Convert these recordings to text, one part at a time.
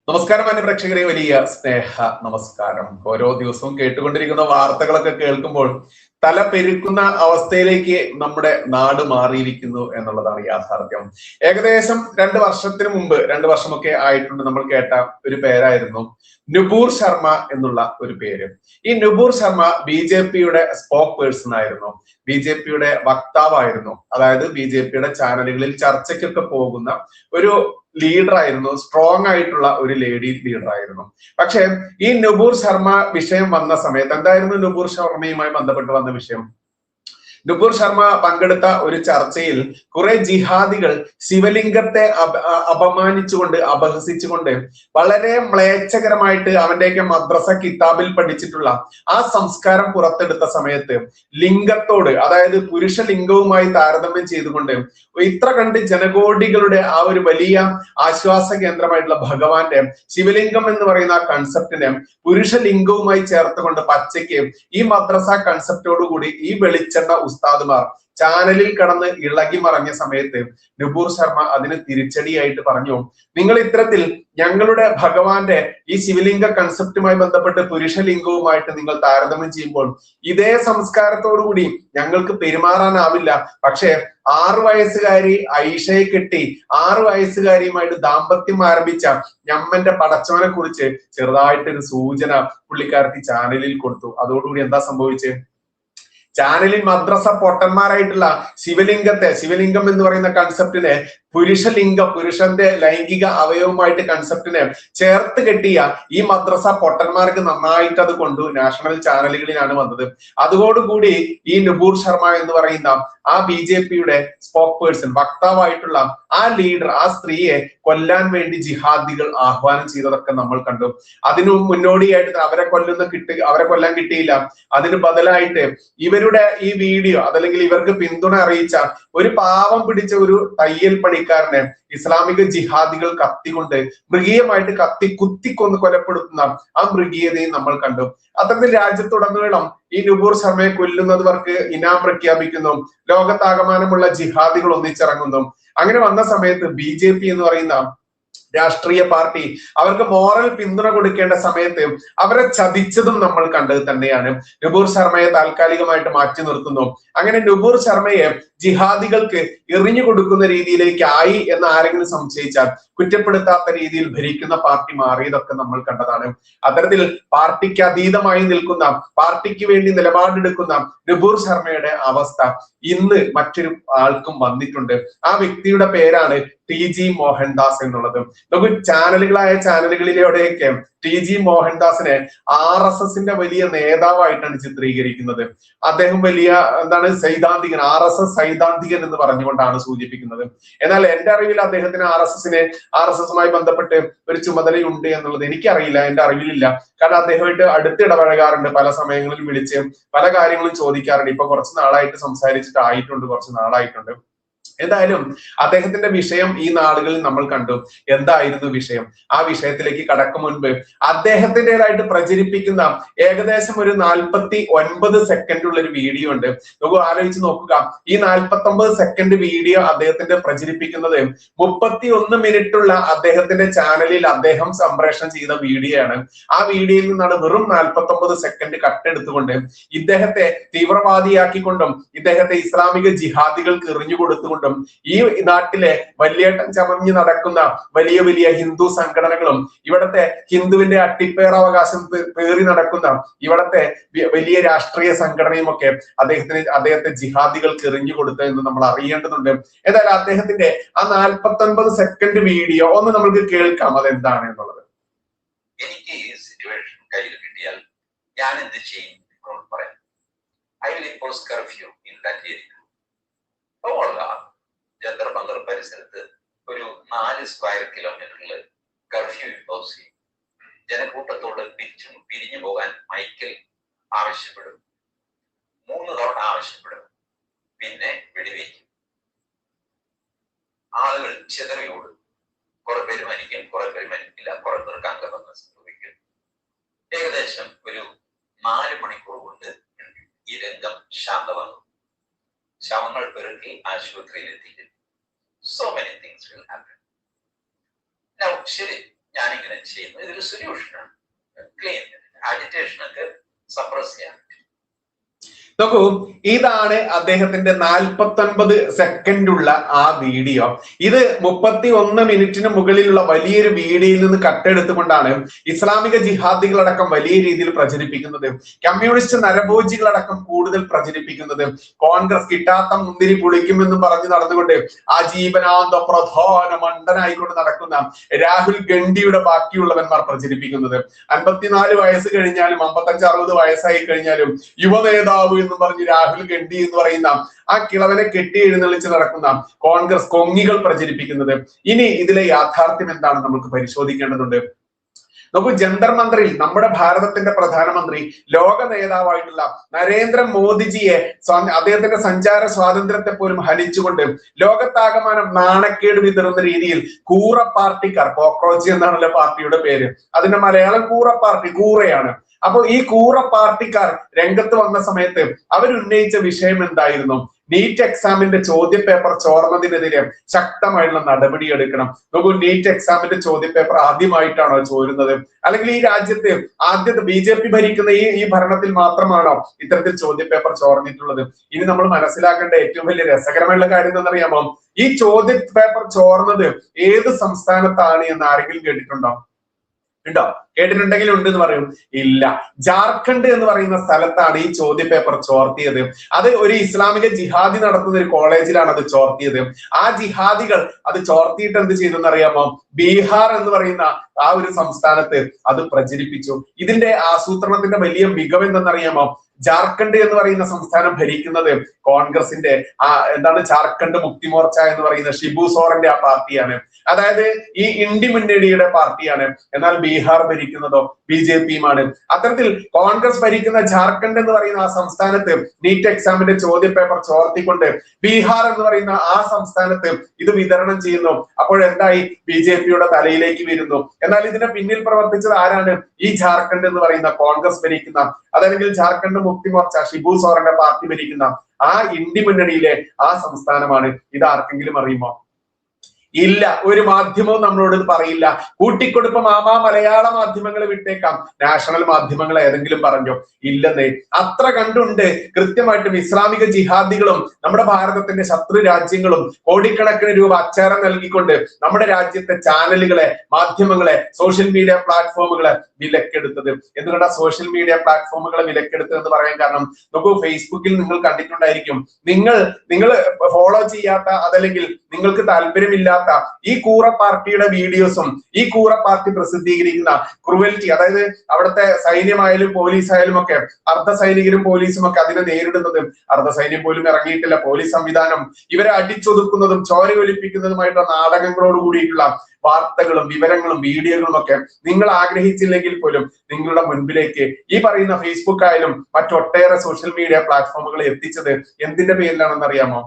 നമസ്കാരം മാന്യ പ്രേക്ഷകരെ, വലിയ സ്നേഹ നമസ്കാരം. ഓരോ ദിവസവും കേട്ടുകൊണ്ടിരിക്കുന്ന വാർത്തകളൊക്കെ കേൾക്കുമ്പോൾ തല പെരുക്കുന്ന അവസ്ഥയിലേക്ക് നമ്മുടെ നാട് മാറിയിരിക്കുന്നു എന്നുള്ളതാണ് യാഥാർത്ഥ്യം. ഏകദേശം 2 വർഷത്തിന് മുമ്പ്, 2 വർഷമൊക്കെ ആയിട്ടുണ്ട്, നമ്മൾ കേട്ട ഒരു പേരായിരുന്നു നുപൂർ ശർമ്മ എന്നുള്ള ഒരു പേര്. ഈ നുപൂർ ശർമ്മ BJPയുടെ സ്പോക്ക് പേഴ്സൺ ആയിരുന്നു, BJPയുടെ വക്താവായിരുന്നു. അതായത് BJPയുടെ ചാനലുകളിൽ ചർച്ചയ്ക്കൊക്കെ പോകുന്ന ഒരു ലീഡർ ആയിരുന്നു, സ്ട്രോങ് ആയിട്ടുള്ള ഒരു ലേഡി ലീഡർ ആയിരുന്നു. പക്ഷെ ഈ നുപൂർ ശർമ്മ വിഷയം വന്ന സമയത്ത് എന്തായിരുന്നു നുപൂർ ശർമ്മയുമായി ബന്ധപ്പെട്ട് വന്ന വിഷയം? നുപൂർ ശർമ്മ പങ്കെടുത്ത ഒരു ചർച്ചയിൽ കുറെ ജിഹാദികൾ ശിവലിംഗത്തെ അപമാനിച്ചുകൊണ്ട്, അപഹസിച്ചുകൊണ്ട്, വളരെ മ്ലേച്ഛകരമായിട്ട് അവന്റെയൊക്കെ മദ്രസ കിതാബിൽ പഠിച്ചിട്ടുള്ള ആ സംസ്കാരം പുറത്തെടുത്ത സമയത്ത് ലിംഗത്തോട്, അതായത് പുരുഷ ലിംഗവുമായി താരതമ്യം ചെയ്തുകൊണ്ട് ഇത്ര കണ്ട് ജനകോടികളുടെ ആ ഒരു വലിയ ആശ്വാസ കേന്ദ്രമായിട്ടുള്ള ഭഗവാന്റെ ശിവലിംഗം എന്ന് പറയുന്ന ആ കൺസെപ്റ്റിനെ പുരുഷ ലിംഗവുമായി ചേർത്തുകൊണ്ട് പച്ചയ്ക്ക് ഈ മദ്രസ കൺസെപ്റ്റോടുകൂടി ഈ വെളിച്ചെണ്ണ ഉസ്താദുമാർ ചാനലിൽ കടന്ന് ഇളകി മറഞ്ഞ സമയത്ത് നുപൂർ ശർമ്മ അതിന് തിരിച്ചടിയായിട്ട് പറഞ്ഞു, നിങ്ങൾ ഇത്തരത്തിൽ ഞങ്ങളുടെ ഭഗവാന്റെ ഈ ശിവലിംഗ കൺസെപ്റ്റുമായി ബന്ധപ്പെട്ട് പുരുഷലിംഗവുമായിട്ട് നിങ്ങൾ താരതമ്യം ചെയ്യുമ്പോൾ ഇതേ സംസ്കാരത്തോടുകൂടി ഞങ്ങൾക്ക് പെരുമാറാനാവില്ല. പക്ഷെ 6 വയസ്സുകാരി ഐഷയെ കെട്ടി 6 വയസ്സുകാരിയുമായിട്ട് ദാമ്പത്യം ആരംഭിച്ച ഞമ്മന്റെ പടച്ചവനെ കുറിച്ച് ചെറുതായിട്ടൊരു സൂചന പുള്ളിക്കാരത്തി ചാനലിൽ കൊടുത്തു. അതോടുകൂടി എന്താ സംഭവിച്ചത്? ചാനലിൽ മദ്രസ പൊട്ടന്മാരായിട്ടുള്ള ശിവലിംഗം എന്ന് പറയുന്ന കൺസെപ്റ്റിനെ പുരുഷന്റെ ലൈംഗിക അവയവമായിട്ട് കൺസെപ്റ്റിനെ ചേർത്ത് കെട്ടിയ ഈ മദ്രസ പൊട്ടന്മാർക്ക് നന്നായിട്ട് അത് കൊണ്ടു നാഷണൽ ചാനലുകളിലാണ് വന്നത്. അതോടുകൂടി ഈ നുപൂർ ശർമ്മ എന്ന് പറയുന്ന ആ BJPയുടെ സ്പോക്ക് പേഴ്സൺ, വക്താവായിട്ടുള്ള ആ ലീഡർ, ആ സ്ത്രീയെ കൊല്ലാൻ വേണ്ടി ജിഹാദികൾ ആഹ്വാനം ചെയ്തതൊക്കെ നമ്മൾ കണ്ടു. അതിനു മുന്നോടിയായിട്ട് അവരെ കൊല്ലാൻ കിട്ടിയില്ല. അതിന് ബദലായിട്ട് ഇവരുടെ ഈ വീഡിയോ, അതല്ലെങ്കിൽ ഇവർക്ക് പിന്തുണ അറിയിച്ച ഒരു പാവം പിടിച്ച ഒരു തയ്യൽ പണിക്കാരനെ ഇസ്ലാമിക ജിഹാദികൾ കത്തിക്കൊണ്ട് മൃഗീയമായിട്ട് കുത്തിക്കൊന്ന് കൊലപ്പെടുത്തുന്ന ആ മൃഗീയതയും നമ്മൾ കണ്ടു. അത്തരത്തിൽ രാജ്യത്തുടനീളം ഈ നുപൂർ ശർമ്മയെ കൊല്ലുന്നവർക്ക് ഇനാം പ്രഖ്യാപിക്കുന്നു, ലോകത്താകമാനമുള്ള ജിഹാദികൾ ഒന്നിച്ചിറങ്ങുന്നു. അങ്ങനെ വന്ന സമയത്ത് BJP എന്ന് പറയുന്ന രാഷ്ട്രീയ പാർട്ടി അവർക്ക് മോറൽ പിന്തുണ കൊടുക്കേണ്ട സമയത്ത് അവരെ ചതിച്ചതും നമ്മൾ കണ്ടത് തന്നെയാണ്. നുപൂർ ശർമ്മയെ താൽക്കാലികമായിട്ട് മാറ്റി നിർത്തുന്നു. അങ്ങനെ നുപൂർ ശർമ്മയെ ജിഹാദികൾക്ക് എറിഞ്ഞു കൊടുക്കുന്ന രീതിയിലേക്ക് ആയി എന്ന് ആരെങ്കിലും സംശയിച്ചാൽ കുറ്റപ്പെടുത്താത്ത രീതിയിൽ ഭരിക്കുന്ന പാർട്ടി മാറിയതൊക്കെ നമ്മൾ കണ്ടതാണ്. അത്തരത്തിൽ പാർട്ടിക്ക് അതീതമായി നിൽക്കുന്ന, പാർട്ടിക്ക് വേണ്ടി നിലപാടെടുക്കുന്ന നുപൂർ ശർമ്മയുടെ അവസ്ഥ ഇന്ന് മറ്റൊരു ആൾക്കും വന്നിട്ടുണ്ട്. ആ വ്യക്തിയുടെ പേരാണ് TG മോഹൻദാസ് എന്നുള്ളത്. നമുക്ക് ചാനലുകളിലൂടെയൊക്കെ TG മോഹൻദാസിനെ RSSന്റെ വലിയ നേതാവായിട്ടാണ് ചിത്രീകരിക്കുന്നത്. അദ്ദേഹം വലിയ സൈദ്ധാന്തികൻ, RSS സൈദ്ധാന്തികൻ എന്ന് പറഞ്ഞുകൊണ്ടാണ് സൂചിപ്പിക്കുന്നത്. എന്നാൽ എന്റെ അറിവിൽ അദ്ദേഹത്തിന് RSSുമായി ബന്ധപ്പെട്ട് ഒരു ചുമതലയുണ്ട് എന്നുള്ളത് എനിക്കറിയില്ല, എന്റെ അറിവിലില്ല. കാരണം അദ്ദേഹമായിട്ട് അടുത്ത് ഇടപഴകാറുണ്ട്, പല സമയങ്ങളിൽ വിളിച്ച് പല കാര്യങ്ങളും ചോദിക്കാറുണ്ട്. ഇപ്പൊ കുറച്ച് നാളായിട്ടുണ്ട്. എന്തായാലും അദ്ദേഹത്തിന്റെ വിഷയം ഈ നാളുകളിൽ നമ്മൾ കണ്ടു. എന്തായിരുന്നു വിഷയം? ആ വിഷയത്തിലേക്ക് കടക്കും മുൻപ് അദ്ദേഹത്തിൻ്റെതായിട്ട് പ്രചരിപ്പിക്കുന്ന ഏകദേശം ഒരു 49 സെക്കൻഡ് ഉള്ള ഒരു വീഡിയോ ഉണ്ട്. നമുക്ക് ആലോചിച്ച് നോക്കുക. ഈ 49 സെക്കൻഡ് വീഡിയോ അദ്ദേഹത്തിന്റെ പ്രചരിപ്പിക്കുന്നത് 31 മിനിറ്റുള്ള അദ്ദേഹത്തിന്റെ ചാനലിൽ അദ്ദേഹം സംപ്രേഷണം ചെയ്ത വീഡിയോ ആണ്. ആ വീഡിയോയിൽ നിന്നാണ് വെറും 49 സെക്കൻഡ് കട്ടെടുത്തുകൊണ്ട് ഇദ്ദേഹത്തെ തീവ്രവാദിയാക്കിക്കൊണ്ടും ഇദ്ദേഹത്തെ ഇസ്ലാമിക ജിഹാദികൾക്ക് എറിഞ്ഞു കൊടുത്തുകൊണ്ടും ഈ നാട്ടിലെ വലിയേട്ടൻ ചമഞ്ഞ് നടക്കുന്ന വലിയ വലിയ ഹിന്ദു സംഘടനകളും ഇവിടത്തെ ഹിന്ദുവിന്റെ അട്ടിപ്പേറാവകാശം പേറി നടക്കുന്ന ഇവിടത്തെ വലിയ രാഷ്ട്രീയ സംഘടനയും ഒക്കെ അദ്ദേഹത്തെ ജിഹാദികൾക്ക് എറിഞ്ഞു കൊടുത്തു എന്ന് നമ്മൾ അറിയേണ്ടതുണ്ട്. ഏതായാലും അദ്ദേഹത്തിന്റെ ആ 49 സെക്കൻഡ് വീഡിയോ ഒന്ന് നമ്മൾക്ക് കേൾക്കാം, അതെന്താണ് എന്നുള്ളത്. എനിക്ക് ഈ സിറ്റുവേഷൻ കയ്യിൽ കിട്ടിയാൽ ഞാൻ എന്ത് ചെയ്യും പറയാം. I will impose curfew in that area. Jantar Mantar പരിസരത്ത് ഒരു 4 സ്ക്വയർ കിലോമീറ്ററിൽ കർഫ്യൂ ഇമ്പോസ് ചെയ്യും. ജനക്കൂട്ടത്തോട് പിരിഞ്ഞു പോകാൻ മൈക്കിൽ ആവശ്യപ്പെടും. 3 തവണ ആവശ്യപ്പെടും. പിന്നെ വെടിവെക്കും. ആളുകൾ ചിതറിയോടും. കുറെ പേര് മരിക്കും, കുറെ പേര് മരിക്കില്ല, കുറെ പേർക്ക് അംഗബന്ധം സംഭവിക്കും. ഏകദേശം ഒരു 4 മണിക്കൂർ കൊണ്ട് ഈ രംഗം ശാന്തമാകും. ശവങ്ങൾ പെറുക്കി ആശുപത്രിയിൽ എത്തിക്കും. So many things will happen. Now, ശരി, ഞാനിങ്ങനെ ചെയ്യുന്നു. ഇതൊരു സൊല്യൂഷനാണ്. ക്ലീൻ അജിറ്റേഷനൊക്കെ സപ്രസ് ചെയ്യാൻ. നോക്കൂ, ഇതാണ് അദ്ദേഹത്തിന്റെ 49 സെക്കൻഡുള്ള ആ വീഡിയോ. ഇത് 31 മിനിറ്റിന് മുകളിലുള്ള വലിയൊരു വീഡിയോയിൽ നിന്ന് കട്ടെടുത്തുകൊണ്ടാണ് ഇസ്ലാമിക ജിഹാദികളടക്കം വലിയ രീതിയിൽ പ്രചരിപ്പിക്കുന്നത്. കമ്മ്യൂണിസ്റ്റ് നരഭോജികളടക്കം കൂടുതൽ പ്രചരിപ്പിക്കുന്നത്. കോൺഗ്രസ് കിട്ടാത്ത മുന്തിരി പുളിക്കുമെന്ന് പറഞ്ഞു നടന്നുകൊണ്ട് ആജീവനാന്ത പ്രധാന മണ്ടനായിക്കൊണ്ട് നടക്കുന്ന രാഹുൽ ഗണ്ഡിയുടെ ബാക്കിയുള്ളവന്മാർ പ്രചരിപ്പിക്കുന്നത്. 54 വയസ്സ് കഴിഞ്ഞാലും 55-60 വയസ്സായി കഴിഞ്ഞാലും യുവനേതാവ് എന്ന് പറഞ്ഞ് രാഹുൽ ഗണ്ഡി എന്ന് പറയുന്ന ആ കിളവനെ കെട്ടി എഴുന്നള്ളിച്ച് നടക്കുന്ന കോൺഗ്രസ് കൊങ്ങികൾ പ്രചരിപ്പിക്കുന്നത്. ഇനി ഇതിലെ യാഥാർത്ഥ്യം എന്താണ് നമുക്ക് പരിശോധിക്കേണ്ടതുണ്ട്. നോക്കൂ, ജന്തർ മന്ദിറിൽ നമ്മുടെ ഭാരതത്തിന്റെ പ്രധാനമന്ത്രി ലോക നേതാവായിട്ടുള്ള നരേന്ദ്രമോദിജിയെ അദ്ദേഹത്തിന്റെ സഞ്ചാര സ്വാതന്ത്ര്യത്തെ പോലും ഹനിച്ചുകൊണ്ട് ലോകത്താകമാനം നാണക്കേട് വിതറുന്ന രീതിയിൽ കൂറ പാർട്ടിക്കാർ, കോക്രോച്ച് എന്നാണല്ലോ പാർട്ടിയുടെ പേര്, അതിന്റെ മലയാളം കൂറ പാർട്ടി, കൂറയാണ്. അപ്പോൾ ഈ കൂറ പാർട്ടിക്കാർ രംഗത്ത് വന്ന സമയത്ത് അവരുന്നയിച്ച വിഷയം എന്തായിരുന്നു? നീറ്റ് എക്സാമിന്റെ ചോദ്യപേപ്പർ ചോർന്നതിനെതിരെ ശക്തമായിട്ടുള്ള നടപടി എടുക്കണം. നോക്കൂ, നീറ്റ് എക്സാമിന്റെ ചോദ്യപേപ്പർ ആദ്യമായിട്ടാണോ ചോരുന്നത്? അല്ലെങ്കിൽ ഈ രാജ്യത്ത് ആദ്യത്തെ BJP ഭരിക്കുന്ന ഈ ഭരണത്തിൽ മാത്രമാണോ ഇത്തരത്തിൽ ചോദ്യപേപ്പർ ചോർന്നിട്ടുള്ളത്? ഇനി നമ്മൾ മനസ്സിലാക്കേണ്ട ഏറ്റവും വലിയ രസകരമായുള്ള കാര്യം എന്താണെന്നറിയാമോ? ഈ ചോദ്യപേപ്പർ ചോർന്നത് ഏത് സംസ്ഥാനത്താണ് എന്ന് ആരെങ്കിലും കേട്ടിട്ടുണ്ടോ? ഉണ്ടോ? കേട്ടിട്ടുണ്ടെങ്കിൽ ഉണ്ട് എന്ന് പറയും. ഇല്ല, ജാർഖണ്ഡ് എന്ന് പറയുന്ന സ്ഥലത്താണ് ഈ ചോദ്യപേപ്പർ ചോർത്തിയത്. അത് ഒരു ഇസ്ലാമിക ജിഹാദി നടത്തുന്ന ഒരു കോളേജിലാണ് അത് ചോർത്തിയത്. ആ ജിഹാദികൾ അത് ചോർത്തിയിട്ട് എന്ത് ചെയ്തെന്ന് അറിയാമോ? ബീഹാർ എന്ന് പറയുന്ന ആ ഒരു സംസ്ഥാനത്ത് അത് പ്രചരിപ്പിച്ചു. ഇതിന്റെ ആസൂത്രണത്തിന്റെ വലിയ മികവ് എന്തെന്നറിയാമോ? ജാർഖണ്ഡ് എന്ന് പറയുന്ന സംസ്ഥാനം ഭരിക്കുന്നത് കോൺഗ്രസിന്റെ എന്താണ് ജാർഖണ്ഡ് മുക്തി മോർച്ച എന്ന് പറയുന്ന ഷിബു സോറന്റെ ആ പാർട്ടിയാണ്. അതായത് ഈ ഇന്ത്യ മുന്നണിയുടെ പാർട്ടിയാണ്. എന്നാൽ ബീഹാർ ഭരിക്കുന്നതോ BJPയുമാണ്. അത്തരത്തിൽ കോൺഗ്രസ് ഭരിക്കുന്ന ജാർഖണ്ഡ് എന്ന് പറയുന്ന ആ സംസ്ഥാനത്ത് നീറ്റ് എക്സാമിന്റെ ചോദ്യപേപ്പർ ചോർത്തിക്കൊണ്ട് ബീഹാർ എന്ന് പറയുന്ന ആ സംസ്ഥാനത്ത് ഇത് വിതരണം ചെയ്യുന്നു. അപ്പോഴെന്തായി? BJPയുടെ തലയിലേക്ക് വരുന്നു. എന്നാൽ ഇതിന്റെ പിന്നിൽ പ്രവർത്തിച്ചത് ആരാണ്? ഈ ജാർഖണ്ഡ് എന്ന് പറയുന്ന കോൺഗ്രസ് ഭരിക്കുന്ന, അതല്ലെങ്കിൽ ജാർഖണ്ഡ് മുക്തി മോർച്ച ഷിബു സോറന്റെ പാർട്ടി ഭരിക്കുന്ന ആ ഇന്ത്യ മുന്നണിയിലെ ആ സംസ്ഥാനമാണ്. ഇത് ആർക്കെങ്കിലും അറിയുമോ? ഇല്ല, ഒരു മാധ്യമവും നമ്മളോട് പറയില്ല. കൂട്ടിക്കൊടുപ്പ് മാമാ മലയാള മാധ്യമങ്ങൾ വിട്ടേക്കാം, നാഷണൽ മാധ്യമങ്ങൾ ഏതെങ്കിലും പറഞ്ഞോ? ഇല്ലെന്നേ. അത്ര കണ്ടുണ്ട് കൃത്യമായിട്ടും ഇസ്ലാമിക ജിഹാദികളും നമ്മുടെ ഭാരതത്തിന്റെ ശത്രു രാജ്യങ്ങളും കോടിക്കണക്കിന് രൂപ അച്ചാരം നൽകിക്കൊണ്ട് നമ്മുടെ രാജ്യത്തെ ചാനലുകളെ, മാധ്യമങ്ങളെ, സോഷ്യൽ മീഡിയ പ്ലാറ്റ്ഫോമുകളെ വിലക്കെടുത്തത്. എന്തുകൊണ്ടാണ് സോഷ്യൽ മീഡിയ പ്ലാറ്റ്ഫോമുകളെ വിലക്കെടുത്തത് എന്ന് പറയാൻ കാരണം? നോക്കൂ, ഫേസ്ബുക്കിൽ നിങ്ങൾ കണ്ടിട്ടുണ്ടായിരിക്കും, നിങ്ങൾ ഫോളോ ചെയ്യാത്ത, അതല്ലെങ്കിൽ നിങ്ങൾക്ക് താല്പര്യമില്ലാത്ത ഈ കൂറ പാർട്ടിയുടെ വീഡിയോസും ഈ കൂറ പാർട്ടി പ്രസിദ്ധീകരിക്കുന്ന ക്രൂവൽറ്റി, അതായത് അവിടുത്തെ സൈന്യമായാലും പോലീസായാലും ഒക്കെ, അർദ്ധ സൈനികരും പോലീസും ഒക്കെ അതിനെ നേരിടുന്നത്, അർദ്ധ സൈന്യം പോലും ഇറങ്ങിയിട്ടില്ല, പോലീസ് സംവിധാനം ഇവരെ അടിച്ചൊതുക്കുന്നതും ചോരയൊലിപ്പിക്കുന്നതുമായിട്ടുള്ള നാടകങ്ങളോട് കൂടിയിട്ടുള്ള വാർത്തകളും വിവരങ്ങളും വീഡിയോകളും ഒക്കെ നിങ്ങൾ ആഗ്രഹിച്ചില്ലെങ്കിൽ പോലും നിങ്ങളുടെ മുൻപിലേക്ക് ഈ പറയുന്ന ഫേസ്ബുക്ക് ആയാലും മറ്റൊട്ടേറെ സോഷ്യൽ മീഡിയ പ്ലാറ്റ്ഫോമുകൾ എത്തിച്ചത് എന്തിന്റെ പേരിലാണെന്ന് അറിയാമോ?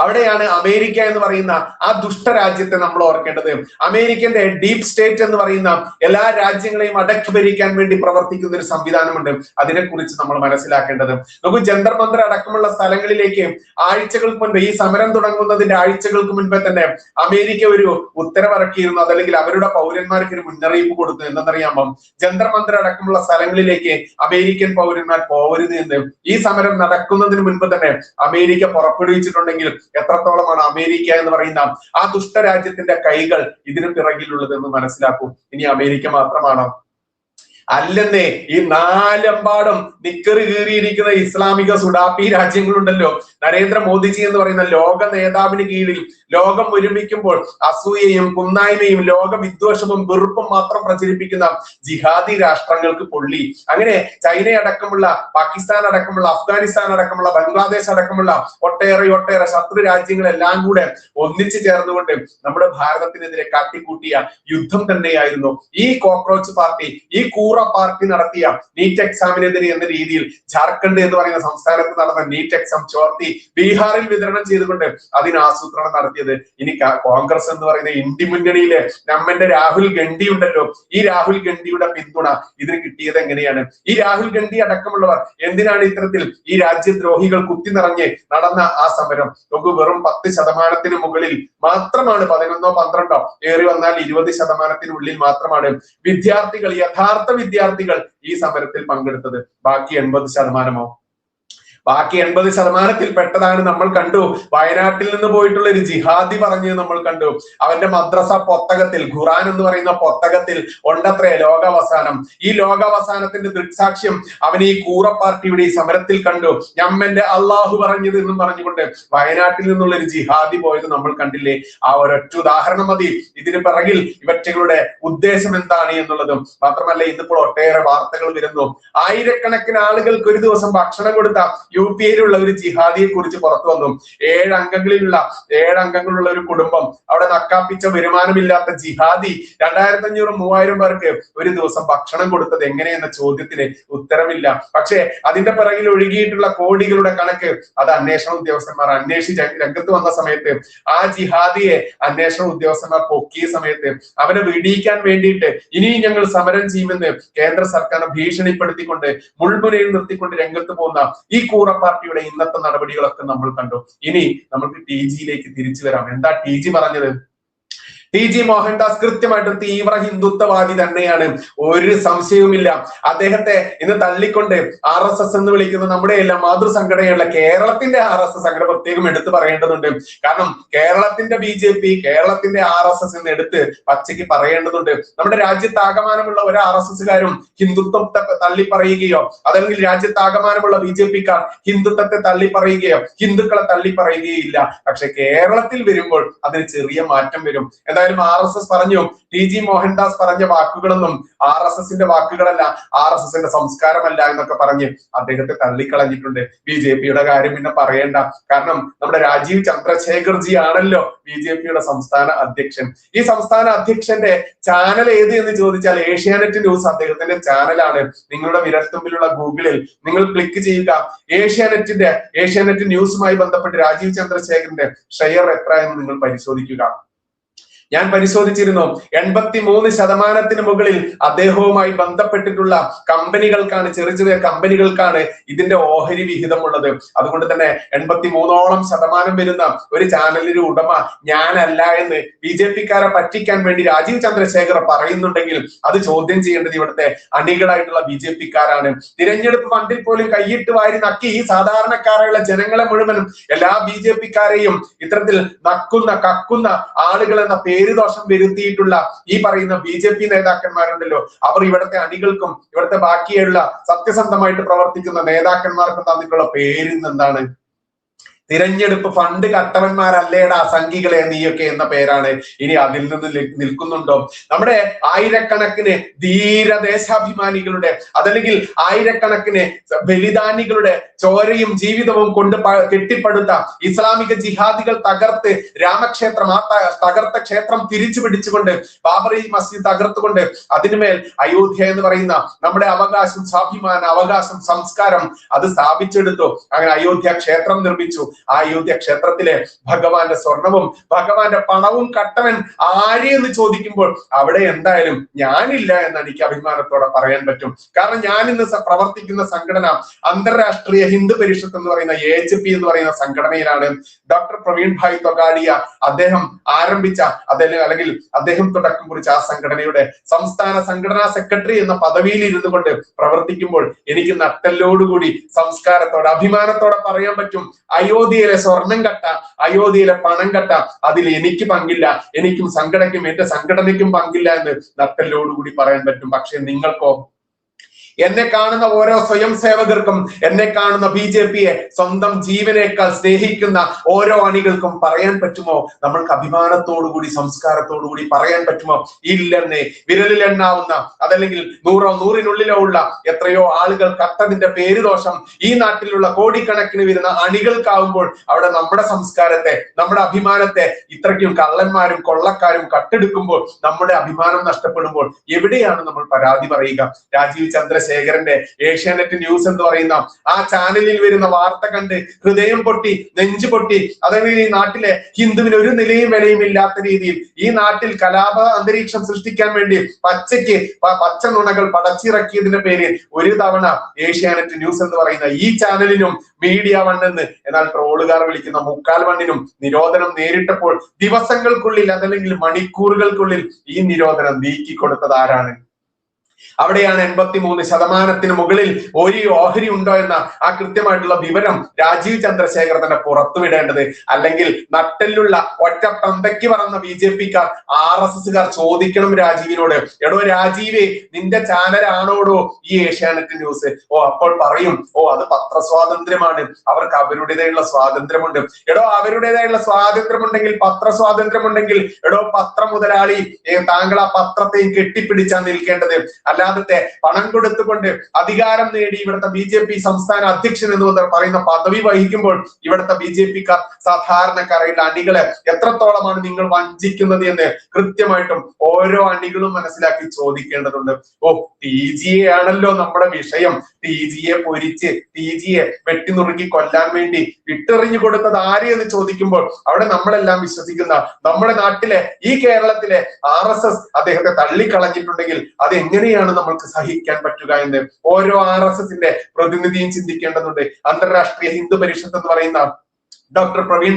അവിടെയാണ് അമേരിക്ക എന്ന് പറയുന്ന ആ ദുഷ്ടരാജ്യത്തെ നമ്മൾ ഓർക്കേണ്ടത്. അമേരിക്കന്റെ ഡീപ് സ്റ്റേറ്റ് എന്ന് പറയുന്ന എല്ലാ രാജ്യങ്ങളെയും അടക്കി ഭരിക്കാൻ വേണ്ടി പ്രവർത്തിക്കുന്ന ഒരു സംവിധാനമുണ്ട്. അതിനെക്കുറിച്ച് നമ്മൾ മനസ്സിലാക്കേണ്ടത്. നമുക്ക് ജന്തർ മന്ദിർ അടക്കമുള്ള സ്ഥലങ്ങളിലേക്ക് ആഴ്ചകൾക്ക് മുൻപ്, ഈ സമരം തുടങ്ങുന്നതിന്റെ ആഴ്ചകൾക്ക് മുൻപേ തന്നെ അമേരിക്ക ഒരു ഉത്തരവിറക്കിയിരുന്നു. അതല്ലെങ്കിൽ അവരുടെ പൗരന്മാർക്ക് ഒരു മുന്നറിയിപ്പ് കൊടുത്തു. എന്തെന്നറിയാമോ? ജന്തർ മന്ദിർ അടക്കമുള്ള സ്ഥലങ്ങളിലേക്ക് അമേരിക്കൻ പൗരന്മാർ പോകരുത് എന്ന് ഈ സമരം നടക്കുന്നതിന് മുൻപ് തന്നെ അമേരിക്ക പുറപ്പെടുവിച്ചിട്ടുണ്ടെങ്കിൽ എത്രത്തോളമാണ് അമേരിക്ക എന്ന് പറയുന്ന ആ ദുഷ്ടരാജ്യത്തിന്റെ കൈകൾ ഇതിന് പിറകിലുള്ളതെന്ന് മനസ്സിലാക്കും. ഇനി അമേരിക്ക മാത്രമാണോ? അല്ലെന്നേ. ഈ നാലെമ്പാടും നിക്കറ് കീറിയിരിക്കുന്ന ഇസ്ലാമിക സുഡാപ്പി രാജ്യങ്ങളുണ്ടല്ലോ. നരേന്ദ്രമോദിജി എന്ന് പറയുന്ന ലോക നേതാവിന് കീഴിൽ ലോകം ഒരുമിക്കുമ്പോൾ അസൂയയും കുന്നായ്മയും ലോക വിദ്വേഷവും വെറുപ്പും മാത്രം പ്രചരിപ്പിക്കുന്ന ജിഹാദി രാഷ്ട്രങ്ങൾക്ക് പൊള്ളി. അങ്ങനെ ചൈന അടക്കമുള്ള, പാകിസ്ഥാൻ അടക്കമുള്ള, അഫ്ഗാനിസ്ഥാൻ അടക്കമുള്ള, ബംഗ്ലാദേശ് അടക്കമുള്ള ഒട്ടേറെ ശത്രു രാജ്യങ്ങളെല്ലാം കൂടെ ഒന്നിച്ചു ചേർന്നുകൊണ്ട് നമ്മുടെ ഭാരതത്തിനെതിരെ കാട്ടിക്കൂട്ടിയ യുദ്ധം തന്നെയായിരുന്നു ഈ കോക്രോച്ച് പാർട്ടി, ഈ കൂറ കൂറ പാർട്ടി നടത്തിയ നീറ്റ് എക്സാമിനെതിരെ എന്ന രീതിയിൽ ജാർഖണ്ഡ് എന്ന് പറയുന്ന സംസ്ഥാനത്ത് നടന്ന നീറ്റ് എക്സാം ചോർത്തി ബീഹാറിൽ വിതരണം ചെയ്തുകൊണ്ട് അതിന് ആസൂത്രണം നടത്തിയത്. ഇനി കോൺഗ്രസ് എന്ന് പറയുന്ന ഇന്ത്യ മുന്നണിയിലെ നമ്മന്റെ രാഹുൽ ഗാന്ധി ഉണ്ടല്ലോ, ഈ രാഹുൽ ഗാന്ധിയുടെ പിന്തുണ ഇതിന് കിട്ടിയത് എങ്ങനെയാണ്? ഈ രാഹുൽ ഗാന്ധി അടക്കമുള്ളവർ എന്തിനാണ് ഇത്തരത്തിൽ ഈ രാജ്യദ്രോഹികൾ കുത്തി നിറഞ്ഞ് നടന്ന ആ സമരം? നമുക്ക് വെറും 10% മുകളിൽ മാത്രമാണ്, 11-12 ഏറി വന്നാൽ 20%-നുള്ളിൽ മാത്രമാണ് വിദ്യാർത്ഥികൾ, യഥാർത്ഥ വിദ്യാർത്ഥികൾ ഈ സമരത്തിൽ പങ്കെടുത്തത്. ബാക്കി 80%? ബാക്കി 80%-ൽ പെട്ടതാണ് നമ്മൾ കണ്ടു. വയനാട്ടിൽ നിന്ന് പോയിട്ടുള്ള ഒരു ജിഹാദി പറഞ്ഞത് നമ്മൾ കണ്ടു. അവന്റെ മദ്രസ പുസ്തകത്തിൽ, ഖുറാൻ എന്ന് പറയുന്ന പുസ്തകത്തിൽ ഉണ്ടത്രേ ലോകാവസാനം. ഈ ലോകാവസാനത്തിന്റെ ദൃക്സാക്ഷ്യം അവൻ ഈ കൂറ പാർട്ടിയുടെ ഈ സമരത്തിൽ കണ്ടു. ഞമ്മന്റെ അള്ളാഹു പറഞ്ഞത് എന്നും പറഞ്ഞുകൊണ്ട് വയനാട്ടിൽ നിന്നുള്ള ഒരു ജിഹാദി പോയത് നമ്മൾ കണ്ടില്ലേ? ആ ഒരൊറ്റ ഉദാഹരണം മതി ഇതിന് പിറകിൽ ഇവറ്റകളുടെ ഉദ്ദേശം എന്താണ് എന്നുള്ളതും. മാത്രമല്ല, ഇന്നിപ്പോൾ ഒട്ടേറെ വാർത്തകൾ വരുന്നു. ആയിരക്കണക്കിന് ആളുകൾക്ക് ഒരു ദിവസം ഭക്ഷണം കൊടുത്ത UP-യിലുള്ള ഒരു ജിഹാദിയെ കുറിച്ച് പുറത്തു വന്നു. 7 അംഗങ്ങളുള്ള ഒരു കുടുംബം, അവിടെ നക്കാപ്പിച്ച വരുമാനമില്ലാത്ത ജിഹാദി 2500-3000 പേർക്ക് ഒരു ദിവസം ഭക്ഷണം കൊടുത്തത് എങ്ങനെയെന്ന ചോദ്യത്തിന് ഉത്തരമില്ല. പക്ഷേ അതിന്റെ പിറകിൽ ഒഴുകിയിട്ടുള്ള കോടികളുടെ കണക്ക് അത് അന്വേഷണ ഉദ്യോഗസ്ഥന്മാർ അന്വേഷിച്ച് രംഗത്ത് വന്ന സമയത്ത്, ആ ജിഹാദിയെ അന്വേഷണ ഉദ്യോഗസ്ഥന്മാർ പൊക്കിയ സമയത്ത് അവനെ വെടിയിക്കാൻ വേണ്ടിയിട്ട് ഇനിയും ഞങ്ങൾ സമരം ചെയ്യുമെന്ന് കേന്ദ്ര സർക്കാർ ഭീഷണിപ്പെടുത്തിക്കൊണ്ട് മുൾമുനയിൽ നിർത്തിക്കൊണ്ട് രംഗത്ത് പോകുന്ന ഈ കൂറ പാർട്ടിയുടെ ഇന്നത്തെ നടപടികളൊക്കെ നമ്മൾ കണ്ടു. ഇനി നമുക്ക് TG-യിലേക്ക് തിരിച്ചു വരാം. എന്താ TG പറഞ്ഞത്? TG മോഹൻദാസ് കൃത്യമായിട്ട് തീവ്ര ഹിന്ദുത്വവാദി തന്നെയാണ്, ഒരു സംശയവുമില്ല. അദ്ദേഹത്തെ ഇന്ന് തള്ളിക്കൊണ്ട് RSS എന്ന് വിളിക്കുന്ന നമ്മുടെ എല്ലാം മാതൃസംഘടനയുള്ള കേരളത്തിന്റെ RSS അങ്ങനെ പ്രത്യേകം എടുത്തു പറയേണ്ടതുണ്ട്. കാരണം കേരളത്തിന്റെ BJP, കേരളത്തിന്റെ RSS എന്ന് എടുത്ത് പച്ചയ്ക്ക് പറയേണ്ടതുണ്ട്. നമ്മുടെ രാജ്യത്താകമാനമുള്ള ഒരു RSSകാരും ഹിന്ദുത്വത്തെ തള്ളി പറയുകയോ അതല്ലെങ്കിൽ രാജ്യത്താകമാനമുള്ള BJP-ക്കാർ ഹിന്ദുത്വത്തെ തള്ളി പറയുകയോ ഹിന്ദുക്കളെ തള്ളി പറയുകയോ ഇല്ല. പക്ഷെ കേരളത്തിൽ വരുമ്പോൾ അതിന് ചെറിയ മാറ്റം വരും. എന്തായാലും RSS പറഞ്ഞു, TG മോഹൻദാസ് പറഞ്ഞ വാക്കുകളൊന്നും RSS-ന്റെ വാക്കുകളല്ല, RSS-ന്റെ സംസ്കാരമല്ല എന്നൊക്കെ പറഞ്ഞ് അദ്ദേഹത്തെ തള്ളിക്കളഞ്ഞിട്ടുണ്ട്. BJP-യുടെ കാര്യം പിന്നെ പറയേണ്ട. കാരണം നമ്മുടെ രാജീവ് ചന്ദ്രശേഖർജി ആണല്ലോ BJP-യുടെ സംസ്ഥാന അധ്യക്ഷൻ. ഈ സംസ്ഥാന അധ്യക്ഷന്റെ ചാനൽ ഏത് എന്ന് ചോദിച്ചാൽ ഏഷ്യാനെറ്റ് ന്യൂസ് അദ്ദേഹത്തിന്റെ ചാനലാണ്. നിങ്ങളുടെ വിരൽത്തുമ്പിലുള്ള ഗൂഗിളിൽ നിങ്ങൾ ക്ലിക്ക് ചെയ്യുക. ഏഷ്യാനെറ്റ് ന്യൂസുമായി ബന്ധപ്പെട്ട് രാജീവ് ചന്ദ്രശേഖറിന്റെ ഷെയർ എത്ര എന്ന് നിങ്ങൾ പരിശോധിക്കുക. ഞാൻ പരിശോധിച്ചിരുന്നു. 83% മുകളിൽ അദ്ദേഹവുമായി ബന്ധപ്പെട്ടിട്ടുള്ള കമ്പനികൾക്കാണ്, ചെറിയ ചെറിയ കമ്പനികൾക്കാണ് ഇതിന്റെ ഓഹരി വിഹിതമുള്ളത്. അതുകൊണ്ട് തന്നെ 83% വരുന്ന ഒരു ചാനലിന്റെ ഉടമ ഞാനല്ല എന്ന് BJP-ക്കാരെ പറ്റിക്കാൻ വേണ്ടി രാജീവ് ചന്ദ്രശേഖർ പറയുന്നുണ്ടെങ്കിൽ അത് ചോദ്യം ചെയ്യേണ്ടത് ഇവിടുത്തെ അണികളായിട്ടുള്ള BJP-ക്കാരാണ്. തിരഞ്ഞെടുപ്പ് ഫണ്ടിൽ പോലും കൈയിട്ട് വാരി നക്കി ഈ സാധാരണക്കാരായുള്ള ജനങ്ങളെ മുഴുവനും, എല്ലാ BJP-ക്കാരെയും ഇത്തരത്തിൽ കക്കുന്ന ആളുകൾ എന്ന പേരുദോഷം വരുത്തിയിട്ടുള്ള ഈ പറയുന്ന BJP നേതാക്കന്മാരുണ്ടല്ലോ, അവർ ഇവിടുത്തെ അണികൾക്കും ഇവിടുത്തെ ബാക്കിയുള്ള സത്യസന്ധമായിട്ട് പ്രവർത്തിക്കുന്ന നേതാക്കന്മാർക്കും തന്നിട്ടുള്ള പേരിൽ നിന്നെന്താണ്? തിരഞ്ഞെടുപ്പ് ഫണ്ട് കട്ടവന്മാരല്ലേടാ സംഘികളെ നീയൊക്കെ എന്ന പേരാണ്. ഇനി അതിൽ നിന്ന് നിൽക്കുന്നുണ്ടോ? നമ്മുടെ ആയിരക്കണക്കിന് ധീരദേശാഭിമാനികളുടെ അതല്ലെങ്കിൽ ആയിരക്കണക്കിന് ബലിദാനികളുടെ ചോരയും ജീവിതവും കൊണ്ട് കെട്ടിപ്പടുത്ത ഇസ്ലാമിക ജിഹാദികൾ തകർത്ത് രാമക്ഷേത്രം, ആ തകർത്ത ക്ഷേത്രം തിരിച്ചു പിടിച്ചുകൊണ്ട് ബാബറി മസ്ജിദ് തകർത്തുകൊണ്ട് അതിനുമേൽ അയോധ്യ എന്ന് പറയുന്ന നമ്മുടെ അവകാശം, സ്വാഭിമാന അവകാശം, സംസ്കാരം അത് സ്ഥാപിച്ചെടുത്തു. അങ്ങനെ അയോധ്യ ക്ഷേത്രം നിർമ്മിച്ചു. ആ അയോധ്യ ക്ഷേത്രത്തിലെ ഭഗവാന്റെ സ്വർണവും ഭഗവാന്റെ പണവും കട്ടവൻ ആര് എന്ന് ചോദിക്കുമ്പോൾ അവിടെ എന്തായാലും ഞാനില്ല എന്ന് എനിക്ക് അഭിമാനത്തോടെ പറയാൻ പറ്റും. കാരണം ഞാൻ ഇന്ന് പ്രവർത്തിക്കുന്ന സംഘടന അന്തർരാഷ്ട്രീയ ഹിന്ദു പരിഷത്ത് എന്ന് പറയുന്ന AHP എന്ന് പറയുന്ന സംഘടനയിലാണ്. ഡോക്ടർ പ്രവീൺ ഭായ് തൊഗാഡിയ അദ്ദേഹം ആരംഭിച്ച അല്ലെങ്കിൽ അദ്ദേഹം തുടക്കം കുറിച്ച ആ സംഘടനയുടെ സംസ്ഥാന സംഘടനാ സെക്രട്ടറി എന്ന പദവിയിൽ ഇരുന്നു കൊണ്ട് പ്രവർത്തിക്കുമ്പോൾ എനിക്ക് നട്ടലോടുകൂടി സംസ്കാരത്തോടെ അഭിമാനത്തോടെ പറയാൻ പറ്റും, അയോധ്യയിലെ സ്വർണം കട്ട, അയോധ്യയിലെ പണം കട്ട അതിൽ എനിക്ക് പങ്കില്ല, എനിക്കും സംഘടനയ്ക്കും എന്റെ സംഘടനയ്ക്കും പങ്കില്ല എന്ന് നട്ടലോടുകൂടി പറയാൻ പറ്റും. പക്ഷെ നിങ്ങൾക്കോ? എന്നെ കാണുന്ന ഓരോ സ്വയം സേവകർക്കും, എന്നെ കാണുന്ന BJP-യെ സ്വന്തം ജീവനേക്കാൾ സ്നേഹിക്കുന്ന ഓരോ അണികൾക്കും പറയാൻ പറ്റുമോ? നമ്മൾക്ക് അഭിമാനത്തോടുകൂടി സംസ്കാരത്തോടുകൂടി പറയാൻ പറ്റുമോ? ഇല്ലെന്നേ. വിരലിൽ എണ്ണാവുന്ന, അതല്ലെങ്കിൽ നൂറിനുള്ളിലോ ഉള്ള എത്രയോ ആളുകൾ കട്ടതിന്റെ പേരുദോഷം ഈ നാട്ടിലുള്ള കോടിക്കണക്കിന് വരുന്ന അണികൾക്കാവുമ്പോൾ അവിടെ നമ്മുടെ സംസ്കാരത്തെ, നമ്മുടെ അഭിമാനത്തെ ഇത്രയ്ക്കും കള്ളന്മാരും കൊള്ളക്കാരും കട്ടെടുക്കുമ്പോൾ, നമ്മുടെ അഭിമാനം നഷ്ടപ്പെടുമ്പോൾ എവിടെയാണ് നമ്മൾ പരാതി പറയുക? രാജീവ് ചന്ദ്രശേഖരന്റെ ഏഷ്യാനെറ്റ് ന്യൂസ് എന്ന് പറയുന്ന ആ ചാനലിൽ വരുന്ന വാർത്ത കണ്ട് ഹൃദയം പൊട്ടി, നെഞ്ചു പൊട്ടി, അതായത് ഈ നാട്ടിലെ ഹിന്ദുവിന് ഒരു നിലയും വിലയും ഇല്ലാത്ത രീതിയിൽ ഈ നാട്ടിൽ കലാപ അന്തരീക്ഷം സൃഷ്ടിക്കാൻ വേണ്ടി പച്ചയ്ക്ക് പച്ച നുണകൾ പടച്ചിറക്കിയതിന്റെ പേരിൽ ഒരു തവണ ഏഷ്യാനെറ്റ് ന്യൂസ് എന്ന് പറയുന്ന ഈ ചാനലിനും മീഡിയ വൺ എന്ന് എന്നാൽ ട്രോളുകാർ വിളിക്കുന്ന മുക്കാൽ വണ്ണിനും നിരോധനം നേരിട്ടപ്പോൾ ദിവസങ്ങൾക്കുള്ളിൽ അതല്ലെങ്കിൽ മണിക്കൂറുകൾക്കുള്ളിൽ ഈ നിരോധനം നീക്കിക്കൊടുത്തത് ആരാണ്? അവിടെയാണ് 83% മുകളിൽ ഒരു ഓഹരി ഉണ്ടോ എന്ന ആ കൃത്യമായിട്ടുള്ള വിവരം രാജീവ് ചന്ദ്രശേഖർ തന്നെ പുറത്തുവിടേണ്ടത്. അല്ലെങ്കിൽ നട്ടെല്ലുള്ള ഒറ്റ തന്തയ്ക്ക് പറന്ന BJP-ക്കാർ, RSS-കാർ ചോദിക്കണം രാജീവിനോട്, എടോ രാജീവേ, നിന്റെ ചാനലാണോടോ ഈ ഏഷ്യാനെറ്റ് ന്യൂസ്? അപ്പോൾ പറയും, അത് പത്രസ്വാതന്ത്ര്യമാണ്, അവർക്ക് അവരുടേതായുള്ള സ്വാതന്ത്ര്യമുണ്ട്. എടോ അവരുടേതായുള്ള സ്വാതന്ത്ര്യമുണ്ടെങ്കിൽ, പത്രസ്വാതന്ത്ര്യമുണ്ടെങ്കിൽ, എടോ പത്ര മുതലാളി, താങ്കൾ ആ പത്രത്തെയും കെട്ടിപ്പിടിച്ചാണ് നിൽക്കേണ്ടത്. അല്ലാതെ പണം കൊടുത്തുകൊണ്ട് അധികാരം നേടി ഇവിടുത്തെ BJP സംസ്ഥാന അധ്യക്ഷൻ എന്ന് പറയുന്ന പദവി വഹിക്കുമ്പോൾ ഇവിടുത്തെ BJP-ക്കാർ സാധാരണക്കാരായിട്ടുള്ള അണികളെ എത്രത്തോളമാണ് നിങ്ങൾ വഞ്ചിക്കുന്നത് എന്ന് കൃത്യമായിട്ടും ഓരോ അണികളും മനസ്സിലാക്കി ചോദിക്കേണ്ടതുണ്ട്. TGA ആണല്ലോ നമ്മുടെ വിഷയം. TGA പൊരിച്ച്, TGA വെട്ടിനുറുക്കി കൊല്ലാൻ വേണ്ടി ഇട്ടെറിഞ്ഞു കൊടുത്തത് ആര് എന്ന് ചോദിക്കുമ്പോൾ അവിടെ നമ്മളെല്ലാം വിശ്വസിക്കുന്ന നമ്മുടെ നാട്ടിലെ ഈ കേരളത്തിലെ RSS അദ്ദേഹത്തെ തള്ളിക്കളഞ്ഞിട്ടുണ്ടെങ്കിൽ അത് എങ്ങനെയാണ് നമ്മൾക്ക് സഹിക്കാൻ പറ്റുക എന്ന് ഓരോ RSS-ന്റെ പ്രതിനിധിയും ചിന്തിക്കേണ്ടതുണ്ട്. അന്തർരാഷ്ട്രീയ ഹിന്ദു പരിഷത്ത് എന്ന് പറയുന്ന ഡോക്ടർ പ്രവീൺ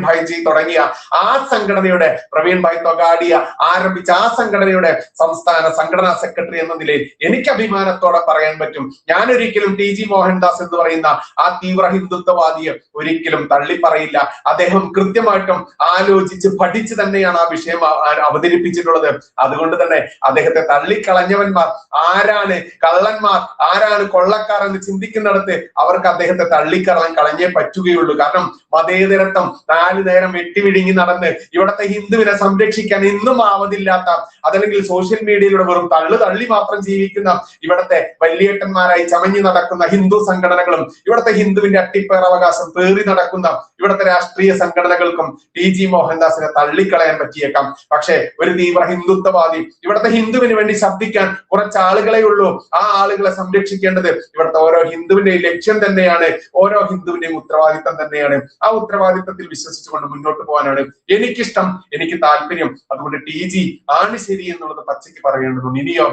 ഭായ്ജി തുടങ്ങിയ ആ സംഘടനയുടെ, പ്രവീൺ ഭായ് തൊഗാഡിയ ആരംഭിച്ച ആ സംഘടനയുടെ സംസ്ഥാന സംഘടനാ സെക്രട്ടറി എന്ന നിലയിൽ എനിക്ക് അഭിമാനത്തോടെ പറയാൻ പറ്റും, ഞാൻ ഒരിക്കലും TG മോഹൻദാസ് എന്ന് പറയുന്ന ആ തീവ്ര ഹിന്ദുത്വവാദിയെ ഒരിക്കലും തള്ളിപ്പറയില്ല. അദ്ദേഹം കൃത്യമായിട്ടും ആലോചിച്ച് പഠിച്ച് തന്നെയാണ് ആ വിഷയം അവതരിപ്പിച്ചിട്ടുള്ളത്. അതുകൊണ്ട് തന്നെ അദ്ദേഹത്തെ തള്ളിക്കളഞ്ഞവന്മാർ ആരാണ്, കള്ളന്മാർ ആരാണ്, കൊള്ളക്കാർ എന്ന് ചിന്തിക്കുന്നിടത്ത് അവർക്ക് അദ്ദേഹത്തെ കളഞ്ഞേ പറ്റുകയുള്ളൂ. കാരണം മതേതരത്വം 4 നേരം വെട്ടിവിഴുങ്ങി നടന്ന് ഇവിടത്തെ ഹിന്ദുവിനെ സംരക്ഷിക്കാൻ ഇന്നും ആവതില്ലാത്ത, അതല്ലെങ്കിൽ സോഷ്യൽ മീഡിയയിലൂടെ വെറും തള്ളി മാത്രം ജീവിക്കുന്ന ഇവിടത്തെ വലിയേട്ടന്മാരായി ചമഞ്ഞു നടക്കുന്ന ഹിന്ദു സംഘടനകളും ഇവിടത്തെ ഹിന്ദുവിന്റെ അട്ടിപ്പേറവകാശം പേറി നടക്കുന്ന ഇവിടത്തെ രാഷ്ട്രീയ സംഘടനകൾക്കും TG മോഹൻദാസിനെ തള്ളിക്കളയാൻ പറ്റിയേക്കാം. പക്ഷെ ഒരു തീവ്ര ഹിന്ദുത്വവാദി, ഇവിടത്തെ ഹിന്ദുവിന് വേണ്ടി ശബ്ദിക്കാൻ കുറച്ച് ആളുകളെ ഉള്ളൂ. ആ ആളുകളെ സംരക്ഷിക്കേണ്ടത് ഇവിടുത്തെ ഓരോ ഹിന്ദുവിന്റെയും ലക്ഷ്യം തന്നെയാണ്, ഓരോ ഹിന്ദുവിന്റെയും ഉത്തരവാദിത്തം തന്നെയാണ്. ആ ഉത്തരവാദിത്തത്തിൽ വിശ്വസിച്ചുകൊണ്ട് മുന്നോട്ട് പോകാനാണ് എനിക്കിഷ്ടം, എനിക്ക് താല്പര്യം. അതുകൊണ്ട് TG ആണ് ശരി എന്നുള്ളത് പച്ചയ്ക്ക് പറയേണ്ടതുണ്ട്. ഇനിയോ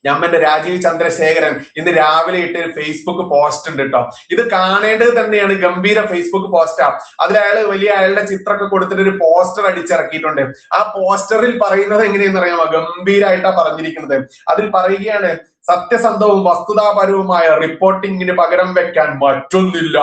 ഞമ്മന്റെ രാജീവ് ചന്ദ്രശേഖരൻ ഇന്ന് രാവിലെ ഇട്ട് ഒരു ഫേസ്ബുക്ക് പോസ്റ്റ് ഉണ്ട് കേട്ടോ. ഇത് കാണേണ്ടത് തന്നെയാണ്. ഗംഭീര ഫേസ്ബുക്ക് പോസ്റ്റാ. അതിൽ അയാളുടെ ചിത്രമൊക്കെ കൊടുത്തിട്ട് ഒരു പോസ്റ്റർ അടിച്ചിറക്കിയിട്ടുണ്ട്. ആ പോസ്റ്ററിൽ പറയുന്നത് എങ്ങനെയെന്ന് അറിയാമോ? ഗംഭീരമായിട്ടാ പറഞ്ഞിരിക്കുന്നത്. അതിൽ പറയുകയാണ്, സത്യസന്ധവും വസ്തുതാപരവുമായ റിപ്പോർട്ടിങ്ങിന് പകരം വെക്കാൻ മറ്റൊന്നില്ല.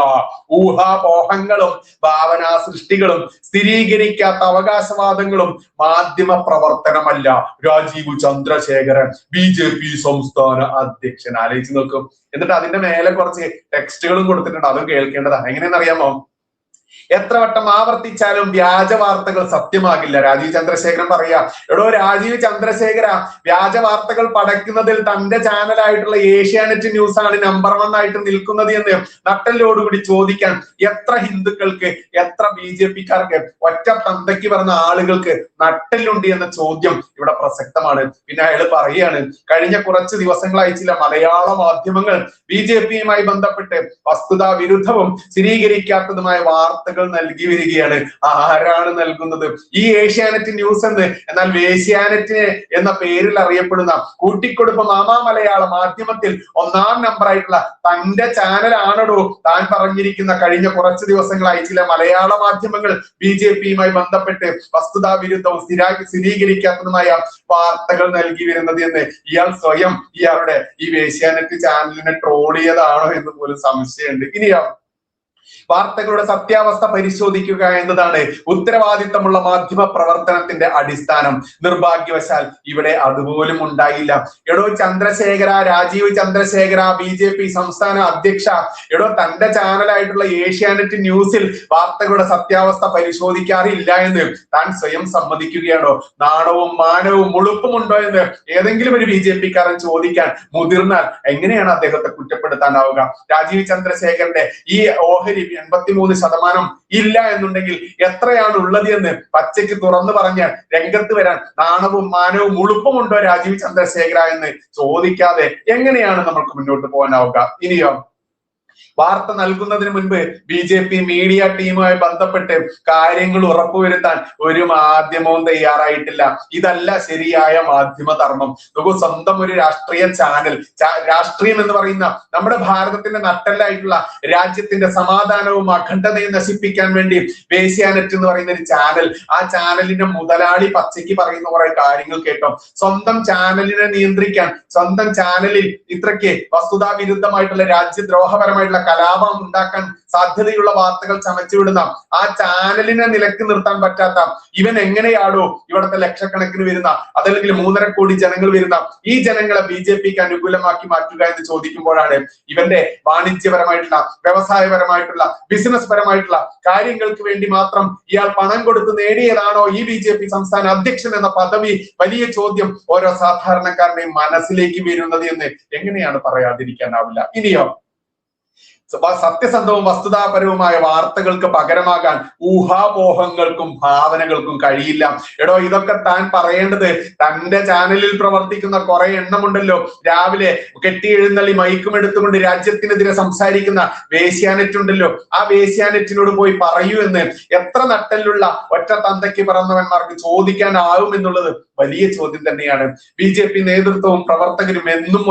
ഊഹാപോഹങ്ങളും ഭാവനാ സൃഷ്ടികളും സ്ഥിരീകരിക്കാത്ത അവകാശവാദങ്ങളും മാധ്യമ പ്രവർത്തനമല്ല. രാജീവ് ചന്ദ്രശേഖരൻ BJP സംസ്ഥാന അധ്യക്ഷൻ. ആലോചിച്ച് നോക്കും. എന്നിട്ട് അതിന്റെ മേലെ കുറച്ച് ടെക്സ്റ്റുകളും കൊടുത്തിട്ടുണ്ട്. അതും കേൾക്കേണ്ടതാണ്. എങ്ങനെയെന്ന് അറിയാമോ? എത്ര വട്ടം ആവർത്തിച്ചാലും വ്യാജ വാർത്തകൾ സത്യമാകില്ല. രാജീവ് ചന്ദ്രശേഖരൻ പറയാ, എടോ രാജീവ് ചന്ദ്രശേഖര, വ്യാജ വാർത്തകൾ പടക്കുന്നതിൽ തന്റെ ചാനലായിട്ടുള്ള ഏഷ്യാനെറ്റ് ന്യൂസ് ആണ് നമ്പർ 1 ആയിട്ട് നിൽക്കുന്നത് എന്ന് നട്ടലോടുകൂടി ചോദിക്കാൻ എത്ര ഹിന്ദുക്കൾക്ക്, എത്ര BJP-ക്കാർക്ക്, ഒറ്റ തന്തയ്ക്ക് പറഞ്ഞ ആളുകൾക്ക് നട്ടലുണ്ട് എന്ന ചോദ്യം ഇവിടെ പ്രസക്തമാണ്. പിന്നെ അയാൾ പറയാണ്, കഴിഞ്ഞ കുറച്ച് ദിവസങ്ങളായി ചില മലയാള മാധ്യമങ്ങൾ BJP-യുമായി ബന്ധപ്പെട്ട് വസ്തുതാ വിരുദ്ധവും സ്ഥിരീകരിക്കാത്തതുമായ വാർത്തകൾ നൽകി വരികയാണ്. ആരാണ് നൽകുന്നത്? ഈ ഏഷ്യാനെറ്റ് ന്യൂസ് എന്ന്, എന്നാൽ വേശ്യാനെറ്റ് എന്ന പേരിൽ അറിയപ്പെടുന്ന കൂട്ടിക്കൊടുപ്പ് മാമാ മലയാള മാധ്യമത്തിൽ 1-ാം നമ്പർ ആയിട്ടുള്ള തന്റെ ചാനലാണോ താൻ പറഞ്ഞിരിക്കുന്ന കഴിഞ്ഞ കുറച്ച് ദിവസങ്ങളായി ചില മലയാള മാധ്യമങ്ങൾ BJP-യുമായി ബന്ധപ്പെട്ട് വസ്തുതാ വിരുദ്ധവും സ്ഥിരീകരിക്കാത്തതുമായ വാർത്തകൾ നൽകി വരുന്നത് എന്ന് ഇയാൾ സ്വയം ഇയാളുടെ ഈ വേശ്യാനെറ്റ് ചാനലിനെ ട്രോൾ ചെയ്തതാണോ എന്ന് പോലും സംശയമുണ്ട്. ഇനിയോ വാർത്തകളുടെ സത്യാവസ്ഥ പരിശോധിക്കുക എന്നതാണ് ഉത്തരവാദിത്തമുള്ള മാധ്യമ പ്രവർത്തനത്തിന്റെ അടിസ്ഥാനം. നിർഭാഗ്യവശാൽ ഇവിടെ അതുപോലും ഉണ്ടായില്ല. എടോ ചന്ദ്രശേഖര, രാജീവ് ചന്ദ്രശേഖര, BJP സംസ്ഥാന അധ്യക്ഷ, എടോ തന്റെ ചാനലായിട്ടുള്ള ഏഷ്യാനെറ്റ് ന്യൂസിൽ വാർത്തകളുടെ സത്യാവസ്ഥ പരിശോധിക്കാറില്ല എന്ന് താൻ സ്വയം സമ്മതിക്കുകയാണോ? നാണവും മാനവും ഉളുപ്പുമുണ്ടോ എന്ന് ഏതെങ്കിലും ഒരു BJP-കാരൻ ചോദിക്കാൻ മുതിർന്നാൽ എങ്ങനെയാണ് അദ്ദേഹത്തെ കുറ്റപ്പെടുത്താനാവുക? രാജീവ് ചന്ദ്രശേഖരന്റെ ഈ ഓഹരി 83% ഇല്ല എന്നുണ്ടെങ്കിൽ എത്രയാണ് ഉള്ളത് എന്ന് പച്ചയ്ക്ക് തുറന്നു പറഞ്ഞ് രംഗത്ത് വരാൻ നാണവും മാനവും ഉളുപ്പുമുണ്ടോ രാജീവ് ചന്ദ്രശേഖര എന്ന് ചോദിക്കാതെ എങ്ങനെയാണ് നമുക്ക് മുന്നോട്ട് പോകാനാവുക? ഇനിയോ, വാർത്ത നൽകുന്നതിന് മുൻപ് BJP മീഡിയ ടീമുമായി ബന്ധപ്പെട്ട് കാര്യങ്ങൾ ഉറപ്പുവരുത്താൻ ഒരു മാധ്യമവും തയ്യാറായിട്ടില്ല. ഇതല്ല ശരിയായ മാധ്യമ ധർമ്മം. നമുക്ക് സ്വന്തം ഒരു രാഷ്ട്രീയ ചാനൽ, രാഷ്ട്രീയം എന്ന് പറയുന്ന നമ്മുടെ ഭാരതത്തിന്റെ നട്ടെല്ലായിട്ടുള്ള രാജ്യത്തിന്റെ സമാധാനവും അഖണ്ഡതയും നശിപ്പിക്കാൻ വേണ്ടി ഏഷ്യാനെറ്റ് എന്ന് പറയുന്ന ഒരു ചാനൽ, ആ ചാനലിന്റെ മുതലാളി പച്ചയ്ക്ക് പറയുന്ന കുറെ കാര്യങ്ങൾ കേട്ടോ. സ്വന്തം ചാനലിനെ നിയന്ത്രിക്കാൻ, സ്വന്തം ചാനലിൽ ഇത്രയ്ക്ക് വസ്തുതാ വിരുദ്ധമായിട്ടുള്ള രാജ്യദ്രോഹപരമായിട്ടുള്ള കലാപം ഉണ്ടാക്കാൻ സാധ്യതയുള്ള വാർത്തകൾ ചമച്ചുവിടുന്ന ആ ചാനലിനെ നിലക്ക് നിർത്താൻ പറ്റാത്ത ഇവൻ എങ്ങനെയാണോ ഇവിടുത്തെ ലക്ഷക്കണക്കിന് വരുന്ന, അതല്ലെങ്കിൽ 3.5 കോടി ജനങ്ങൾ വരുന്ന ഈ ജനങ്ങളെ BJP-ക്ക് അനുകൂലമാക്കി മാറ്റുക എന്ന് ചോദിക്കുമ്പോഴാണ് ഇവന്റെ വാണിജ്യപരമായിട്ടുള്ള, വ്യവസായപരമായിട്ടുള്ള, ബിസിനസ് പരമായിട്ടുള്ള കാര്യങ്ങൾക്ക് വേണ്ടി മാത്രം ഇയാൾ പണം കൊടുത്ത് നേടിയതാണോ ഈ BJP സംസ്ഥാന അധ്യക്ഷൻ എന്ന പദവി, വലിയ ചോദ്യം ഓരോ സാധാരണക്കാരുടെയും മനസ്സിലേക്ക് വരുന്നത് എന്ന് എങ്ങനെയാണ് പറയാതിരിക്കാനാവില്ല? ഇനിയോ, സത്യസന്ധവും വസ്തുതാപരവുമായ വാർത്തകൾക്ക് പകരമാകാൻ ഊഹാപോഹങ്ങൾക്കും ഭാവനകൾക്കും കഴിയില്ല. എടോ, ഇതൊക്കെ താൻ പറയേണ്ടത് തന്റെ ചാനലിൽ പ്രവർത്തിക്കുന്ന കുറെ എണ്ണമുണ്ടല്ലോ. രാവിലെ കെട്ടിയെഴുന്നള്ളി മൈക്കും എടുത്തുകൊണ്ട് രാജ്യത്തിനെതിരെ സംസാരിക്കുന്ന ഏഷ്യാനെറ്റ് ഉണ്ടല്ലോ, ആ ഏഷ്യാനെറ്റിനോട് പോയി പറയൂ എന്ന് എത്ര നട്ടലുള്ള ഒറ്റ തന്തയ്ക്ക് പറന്നവന്മാർക്ക് ചോദിക്കാനാവും എന്നുള്ളത് വലിയ ചോദ്യം തന്നെയാണ്. BJP നേതൃത്വവും പ്രവർത്തകരും എന്നും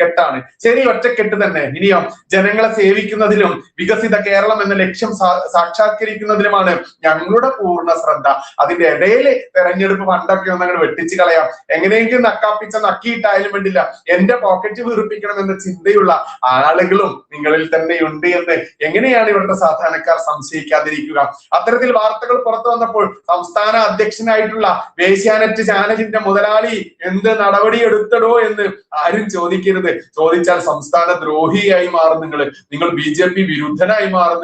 കെട്ടാണ്. ശരി, ഒറ്റക്കെട്ട് തന്നെ. ഇനിയോ, ജനങ്ങളെ സേവിക്കുന്നതിലും വികസിത കേരളം എന്ന ലക്ഷ്യം സാക്ഷാത്കരിക്കുന്നതിലുമാണ് ഞങ്ങളുടെ പൂർണ്ണ ശ്രദ്ധ. അതിന്റെ ഇടയിൽ തെരഞ്ഞെടുപ്പ് ഫണ്ടൊക്കെ ഒന്നങ്ങനെ വെട്ടിച്ചു കളയാം, എങ്ങനെയെങ്കിലും നക്കിയിട്ടായാലും വേണ്ടില്ല, എന്റെ പോക്കറ്റ് വീർപ്പിക്കണം എന്ന ചിന്തയുള്ള ആളുകളും നിങ്ങളിൽ തന്നെ ഉണ്ട് എന്ന് എങ്ങനെയാണ് ഇവിടുത്തെ സാധാരണക്കാർ സംശയിക്കാതിരിക്കുക? അത്തരത്തിൽ വാർത്തകൾ പുറത്തു വന്നപ്പോൾ സംസ്ഥാന അധ്യക്ഷനായിട്ടുള്ള ഏഷ്യാനെറ്റ് ചാനലിന്റെ മുതലാളി എന്ത് നടപടി എടുത്തടോ എന്ന് ആരും ചോദിക്കരുത്. ചോദിച്ചാൽ സംസ്ഥാന ദ്രോഹിയായി മാറും നിങ്ങൾ BJP വിരുദ്ധനായി മാറും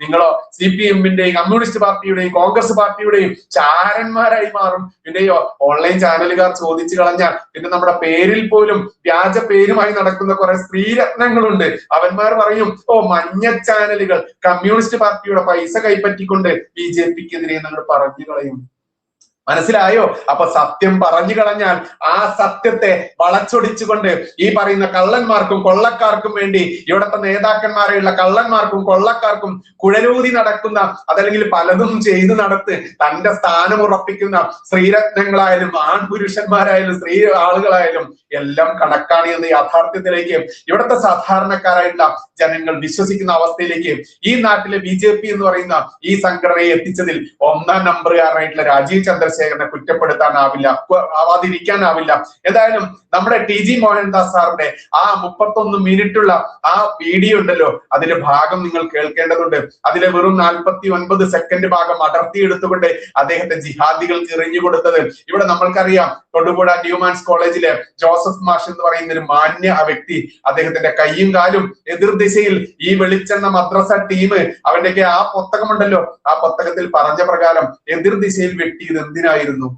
നിങ്ങളോ CPM-ന്റെയും കമ്മ്യൂണിസ്റ്റ് പാർട്ടിയുടെയും കോൺഗ്രസ് പാർട്ടിയുടെയും ചാരന്മാരായി മാറും. പിന്നെയോ, ഓൺലൈൻ ചാനലുകാർ ചോദിച്ചു കളഞ്ഞാൽ പിന്നെ നമ്മുടെ പേരിൽ പോലും വ്യാജ പേരുമായി നടക്കുന്ന കുറെ സ്ത്രീരത്നങ്ങളുണ്ട്. അവന്മാർ പറയും, ഓ മഞ്ഞ ചാനലുകൾ കമ്മ്യൂണിസ്റ്റ് പാർട്ടിയുടെ പൈസ കൈപ്പറ്റിക്കൊണ്ട് BJP-ക്കെതിരെ നിങ്ങൾ പറഞ്ഞു കളയും. മനസ്സിലായോ? അപ്പൊ സത്യം പറഞ്ഞു കളഞ്ഞാൽ ആ സത്യത്തെ വളച്ചൊടിച്ചുകൊണ്ട് ഈ പറയുന്ന കള്ളന്മാർക്കും കൊള്ളക്കാർക്കും വേണ്ടി ഇവിടുത്തെ നേതാക്കന്മാരെയുള്ള കള്ളന്മാർക്കും കൊള്ളക്കാർക്കും കുഴലൂതി നടക്കുന്ന, അതല്ലെങ്കിൽ പലതും ചെയ്തു നടത്ത് തന്റെ സ്ഥാനം ഉറപ്പിക്കുന്ന സ്ത്രീരത്നങ്ങളായാലും ആൺപുരുഷന്മാരായാലും സ്ത്രീ ആളുകളായാലും എല്ലാം കണക്കാണ് എന്ന യാഥാർത്ഥ്യത്തിലേക്ക് ഇവിടുത്തെ സാധാരണക്കാരായിട്ടുള്ള ജനങ്ങൾ വിശ്വസിക്കുന്ന അവസ്ഥയിലേക്ക് ഈ നാട്ടിലെ BJP എന്ന് പറയുന്ന ഈ സംഘടനയെ എത്തിച്ചതിൽ 1-ാം നമ്പറുകാരനായിട്ടുള്ള രാജീവ് ചന്ദ്രശേഖരനെ ആവാതിരിക്കാനാവില്ല. ഏതായാലും നമ്മുടെ TG മോഹൻദാസ് സാറിന്റെ ആ 31 മിനിറ്റുള്ള ആ വീഡിയോ ഉണ്ടല്ലോ, അതിന്റെ ഭാഗം നിങ്ങൾ കേൾക്കേണ്ടതുണ്ട്. അതിലെ വെറും 49 സെക്കൻഡ് ഭാഗം അടർത്തിയെടുത്തുകൊണ്ട് അദ്ദേഹത്തെ ജിഹാദികൾക്ക് എറിഞ്ഞു കൊടുത്തത് ഇവിടെ നമ്മൾക്കറിയാം. തൊടുപുഴ ന്യൂമാൻസ് കോളേജിലെ ജോസഫ് മാഷ് എന്ന് പറയുന്ന ഒരു മാന്യ വ്യക്തി, അദ്ദേഹത്തിന്റെ കൈയും കാലും എതിർദിശയിൽ ഈ വെളിച്ചെണ്ണ മദ്രസ ടീം അവന്റെയൊക്കെ ആ പുസ്തകമുണ്ടല്ലോ, ആ പുസ്തകത്തിൽ പറഞ്ഞ പ്രകാരം എതിർദിശയിൽ വെട്ടിയത് എന്തിനായിരുന്നു?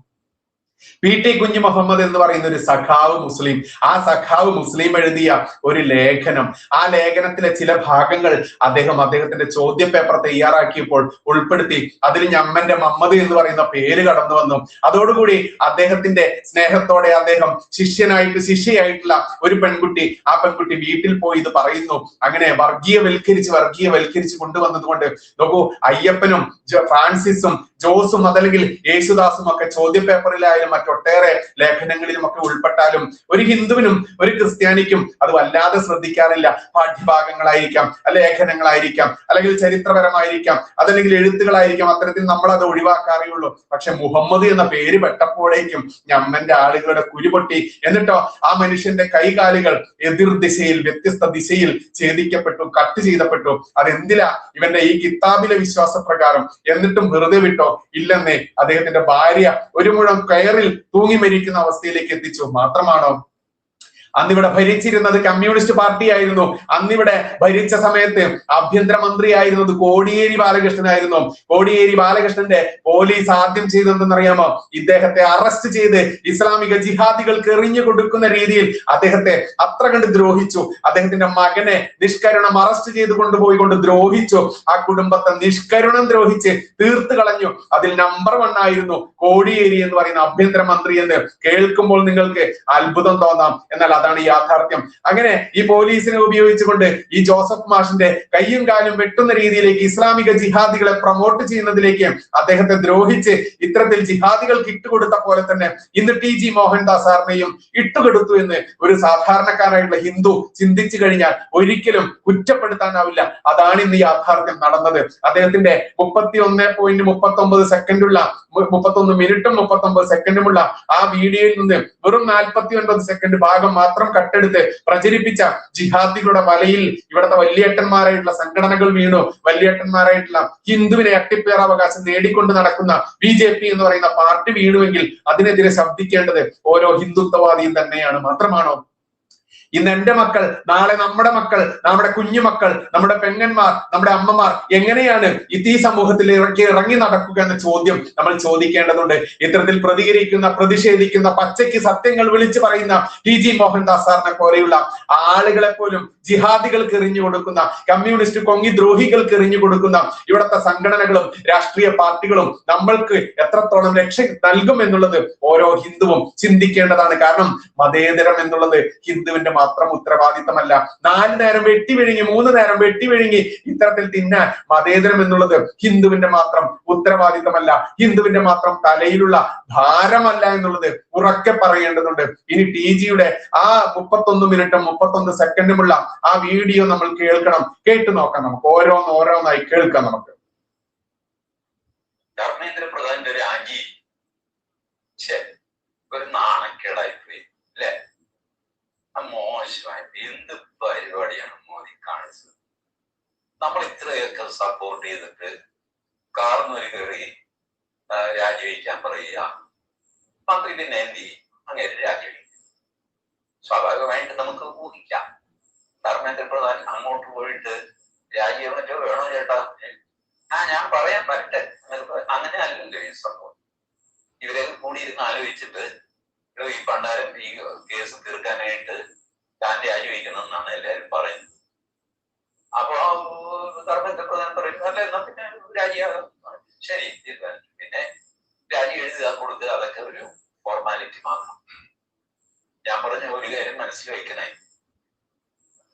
PT കുഞ്ഞു മുഹമ്മദ് എന്ന് പറയുന്ന ഒരു സഖാവ് മുസ്ലിം, ആ സഖാവ് മുസ്ലിം എഴുതിയ ഒരു ലേഖനം, ആ ലേഖനത്തിലെ ചില ഭാഗങ്ങൾ അദ്ദേഹത്തിന്റെ ചോദ്യ പേപ്പർ തയ്യാറാക്കിയപ്പോൾ ഉൾപ്പെടുത്തി. അതിൽ ഞമ്മന്റെ മമ്മദ് എന്ന് പറയുന്ന പേര് കടന്നു വന്നു. അതോടുകൂടി അദ്ദേഹത്തിന്റെ സ്നേഹത്തോടെ അദ്ദേഹം ശിഷ്യയായിട്ടുള്ള ഒരു പെൺകുട്ടി, ആ പെൺകുട്ടി വീട്ടിൽ പോയി ഇത് പറയുന്നു. അങ്ങനെ വർഗീയവൽക്കരിച്ച് കൊണ്ടുവന്നത് കൊണ്ട് നോക്കൂ, അയ്യപ്പനും ഫ്രാൻസിസും ജോസും അതല്ലെങ്കിൽ യേശുദാസും ഒക്കെ ചോദ്യ പേപ്പറിലായാലും പുസ്തകങ്ങളിലും മറ്റൊട്ടേറെ ലേഖനങ്ങളിലും ഒക്കെ ഉൾപ്പെട്ടാലും ഒരു ഹിന്ദുവിനും ഒരു ക്രിസ്ത്യാനിക്കും അത് വല്ലാതെ ശ്രദ്ധിക്കാറില്ല. പാഠ്യഭാഗങ്ങളായിരിക്കാം, ലേഖനങ്ങളായിരിക്കാം, അല്ലെങ്കിൽ ചരിത്രപരമായിരിക്കാം, അതല്ലെങ്കിൽ എഴുത്തുകളായിരിക്കാം, അത്തരത്തിൽ നമ്മൾ അത് ഒഴിവാക്കാറേ. പക്ഷെ മുഹമ്മദ് എന്ന പേര് പെട്ടപ്പോഴേക്കും ഞമ്മന്റെ ആളുകളുടെ കുരുപൊട്ടി. എന്നിട്ടോ ആ മനുഷ്യന്റെ കൈകാലുകൾ എതിർ ദിശയിൽ, വ്യത്യസ്ത ദിശയിൽ ഛേദിക്കപ്പെട്ടു, കട്ട് ചെയ്തപ്പെട്ടു. അതെന്തിലാ? ഇവന്റെ ഈ കിതാബിലെ വിശ്വാസപ്രകാരം. എന്നിട്ടും വെറുതെ വിട്ടോ? ഇല്ലെന്നേ, അദ്ദേഹത്തിന്റെ ഭാര്യ ഒരു മുഴം കയറിൽ തൂങ്ങി മരിക്കുന്ന അവസ്ഥയിലേക്ക് എത്തിച്ചു. മാത്രമാണോ, അന്നിവിടെ ഭരിച്ചിരുന്നത് കമ്മ്യൂണിസ്റ്റ് പാർട്ടി ആയിരുന്നു. അന്നിവിടെ ഭരിച്ച സമയത്ത് ആഭ്യന്തരമന്ത്രിയായിരുന്നത് കോടിയേരി ബാലകൃഷ്ണനായിരുന്നു. കോടിയേരി ബാലകൃഷ്ണന്റെ പോലീസ് ആദ്യം ചെയ്തതെന്നറിയാമോ? ഇദ്ദേഹത്തെ അറസ്റ്റ് ചെയ്ത് ഇസ്ലാമിക ജിഹാദികൾക്ക് എറിഞ്ഞു കൊടുക്കുന്ന രീതിയിൽ അദ്ദേഹത്തെ അത്ര കണ്ട് ദ്രോഹിച്ചു. അദ്ദേഹത്തിന്റെ മകനെ നിഷ്കരുണം അറസ്റ്റ് ചെയ്ത് കൊണ്ടുപോയിക്കൊണ്ട് ദ്രോഹിച്ചു. ആ കുടുംബത്തെ നിഷ്കരുണം ദ്രോഹിച്ച് തീർത്ത് കളഞ്ഞു. അതിൽ നമ്പർ 1 ആയിരുന്നു കോടിയേരി എന്ന് പറയുന്ന ആഭ്യന്തരമന്ത്രി എന്ന് കേൾക്കുമ്പോൾ നിങ്ങൾക്ക് അത്ഭുതം തോന്നാം. എന്നാൽ അതാണ് യാഥാർത്ഥ്യം. അങ്ങനെ ഈ പോലീസിനെ ഉപയോഗിച്ചുകൊണ്ട് ഈ ജോസഫ് മാഷിന്റെ കയ്യും കാലും വെട്ടുന്ന രീതിയിലേക്ക്, ഇസ്ലാമിക ജിഹാദികളെ പ്രൊമോട്ട് ചെയ്യുന്നതിലേക്ക് അദ്ദേഹത്തെ ദ്രോഹിച്ച് ഇത്തരത്തിൽ ജിഹാദികൾക്ക് ഇട്ടുകൊടുത്ത പോലെ തന്നെ ഇന്ന് TG മോഹൻദാസ് സാറിനെയും ഇട്ടുകൊടുത്തു എന്ന് ഒരു സാധാരണക്കാരായിട്ടുള്ള ഹിന്ദു ചിന്തിച്ചു കഴിഞ്ഞാൽ ഒരിക്കലും കുറ്റപ്പെടുത്താനാവില്ല. അതാണ് ഇന്ന് യാഥാർത്ഥ്യം നടന്നത്. അദ്ദേഹത്തിന്റെ 31.39 സെക്കൻഡുള്ള 31 മിനിറ്റും 39 സെക്കൻഡുമുള്ള ആ വീഡിയോയിൽ നിന്ന് വെറും 49 സെക്കൻഡ് ഭാഗം മാത്രം കട്ടെടുത്ത് പ്രചരിപ്പിച്ച ജിഹാദികളുടെ വലയിൽ ഇവിടുത്തെ വലിയേട്ടന്മാരായിട്ടുള്ള സംഘടനകൾ വീണു. വലിയേട്ടന്മാരായിട്ടുള്ള ഹിന്ദുവിനെ അട്ടിപ്പേറാവകാശം നേടിക്കൊണ്ട് നടക്കുന്ന BJP എന്ന് പറയുന്ന പാർട്ടി വീണുവെങ്കിൽ അതിനെതിരെ ശബ്ദിക്കേണ്ടത് ഓരോ ഹിന്ദുത്വവാദിയും തന്നെയാണ്. മാത്രമാണോ, ഇന്ന് എന്റെ മക്കൾ, നാളെ നമ്മുടെ മക്കൾ, നമ്മുടെ കുഞ്ഞുമക്കൾ, നമ്മുടെ പെങ്ങന്മാർ, നമ്മുടെ അമ്മമാർ എങ്ങനെയാണ് ഈ സമൂഹത്തിൽ ഇറങ്ങി നടക്കുക എന്ന ചോദ്യം നമ്മൾ ചോദിക്കേണ്ടതുണ്ട്. ഇത്തരത്തിൽ പ്രതികരിക്കുന്ന, പ്രതിഷേധിക്കുന്ന, പച്ചയ്ക്ക് സത്യങ്ങൾ വിളിച്ചു പറയുന്ന TG മോഹൻദാസ് സാറിനെ പോലെയുള്ള ആളുകളെ പോലും ജിഹാദികൾക്ക് എറിഞ്ഞു കൊടുക്കുന്ന, കമ്മ്യൂണിസ്റ്റ് കൊങ്ങി ദ്രോഹികൾക്ക് എറിഞ്ഞു കൊടുക്കുന്ന ഇവിടുത്തെ സംഘടനകളും രാഷ്ട്രീയ പാർട്ടികളും നമ്മൾക്ക് എത്രത്തോളം രക്ഷ നൽകും എന്നുള്ളത് ഓരോ ഹിന്ദുവും ചിന്തിക്കേണ്ടതാണ്. കാരണം മതേതരം എന്നുള്ളത് ഹിന്ദുവിന്റെ മാത്രം ഉത്തരവാദിത്തമല്ല. 4 നേരം വെട്ടി വിഴുങ്ങി, 3 നേരം വെട്ടി വിഴുങ്ങി ഇത്തരത്തിൽ തിന്നാൻ മതേതരം എന്നുള്ളത് ഹിന്ദുവിന്റെ മാത്രം ഉത്തരവാദിത്തമല്ല, ഹിന്ദുവിന്റെ മാത്രം തലയിലുള്ള ഭാരമല്ല എന്നുള്ളത് ഉറക്കെ പറയേണ്ടതുണ്ട്. ഇനി TGയുടെ ആ 31 മിനിറ്റും 31 സെക്കൻഡുമുള്ള ആ വീഡിയോ നമ്മൾ കേൾക്കണം, കേട്ടു നോക്കാം. നമുക്ക് ഓരോന്നായി കേൾക്കാം. നമുക്ക് ധർമ്മേന്ദ്ര പ്രധാന്റെ രാജി ഒരു നാണക്കേടായി പോയി അല്ലെ? മോശമായി. എന്ത് പരിപാടിയാണ് മോദി കാണിച്ചത്? നമ്മൾ ഇത്രയൊക്കെ സപ്പോർട്ട് ചെയ്തിട്ട് കാർന്നൊരു കയറി രാജിവെക്കാൻ പറയുക. മന്ത്രി പിന്നെ എന്ത് ചെയ്യും? അങ്ങനെ രാജിവെക്കും. സ്വാഭാവികമായിട്ട് നമുക്ക് ഊഹിക്കാം. ധർമ്മേന്ദ്ര പ്രധാൻ അങ്ങോട്ട് പോയിട്ട് രാജിവെച്ചോ വേണോ ചേട്ടാ, ഞാൻ പറയാൻ പറ്റേ, അങ്ങനെ അല്ലല്ലോ ഈ സംഭവം. ഇവരെ കൂടിയിരുന്ന് ആലോചിച്ചിട്ട് ഈ പണ്ടാരം ഈ കേസ് തീർക്കാനായിട്ട് താൻ രാജിവെക്കണമെന്നാണ് എല്ലാവരും പറയുന്നത്. അപ്പൊ ധർമ്മേന്ദ്ര പ്രധാൻ പറയും, അല്ല എന്നാ പിന്നെ രാജിയാകാം. ശരി, പിന്നെ രാജി എഴുതുക, കൊടുക്കുക, അതൊക്കെ ഒരു ഫോർമാലിറ്റി മാത്രം. ഞാൻ പറഞ്ഞ ഒരു കാര്യം മനസ്സിൽ വയ്ക്കണേ,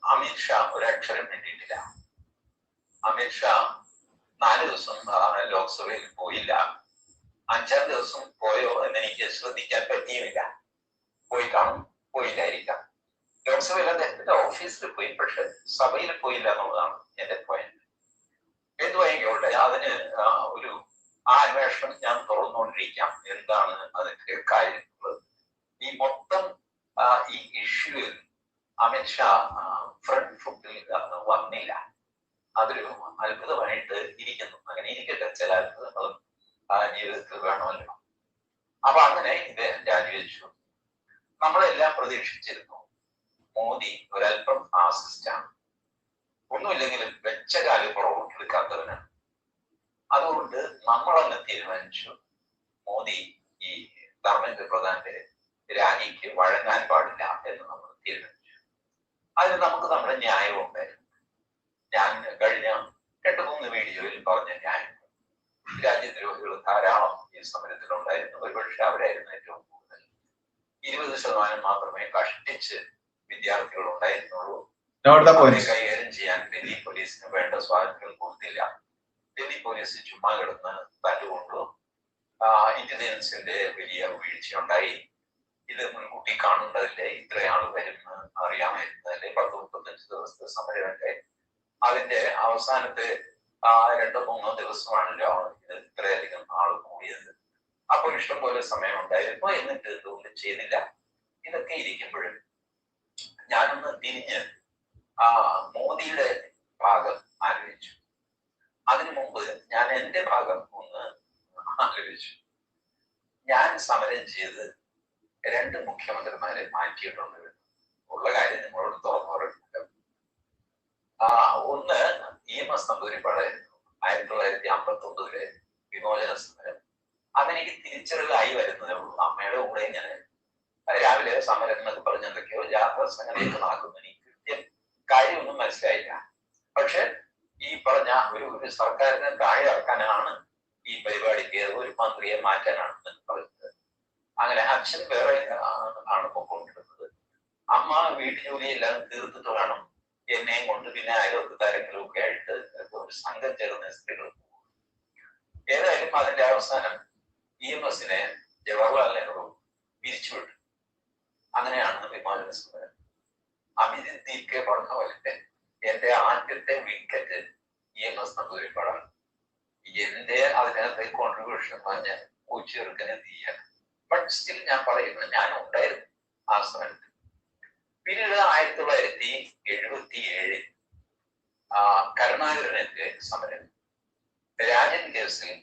അമിത്ഷാ ഒരക്ഷരം വേണ്ടിയിട്ടില്ല. അമിത്ഷാ 4 ദിവസം ലോക്സഭയിൽ പോയില്ല. 5-ാം ദിവസം പോയോ എന്ന് എനിക്ക് ശ്രദ്ധിക്കാൻ പറ്റിയുമില്ല. പോയി കാണും, പോയില്ലായിരിക്കാം. ലോക്സഭയിൽ അദ്ദേഹത്തിന്റെ ഓഫീസിൽ പോയി, പക്ഷെ സഭയിൽ പോയില്ല എന്നുള്ളതാണ് എന്റെ പോയിന്റ്. എന്തുവായിക്കോട്ടെ, അതിന് ഒരു അന്വേഷണം ഞാൻ തുറന്നുകൊണ്ടിരിക്കാം. എന്താണ് അതിന്റെ കാര്യങ്ങൾ? ഈ മൊത്തം ഈ ഇഷ്യൂവിൽ അമിത്ഷാ ഫ്രണ്ട് ഫുട്ടിൽ വന്നില്ല. അതൊരു അത്ഭുതമായിട്ട് ഇരിക്കുന്നു. അങ്ങനെ ഇരിക്കട്ടെ, ചില അത്ഭുതങ്ങളും ജീവിതത്തിൽ വേണമല്ലോ. അപ്പൊ അങ്ങനെ ഇദ്ദേഹം രാജിവെച്ചു. നമ്മളെല്ലാം പ്രതീക്ഷിച്ചിരുന്നു മോദി ഒരല്പം ആസിസ്റ്റാണ്, ഒന്നുമില്ലെങ്കിലും വെച്ച കാര്യം പുറകോട്ടെടുക്കാത്തവനാണ്. അതുകൊണ്ട് നമ്മളങ്ങ് തീരുമാനിച്ചു മോദി ഈ ധർമ്മേന്ദ്ര പ്രധാന്റെ രാജിക്ക് വഴങ്ങാൻ പാടില്ല എന്ന് നമ്മൾ തീരുമാനിച്ചു. അതിന് നമുക്ക് നമ്മുടെ ന്യായം ഉണ്ടായിരുന്നു. ഞാൻ കഴിഞ്ഞ 2-3 വീഡിയോയിൽ പറഞ്ഞ ന്യായം, രാജ്യദ്രോഹികൾ ധാരാളം ഈ സമരത്തിലുണ്ടായിരുന്നു. ഒരുപക്ഷെ അവരായിരുന്നു ഏറ്റവും കൂടുതൽ. 20% മാത്രമേ കഷ്ടിച്ച് വിദ്യാർത്ഥികൾ ഉണ്ടായിരുന്നുള്ളൂ. കൈകാര്യം ചെയ്യാൻ ഡൽഹി പോലീസിന് വേണ്ട സ്വാതന്ത്ര്യം കൊടുത്തില്ല. ഡൽഹി പോലീസ് ചുമ്മാ കിടന്ന് തല്ലുകൊണ്ടു. ഇന്റലിജൻസിന്റെ വലിയ വീഴ്ചയുണ്ടായി. ഇത് മുൻകൂട്ടി കാണേണ്ടതില്ലേ, ഇത്രയാൾ വരുന്ന അറിയാമായിരുന്നതല്ലേ, 10-35 ദിവസത്തെ സമരമൊക്കെ. അതിന്റെ അവസാനത്തെ 2-3 ദിവസമാണല്ലോ ഇത് ഇത്രയധികം ആൾ കൂടിയത്. അപ്പോൾ ഇഷ്ടംപോലെ സമയം ഉണ്ടായിരുന്നു, എന്നിട്ട് ഇതൊന്നും ചെയ്തില്ല. ഇതൊക്കെ ഇരിക്കുമ്പോഴും ഞാനൊന്ന് തിരിഞ്ഞ് മോദിയുടെ ഭാഗം ആലോചിച്ചു. അതിനു മുമ്പ് ഞാൻ എന്റെ ഭാഗം ഒന്ന് ആലോചിച്ചു. ഞാൻ സമരം ചെയ്ത് 2 മുഖ്യമന്ത്രിമാരെ മാറ്റിയിട്ടുണ്ട്. ഉള്ള കാര്യം നിങ്ങളോട് തുറന്നു പറഞ്ഞിട്ടുണ്ട്. ഒന്ന് EMS നമ്പൂതിരിപ്പാടായിരുന്നു. 1959 വിമോചന സമരം. അതെനിക്ക് തിരിച്ചറിവായി വരുന്നതേ ഉള്ളൂ. അമ്മയുടെ കൂടെ ഞാൻ രാവിലെ സമരം എന്നൊക്കെ പറഞ്ഞ് എന്തൊക്കെയോ ജാഗ്രത നടക്കുന്നു. എനിക്ക് കൃത്യം കാര്യമൊന്നും മനസ്സിലായില്ല. പക്ഷെ ഈ പറഞ്ഞ ഒരു സർക്കാരിനെ താഴെ ഇറക്കാനാണ് ഈ പരിപാടിക്ക്, ഒരു മന്ത്രിയെ മാറ്റാനാണ് പറഞ്ഞത്. അങ്ങനെ അച്ഛൻ വേറെ ആണ് പൊക്കോണ്ടിരുന്നത്. അമ്മ വീട്ടുജോലിയെല്ലാം തീർത്തിട്ട് വേണം എന്നെയും കൊണ്ട് പിന്നെ അയൽവക്കത്താരെങ്കിലും ഒക്കെ ആയിട്ട് ഒരു സംഘം ചേർന്ന സ്ത്രീകൾ പോകും. ഏതായാലും അതിന്റെ അവസാനം EMSനെ ജവഹർലാൽ നെഹ്റു പിരിച്ചുവിട്ടു. അങ്ങനെയാണ് വിമോചന സമരം. അഭിജിത് ദീപ്കെ പറഞ്ഞ പോലെ എന്റെ ആദ്യത്തെ വിക്കറ്റ് EMS നമ്പൂതിരിപ്പാടാണ്. എന്റെ അതിനകത്തെ കോൺട്രിബ്യൂഷൻ ഞാൻ കൂച്ചെറുക്കനെ തീയാണ്. ബട്ട് സ്റ്റിൽ ഞാൻ പറയുന്നത് ഞാൻ ഉണ്ടായിരുന്നു ആ സമരത്തിൽ. പിന്നീട് 1977 കരുണാകരനെതിരെ സമരം. രാജൻ കേസിൽ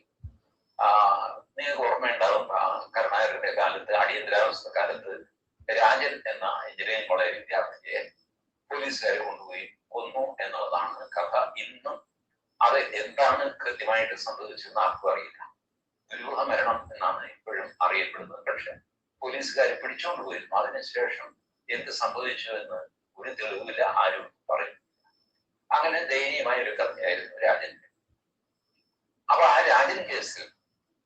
നിങ്ങൾക്ക് ഓർമ്മയുണ്ടാവും, കരുണാകരന്റെ കാലത്ത്, അടിയന്തരാവസ്ഥ കാലത്ത് രാജൻ എന്ന എഞ്ചിനീയറിംഗ് കോളേജ് വിദ്യാർത്ഥിയെ പോലീസുകാർ കൊണ്ടുപോയി കൊന്നു എന്നുള്ളതാണ് കഥ. ഇന്നും അത് എന്താണ് കൃത്യമായിട്ട് സംഭവിച്ചതെന്ന് ആർക്കും അറിയില്ല. ദുരൂഹ മരണം എന്നാണ് ഇപ്പോഴും അറിയപ്പെടുന്നത്. പക്ഷെ പോലീസുകാരെ പിടിച്ചുകൊണ്ട് പോയിരുന്നു. അതിനുശേഷം എന്ത് സംഭവിച്ചു എന്ന് ഒരു തെളിവില്ല, ആരും പറയും. അങ്ങനെ ദയനീയമായ ഒരു കഥയായിരുന്നു രാജന്റെ. അപ്പൊ ആ രാജൻ കേസിൽ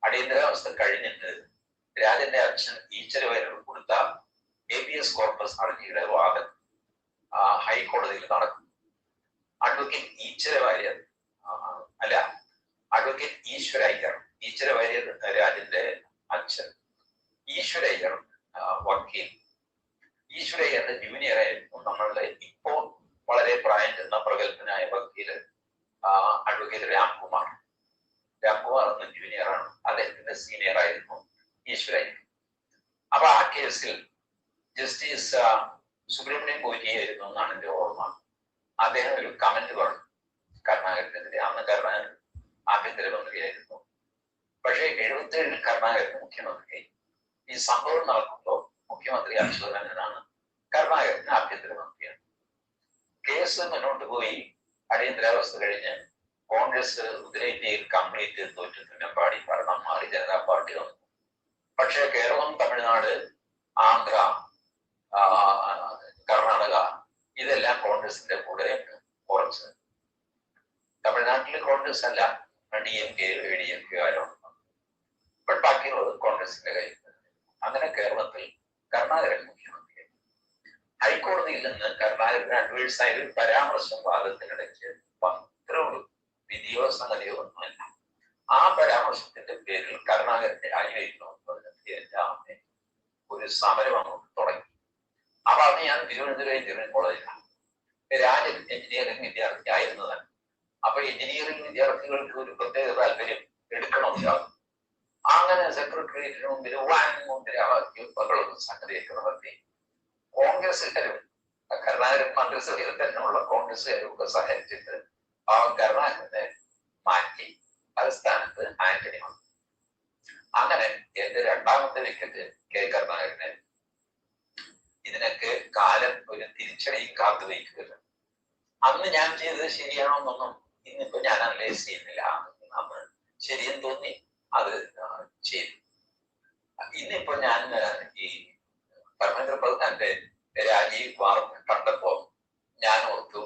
അടിയന്തരാവസ്ഥ കഴിഞ്ഞിട്ട് രാജന്റെ അച്ഛൻ ഈശ്വരവയരോട് കൊടുത്ത ABS കോർപ്പസ് ഹർജിയുടെ വാദം ഹൈക്കോടതിയിൽ നടക്കും. അഡ്വക്കേറ്റ് ഈശ്വരവാര്യർ അഡ്വക്കേറ്റ് ഈശ്വരവാര്യർ രാജന്റെ അച്ഛൻ, ഈശ്വരയ്യർ വക്കീൽ. ഈശ്വരയ്യരുടെ ജൂനിയർ ആയിരുന്നു നമ്മളുടെ ഇപ്പോൾ വളരെ പ്രായം ചെന്ന പ്രഗത്ഭനായ വക്കീല് അഡ്വക്കേറ്റ് രാംകുമാർ എന്ന ജൂനിയറാണ്. അദ്ദേഹത്തിന്റെ സീനിയർ ആയിരുന്നു ഈശ്വരയ്യർ. അപ്പൊ ആ കേസിൽ ജസ്റ്റിസ് സുബ്രഹ്മണ്യം കോരിയായിരുന്നു എന്നാണ് എന്റെ ഓർമ്മ. അദ്ദേഹം ഒരു കമന്റ് പറഞ്ഞു കരുണാകരനെതിരെ. അന്ന് കരുണാകരൻ ആഭ്യന്തരമന്ത്രിയായിരുന്നു. പക്ഷേ 77 കരുണാകരൻ മുഖ്യമന്ത്രി. ഈ സംഭവം നടക്കുമ്പോൾ മുഖ്യമന്ത്രി അച്യുതാനന്ദനാണ്, കരുണാകരൻ ആഭ്യന്തരമന്ത്രിയാണ്. കേസ് മുന്നോട്ട് പോയി. അടിയന്തരാവസ്ഥ കഴിഞ്ഞ് കോൺഗ്രസ് ഉത്തരേന്ത്യയിൽ കംപ്ലീറ്റ് തോറ്റുപാടി ഭരണം മാറി ജനതാ പാർട്ടി വന്നു. പക്ഷേ കേരളം, തമിഴ്നാട്, ആന്ധ്ര, കർണാടക ഇതെല്ലാം കോൺഗ്രസിന്റെ കൂടെ കുറച്ച്. തമിഴ്നാട്ടിൽ കോൺഗ്രസ് അല്ല, DMK ADMK ആരോ, ബട്ട് ബാക്കിയുള്ളത് കോൺഗ്രസിന്റെ കയ്യിൽ. അങ്ങനെ കേരളത്തിൽ കരുണാകരൻ മുഖ്യമന്ത്രിയായി. ഹൈക്കോടതിയിൽ നിന്ന് കരുണാകരന് അഡ്വൈസായ ഒരു പരാമർശം വാദത്തിനിടയ്ക്ക് പത്രവും വിധിയോ സംഗതിയോ ഒന്നുമല്ല. ആ പരാമർശത്തിന്റെ പേരിൽ കരുണാകരന്റെ രാജിവെക്കണമെന്ന് ഒരു സമരം അങ്ങോട്ട് തുടങ്ങി. അപ്പൊ അന്ന് ഞാൻ തിരുവനന്തപുരം എഞ്ചിനീയറിംഗ് കോളേജിലാണ്. രാജൻ എഞ്ചിനീയറിംഗ് വിദ്യാർത്ഥി ആയിരുന്നതാണ്. അപ്പൊ എഞ്ചിനീയറിംഗ് വിദ്യാർത്ഥികൾക്ക് ഒരു പ്രത്യേക താല്പര്യം എടുക്കണമെന്നില്ലാതെ അങ്ങനെ സെക്രട്ടേറിയറ്റിന് മുമ്പിൽ മുദ്രാവാക്യം സംഗതിയൊക്കെ നടത്തി. കോൺഗ്രസുകാരും കരുണാകരൻ മന്ത്രിസഭയിൽ തന്നെയുള്ള കോൺഗ്രസുകാരും ഒക്കെ സഹായിച്ചിട്ട് കരുണാകരനെ മാറ്റി തലസ്ഥാനത്ത് ആന്റണി വന്നു. അങ്ങനെ എന്റെ 2ാമത്തെ വിക്കറ്റ് കരുണാകരനെ. ഇതിനൊക്കെ കാലം ഒരു തിരിച്ചടിയും കാത്തുവയ്ക്കുകയില്ല. അന്ന് ഞാൻ ചെയ്തത് ശരിയാണോന്നൊന്നും ഇന്നിപ്പോ ഞാൻ അനലൈസ് ചെയ്യുന്നില്ല. അന്ന് ശരിയെന്ന് തോന്നി അത് ചെയ്തു. ഇന്നിപ്പോ ഞാൻ ഈ ധർമ്മേന്ദ്ര പ്രധാന്റെ രാജീവ് വാർത്ത കണ്ടപ്പോ ഞാൻ ഓർത്തു,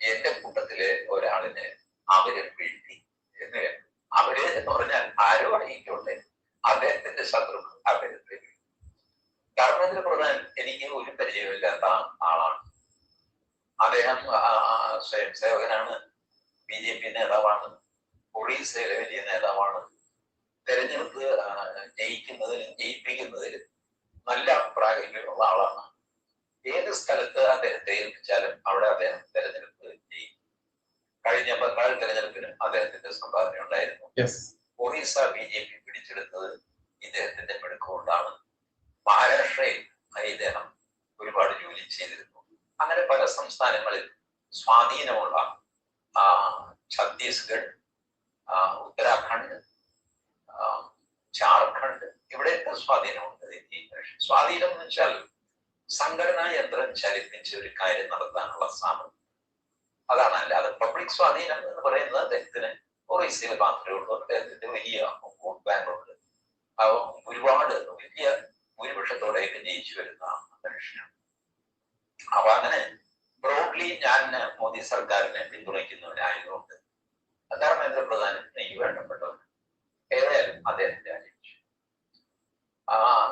എന്റെ കൂട്ടത്തിലെ ഒരാളിനെ അവര് വീഴ്ത്തി എന്ന്. അവര് എന്ന് പറഞ്ഞാൽ ആരോ ആയിക്കോട്ടെ, അദ്ദേഹത്തിന്റെ ശത്രുക്കൾ അദ്ദേഹത്തെ. ധർമ്മേന്ദ്ര പ്രധാൻ എനിക്ക് ഒരു പരിചയമില്ലാത്ത ആളാണ്. അദ്ദേഹം സ്വയം സേവകനാണ്, BJP നേതാവാണ്, ഒഡീസയിലെ വലിയ നേതാവാണ്. തെരഞ്ഞെടുപ്പ് ജയിക്കുന്നതിലും ജയിപ്പിക്കുന്നതിലും നല്ല പ്രാഗൽഭ്യമുള്ള ആളാണ്. ഏത് സ്ഥലത്ത് അദ്ദേഹത്തെ ഏൽപ്പിച്ചാലും അവിടെ അദ്ദേഹം തെരഞ്ഞെടുപ്പ് ജയിക്കും. കഴിഞ്ഞ ബംഗാൾ തെരഞ്ഞെടുപ്പിനും അദ്ദേഹത്തിന്റെ സംഭാവന ഉണ്ടായിരുന്നു. ഒറീസ BJP പിടിച്ചെടുത്തത് ഇദ്ദേഹത്തിന്റെ മിടുക്കുകൊണ്ടാണ്. മഹാരാഷ്ട്രയിൽ ഇദ്ദേഹം ഒരുപാട് ജോലി ചെയ്തിരുന്നു. അങ്ങനെ പല സംസ്ഥാനങ്ങളിൽ സ്വാധീനമുള്ള ഛത്തീസ്ഗഡ്, ഉത്തരാഖണ്ഡ്, ജാർഖണ്ഡ് ഇവിടെയൊക്കെ സ്വാധീനമുണ്ട്. സ്വാധീനം എന്ന് വെച്ചാൽ സംഘടനാ യന്ത്രം ചലിപ്പിച്ച് ഒരു കാര്യം നടത്താനുള്ള സാമർഥ്യം, അതാണ്. അല്ലാതെ പബ്ലിക് സ്വാധീനം എന്ന് പറയുന്നത് അദ്ദേഹത്തിന് ഒറീസയിൽ മാത്രമേ ഉള്ളൂ. അദ്ദേഹത്തിന്റെ വലിയ വോട്ട് ബാങ്കുണ്ട്. ഒരുപാട് വലിയ ഭൂരിപക്ഷത്തോടെയൊക്കെ ജയിച്ചു വരുന്ന മനുഷ്യനാണ്. അപ്പൊ അങ്ങനെ ബ്രോഡ്ലി ഞാൻ മോദി സർക്കാരിനെ പിന്തുണയ്ക്കുന്നവനായതുകൊണ്ട് ധർമ്മേന്ദ്ര പ്രധാൻ എനിക്ക് വേണ്ടപ്പെട്ടവൻ. ഏതായാലും അദ്ദേഹം രാജിവെച്ചു.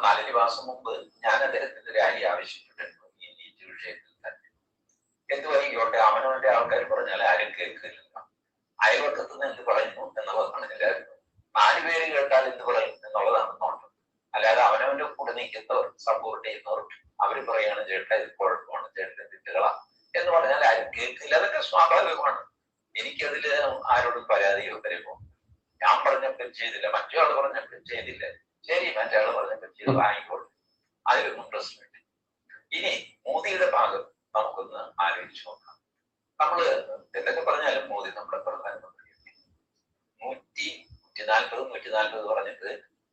4 മാസം മുമ്പ് ഞാൻ അദ്ദേഹത്തിന്റെ രാജി ആവശ്യപ്പെട്ടിരുന്നു ഈ നീറ്റ് വിഷയത്തിൽ തന്നെ. എന്ത് വൈകിയോട്ടെ, അവനവന്റെ ആൾക്കാർ പറഞ്ഞാൽ ആരും കേൾക്കില്ല. അയൽവക്കത്ത് നിന്ന് എന്ത് പറയുന്നു എന്നുള്ളതാണ് എല്ലാവരും. 4 പേര് കേട്ടാൽ എന്ത് പറയും എന്നുള്ളതാണ് നോട്ടം. അല്ലാതെ അവനവന്റെ കൂടെ നിൽക്കുന്നവർ, സപ്പോർട്ട് ചെയ്യുന്നവർ അവര് പറയാണ് ചേട്ടാ ഇത് കുഴപ്പമാണ്, ചേട്ടൻ തെറ്റുകളാ എന്ന് പറഞ്ഞാൽ ആരും കേൾക്കില്ല. അതൊക്കെ സ്വാഭാവികമാണ്. എനിക്കതില് ആരോടും പരാതിയോ വരുമോ, ഞാൻ പറഞ്ഞപ്പോൾ ചെയ്തില്ല, മറ്റേ ആള് പറഞ്ഞപ്പോൾ ചെയ്തില്ല, ശരി മറ്റേ ആള് പറഞ്ഞപ്പോൾ ചെയ്ത് ആയിക്കോട്ടെ, അതിലൊന്നും പ്രശ്നമില്ല. ഇനി മോദിയുടെ ഭാഗം നമുക്കൊന്ന് ആലോചിച്ച് നോക്കാം. നമ്മള് എന്തൊക്കെ പറഞ്ഞാലും മോദി നമ്മുടെ പ്രധാനമന്ത്രി 140 പറഞ്ഞിട്ട്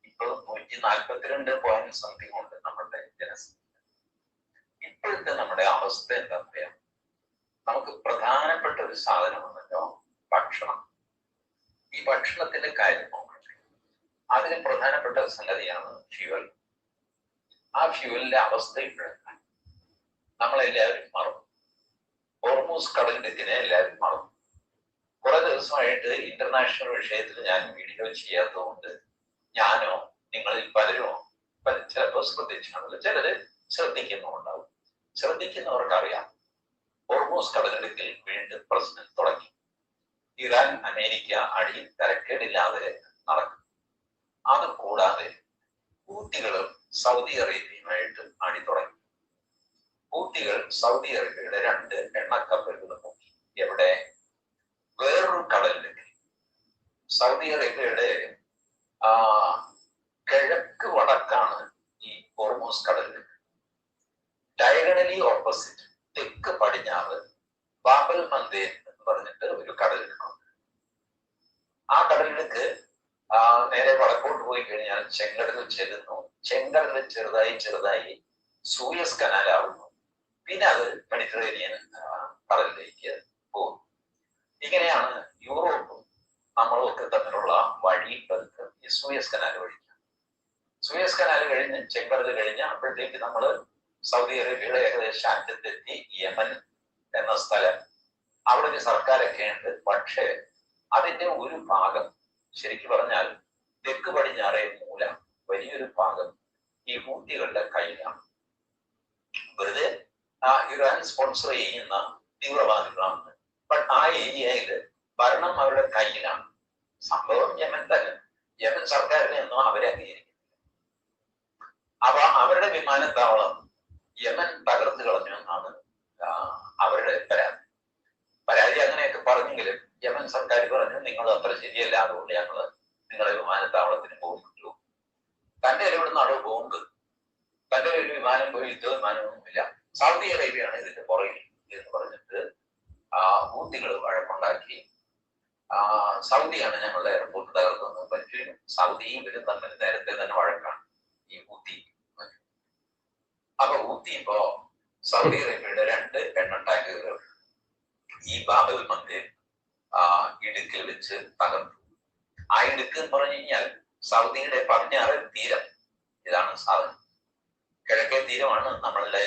ഇപ്പോഴും 142 ഉണ്ട് നമ്മുടെ ജനസംഖ്യ. ഇപ്പോഴത്തെ നമ്മുടെ അവസ്ഥ എന്താ പറയാ, നമുക്ക് പ്രധാനപ്പെട്ട ഒരു സാധനമാണല്ലോ ഭക്ഷണം. ഈ ഭക്ഷണത്തിന്റെ കാര്യം നോക്കട്ടെ, അതിന് പ്രധാനപ്പെട്ട സംഗതിയാണ് ഫ്യൂവൽ. ആ ഫ്യൂവലിന്റെ അവസ്ഥ ഇപ്പോഴാണ് നമ്മളെല്ലാവരും മറന്നു. ഹോർമൂസ് കടലിടുക്കിനെ എല്ലാവരും മറന്നു. കുറെ ദിവസമായിട്ട് ഇന്റർനാഷണൽ വിഷയത്തിൽ ഞാൻ വീഡിയോ ചെയ്യാത്തതുകൊണ്ട് ഞാനോ നിങ്ങളിൽ പലരോ ചിലപ്പോൾ ശ്രദ്ധിച്ചാണല്ലോ, ചിലര് ശ്രദ്ധിക്കുന്നുണ്ടാവും. ശ്രദ്ധിക്കുന്നവർക്കറിയാം ഹോർമൂസ് കടലിടുക്കിൽ വീണ്ടും പ്രശ്നം തുടങ്ങി. ഇറാൻ അമേരിക്ക അടിയിൽ തരക്കേടില്ലാതെ നടക്കും. അത് കൂടാതെ ഹൂത്തികളും സൗദി അറേബ്യയുമായിട്ട് അടി തുടങ്ങി. ഹൂത്തികൾ സൗദി അറേബ്യയുടെ 2 എണ്ണക്കപ്പലുകൾ നോക്കി. എവിടെ? വേറൊരു കടലിലേക്ക്. സൗദി അറേബ്യയുടെ കിഴക്ക് വടക്കാണ് ഈ ഹോർമൂസ് കടലിലേക്ക്. ഡയഗണലി ഓപ്പോസിറ്റ് തെക്ക് പടിഞ്ഞാറ് ബാബൽ മന്ദേൻ എന്ന് പറഞ്ഞിട്ട് ഒരു കടലിടുക്കുണ്ട്. ആ കടലിടുക്ക് നേരെ വടക്കോട്ട് പോയി കഴിഞ്ഞാൽ ചെങ്കടലിൽ ചെല്ലുന്നു. ചെങ്കടലിൽ ചെറുതായി സൂയസ് കനാലാവുന്നു. പിന്നെ അത് മെഡിറ്ററേനിയൻ കടലിലേക്ക് പോകും. ഇങ്ങനെയാണ് യൂറോപ്പും നമ്മളും ഒക്കെ തമ്മിലുള്ള വഴി ബന്ധം ഈ സൂയസ് കനാൽ വഴിയാണ്. സൂയസ് കനാൽ കഴിഞ്ഞ് ചെങ്കടൽ കഴിഞ്ഞ് അപ്പോഴത്തേക്ക് നമ്മൾ സൗദി അറേബ്യയുടെ ഏകദേശം അറ്റത്തെത്തി. യമൻ എന്ന സ്ഥലം, അവിടെ ഒരു സർക്കാരൊക്കെ ഉണ്ട്. പക്ഷേ അതിന്റെ ഒരു ഭാഗം, ശരിക്കും പറഞ്ഞാൽ തെക്ക് പടിഞ്ഞാറേ മൂല വലിയൊരു ഭാഗം ഈ ഹൂത്തികളുടെ കയ്യിലാണ്. വെറുതെ ഇറാൻ സ്പോൺസർ ചെയ്യുന്ന തീവ്രവാദികളാണ്. ആ ഏരിയയിൽ ഭരണം അവരുടെ കയ്യിലാണ്. സംഭവം യമൻ തന്നെ. യമൻ സർക്കാരിനെ ഒന്നും അവരെ അംഗീകരിക്കുന്നില്ല. അപ്പൊ അവരുടെ വിമാനത്താവളം യമൻ തകർത്ത് കളഞ്ഞു എന്നാണ് അവരുടെ പരാതി. അങ്ങനെയൊക്കെ പറഞ്ഞെങ്കിലും യമൻ സർക്കാർ പറഞ്ഞു നിങ്ങൾ അത്ര ശരിയല്ല, അതുകൊണ്ട് ഞങ്ങൾ നിങ്ങളുടെ വിമാനത്താവളത്തിന് പോകുന്നുള്ളൂ. തന്റെ ഇവിടുന്നാണ് ബോംബ്, തന്റെ ഒരു വിമാനം പോയി യുദ്ധ വിമാനമൊന്നുമില്ല, സൗദി അറേബ്യയാണ് ഇതിന്റെ പുറകിൽ എന്ന് പറഞ്ഞിട്ട് ഹൂത്തികൾ വഴക്കുണ്ടാക്കി. സൗദിയാണ് ഞങ്ങളുടെ എയർപോർട്ട് തകർത്തതെന്ന് പറ്റും. സൗദിയും ഇവരും തമ്മിൽ നേരത്തെ തന്നെ വഴക്കാണ് ഈ ഹൂത്തി. അപ്പൊ ഹൂത്തി ഇപ്പോ സൗദി അറേബ്യയുടെ 2 എണ്ണ ടാങ്കുകൾ ഈ ബാബൽ മന്ദേൻ ഇടുക്കിൽ വെച്ച് തകർത്തു. ആ ഇടുക്ക് എന്ന് പറഞ്ഞു കഴിഞ്ഞാൽ സൗദിയുടെ പടിഞ്ഞാറൻ തീരം. ഇതാണ് സാധനം. കിഴക്കേ തീരമാണ് നമ്മളുടെ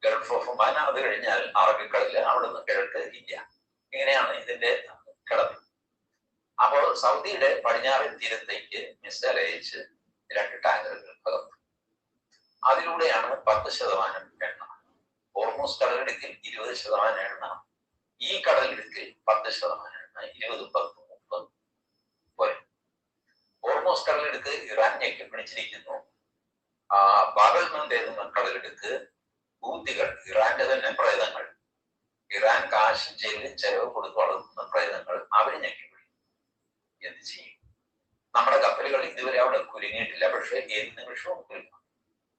ഗൾഫ് ഓഫ് ഒമാൻ. അത് കഴിഞ്ഞാൽ അറബിക്കടല്, അവിടെ നിന്ന് കിഴക്ക് ഇന്ത്യ. ഇങ്ങനെയാണ് ഇതിന്റെ കിടപ്പ്. അപ്പോ സൗദിയുടെ പടിഞ്ഞാറൻ തീരത്തേക്ക് മിസൈൽ അയച്ച് 2 ടാങ്കറുകൾ തകർത്തു. അതിലൂടെയാണ് 10% എണ്ണ. ഹോർമൂസ് കടലിടുക്കിൽ 20% എണ്ണ, ഈ കടലിടുക്കിൽ 10% എണ്ണ. 20, 10, 30 പോയി. ഹോർമോസ് കടലെടുക്ക് ഇറാൻ ഞെക്കി പിടിച്ചിരിക്കുന്നു. ബാബൽ മന്ദേദ് എന്ന കടലെടുക്ക് ഹൂത്തികൾ, ഇറാന്റെ തന്നെ പ്രേതങ്ങൾ, ഇറാൻ കാശ് ജയിലിൽ ചെലവ് കൊടുത്ത് വളർത്തുന്ന പ്രേതങ്ങൾ അവര് ഞെക്കി പിടിക്കും. എന്ത് ചെയ്യും? നമ്മുടെ കപ്പലുകൾ ഇതുവരെ അവിടെ കുരുങ്ങിയിട്ടില്ല, പക്ഷെ ഏത് നിമിഷവും കുരുങ്ങും.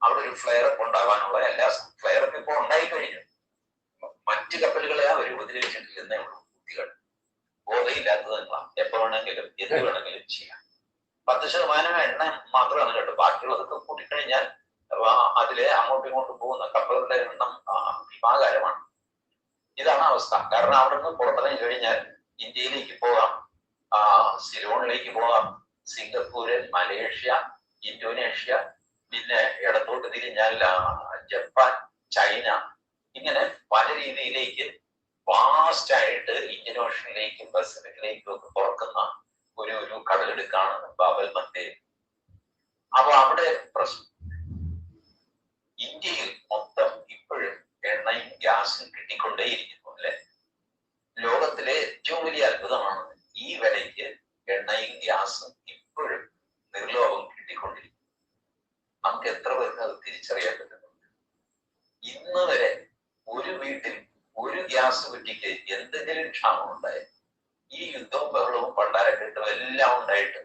അവിടെ ഒരു ഫ്ലെയർ അപ്പ് ഉണ്ടാവാനുള്ള എല്ലാ ഫ്ലെയർ അപ്പ് ഇപ്പോൾ ഉണ്ടായി കഴിഞ്ഞു. മറ്റു കപ്പലുകളെ അവർ ഉപദ്രവിച്ചിട്ടില്ലെന്നേ ഉള്ളൂ. കുട്ടികൾ ബോധയില്ലാത്തത് നിങ്ങളാണ്. എപ്പോ വേണമെങ്കിലും എന്ത് വേണമെങ്കിലും ചെയ്യാം. 10% എണ്ണ മാത്രമാണ് കേട്ടോ, ബാക്കിയുള്ളതൊക്കെ കൂട്ടിക്കഴിഞ്ഞാൽ അതിലെ അങ്ങോട്ടും ഇങ്ങോട്ടും പോകുന്ന കപ്പലുകളുടെ എണ്ണം ഭീമാകാരമാണ്. ഇതാണ് അവസ്ഥ. കാരണം അവിടെ നിന്ന് പുറത്തിറങ്ങി കഴിഞ്ഞാൽ ഇന്ത്യയിലേക്ക് പോകാം, സിലോണിലേക്ക് പോകാം, സിംഗപ്പൂര്, മലേഷ്യ, ഇന്തോനേഷ്യ, പിന്നെ ഇടത്തോട്ട് തിരിഞ്ഞാൽ ജപ്പാൻ, ചൈന, ഇങ്ങനെ പല രീതിയിലേക്ക് വാസ്റ്റ് ആയിട്ട് ഇന്ത്യൻ ഓഷനിലേക്കും പസഫിക്കിലേക്കും ഒക്കെ തുറക്കുന്ന ഒരു കടലെടുക്കാണ് ബാബൽ മന്ദേദ്. അപ്പൊ അവിടെ പ്രശ്നം, ഇന്ത്യയിൽ മൊത്തം ഇപ്പോഴും എണ്ണയും ഗ്യാസും കിട്ടിക്കൊണ്ടേയിരിക്കുന്നു അല്ലെ. ലോകത്തിലെ ഏറ്റവും വലിയ അത്ഭുതമാണ് ഈ വിലയ്ക്ക് എണ്ണയും ഗ്യാസും ഇപ്പോഴും നിർലോഭം കിട്ടിക്കൊണ്ടിരിക്കുന്നു. നമുക്ക് എത്ര പേർക്ക് അത് തിരിച്ചറിയാൻ പറ്റുന്നുണ്ട്? ഇന്ന് വരെ ഒരു വീട്ടിൽ ഒരു ഗ്യാസ് കുറ്റിക്ക് എന്തെങ്കിലും ക്ഷാമം ഉണ്ടായി? ഈ യുദ്ധവും ബഹളവും പണ്ടാരക്കെട്ടും എല്ലാം ഉണ്ടായിട്ടില്ല.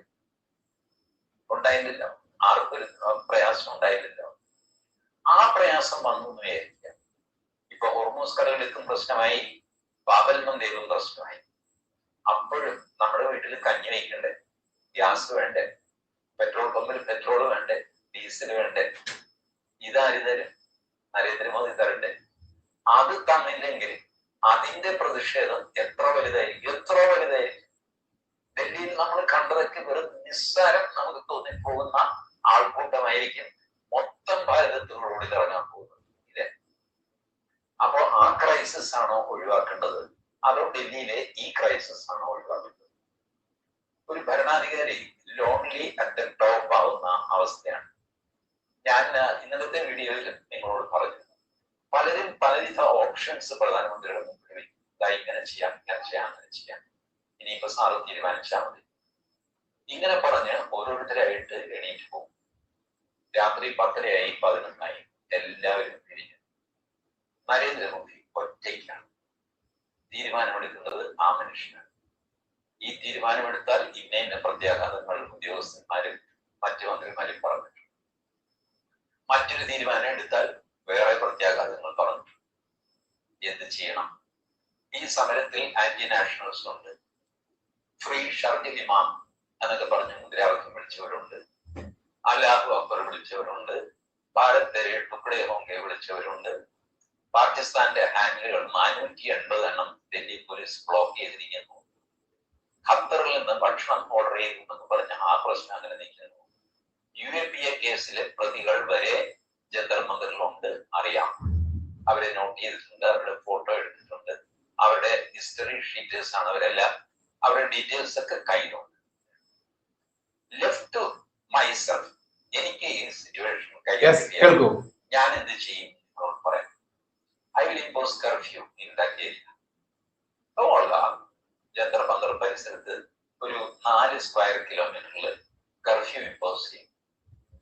ആർക്കൊരു പ്രയാസം ഉണ്ടായിട്ടില്ല. ആ പ്രയാസം വന്നു എന്ന് വിചാരിക്കാം. ഇപ്പൊ ഹോർമൂസ് കടലെടുക്കും പ്രശ്നമായി, ബാബൽ മന്ദേദും പ്രശ്നമായി. അപ്പോഴും നമ്മുടെ വീട്ടിൽ കഞ്ഞി വയ്ക്കണ്ടേ, ഗ്യാസ് വേണ്ടേ, പെട്രോൾ പമ്പിൽ പെട്രോൾ വേണ്ടേ, ഡീസൽ വേണ്ടേ? ഇതാര് തരും? നരേന്ദ്രമോദി തരണ്ടേ? അത് തന്നില്ലെങ്കിൽ അതിന്റെ പ്രതിഷേധം എത്ര വലുതായിരിക്കും. ഡൽഹിയിൽ നമ്മൾ കണ്ടതൊക്കെ വെറും നിസ്സാരം നമുക്ക് തോന്നിപ്പോകുന്ന ആൾക്കൂട്ടമായിരിക്കും മൊത്തം ഭാരതത്തിലൂടെ ഇറങ്ങാൻ പോകുന്നത്. ഇല്ലേ? അപ്പോ ആ ക്രൈസിസ് ആണോ ഒഴിവാക്കേണ്ടത്, അതോ ഡൽഹിയിലെ ഈ ക്രൈസിസ് ആണോ ഒഴിവാക്കേണ്ടത്? ഒരു ഭരണാധികാരി ലോൺലി അറ്റ് ദ ടോപ്പ് ആവുന്ന അവസ്ഥയാണ്. ഞാൻ ഇന്നലത്തെ വീഡിയോയിൽ നിങ്ങളോട് പറഞ്ഞു, പലരും പലവിധ ഓപ്ഷൻസ് പ്രധാനമന്ത്രിയുടെ മുമ്പിൽ വയ്ക്കും. ഇങ്ങനെ ചെയ്യാം, അങ്ങനെ ചെയ്യാം, ഇനിയിപ്പോ സാറ് തീരുമാനിച്ചാൽ മതി. ഇങ്ങനെ പറഞ്ഞ് ഓരോരുത്തരായിട്ട് എണീറ്റ് പോകും. രാത്രി 10:30 11 എല്ലാവരും പിരിഞ്ഞു. നരേന്ദ്രമോദി ഒറ്റയ്ക്കാണ്. തീരുമാനമെടുക്കുന്നത് ആ മനുഷ്യനാണ്. ഈ തീരുമാനമെടുത്താൽ ഇന്ന പ്രത്യാഘാതങ്ങൾ ഉദ്യോഗസ്ഥന്മാരും മറ്റു മന്ത്രിമാരും പറഞ്ഞിട്ടുണ്ട്. മറ്റൊരു തീരുമാനം എടുത്താൽ വേറെ പ്രത്യാഘാതങ്ങൾ പറഞ്ഞു. എന്ത് ചെയ്യണം? ഈ സമരത്തിൽ ആന്റി നാഷണൽസ് ഉണ്ട്, ഫ്രീ ഷർജിൽ ഇമാം എന്നൊക്കെ പറഞ്ഞ് മുദ്രാവാക്യം വിളിച്ചവരുണ്ട്, അല്ലാഹു അക്ബർ വിളിച്ചവരുണ്ട്, ഭാരത് തെരെ ടുക്കടെ ഹോങ്കെ വിളിച്ചവരുണ്ട്. പാകിസ്ഥാന്റെ ഹാൻഡിലുകൾ 480 ഡൽഹി പോലീസ് ബ്ലോക്ക് ചെയ്തിരിക്കുന്നു. ഖത്തറിൽ നിന്ന് ഭക്ഷണം ഓർഡർ ചെയ്തെന്ന് പറഞ്ഞ ആ പ്രശ്നം അങ്ങനെ നിൽക്കുന്നു. UAPA കേസിലെ പ്രതികൾ വരെ ജന്തർ മന്ദിറിലുണ്ട്, അറിയാം. അവരെ നോട്ട് ചെയ്തിട്ടുണ്ട്, അവരുടെ ഫോട്ടോ എടുത്തിട്ടുണ്ട്, അവരുടെ ഹിസ്റ്ററി ഷീറ്റേഴ്സ് ആണ് അവരെല്ലാം. അവരുടെ ഡീറ്റെയിൽസ് ഒക്കെ കയ്യിലുണ്ട്. ലെഫ്റ്റ് ടു മൈസെൽഫ്, എനിക്ക് ഈ സിറ്റുവേഷൻ കയ്യിൽ ഞാൻ എന്ത് ചെയ്യും പറയാം. I will impose curfew in that area. Jantar Mandir പരിസരത്ത് ഒരു 4 സ്ക്വയർ കിലോമീറ്ററിൽ കർഫ്യൂ ഇമ്പോസ് ചെയ്യും.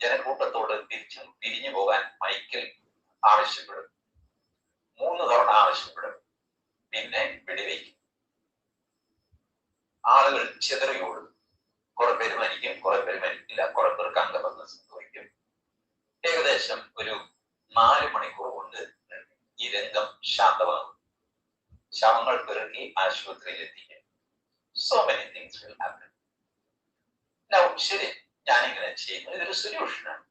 ജനക്കൂട്ടത്തോട് തിരിഞ്ഞു പോകാൻ മൈക്കിൽ ആവശ്യപ്പെടും. 3 തവണ ആവശ്യപ്പെടും. പിന്നെ വെടിവെക്കും. ആളുകൾ ചിതറിയോടും. കുറെ പേര് മരിക്കും, കുറെ പേര് മരിക്കില്ല, കുറെ പേർക്ക് അംഗഭംഗം സംഭവിക്കും. ഏകദേശം ഒരു 4 മണിക്കൂർ കൊണ്ട് ഈ രംഗം ശാന്തമാകും. ശവങ്ങൾ പിറക്കി ആശുപത്രിയിൽ എത്തിക്കും. So many things will happen. Now, ശരി, ഞാനിങ്ങനെ ചെയ്യുന്നു. ഇതൊരു സൊല്യൂഷനാണ്.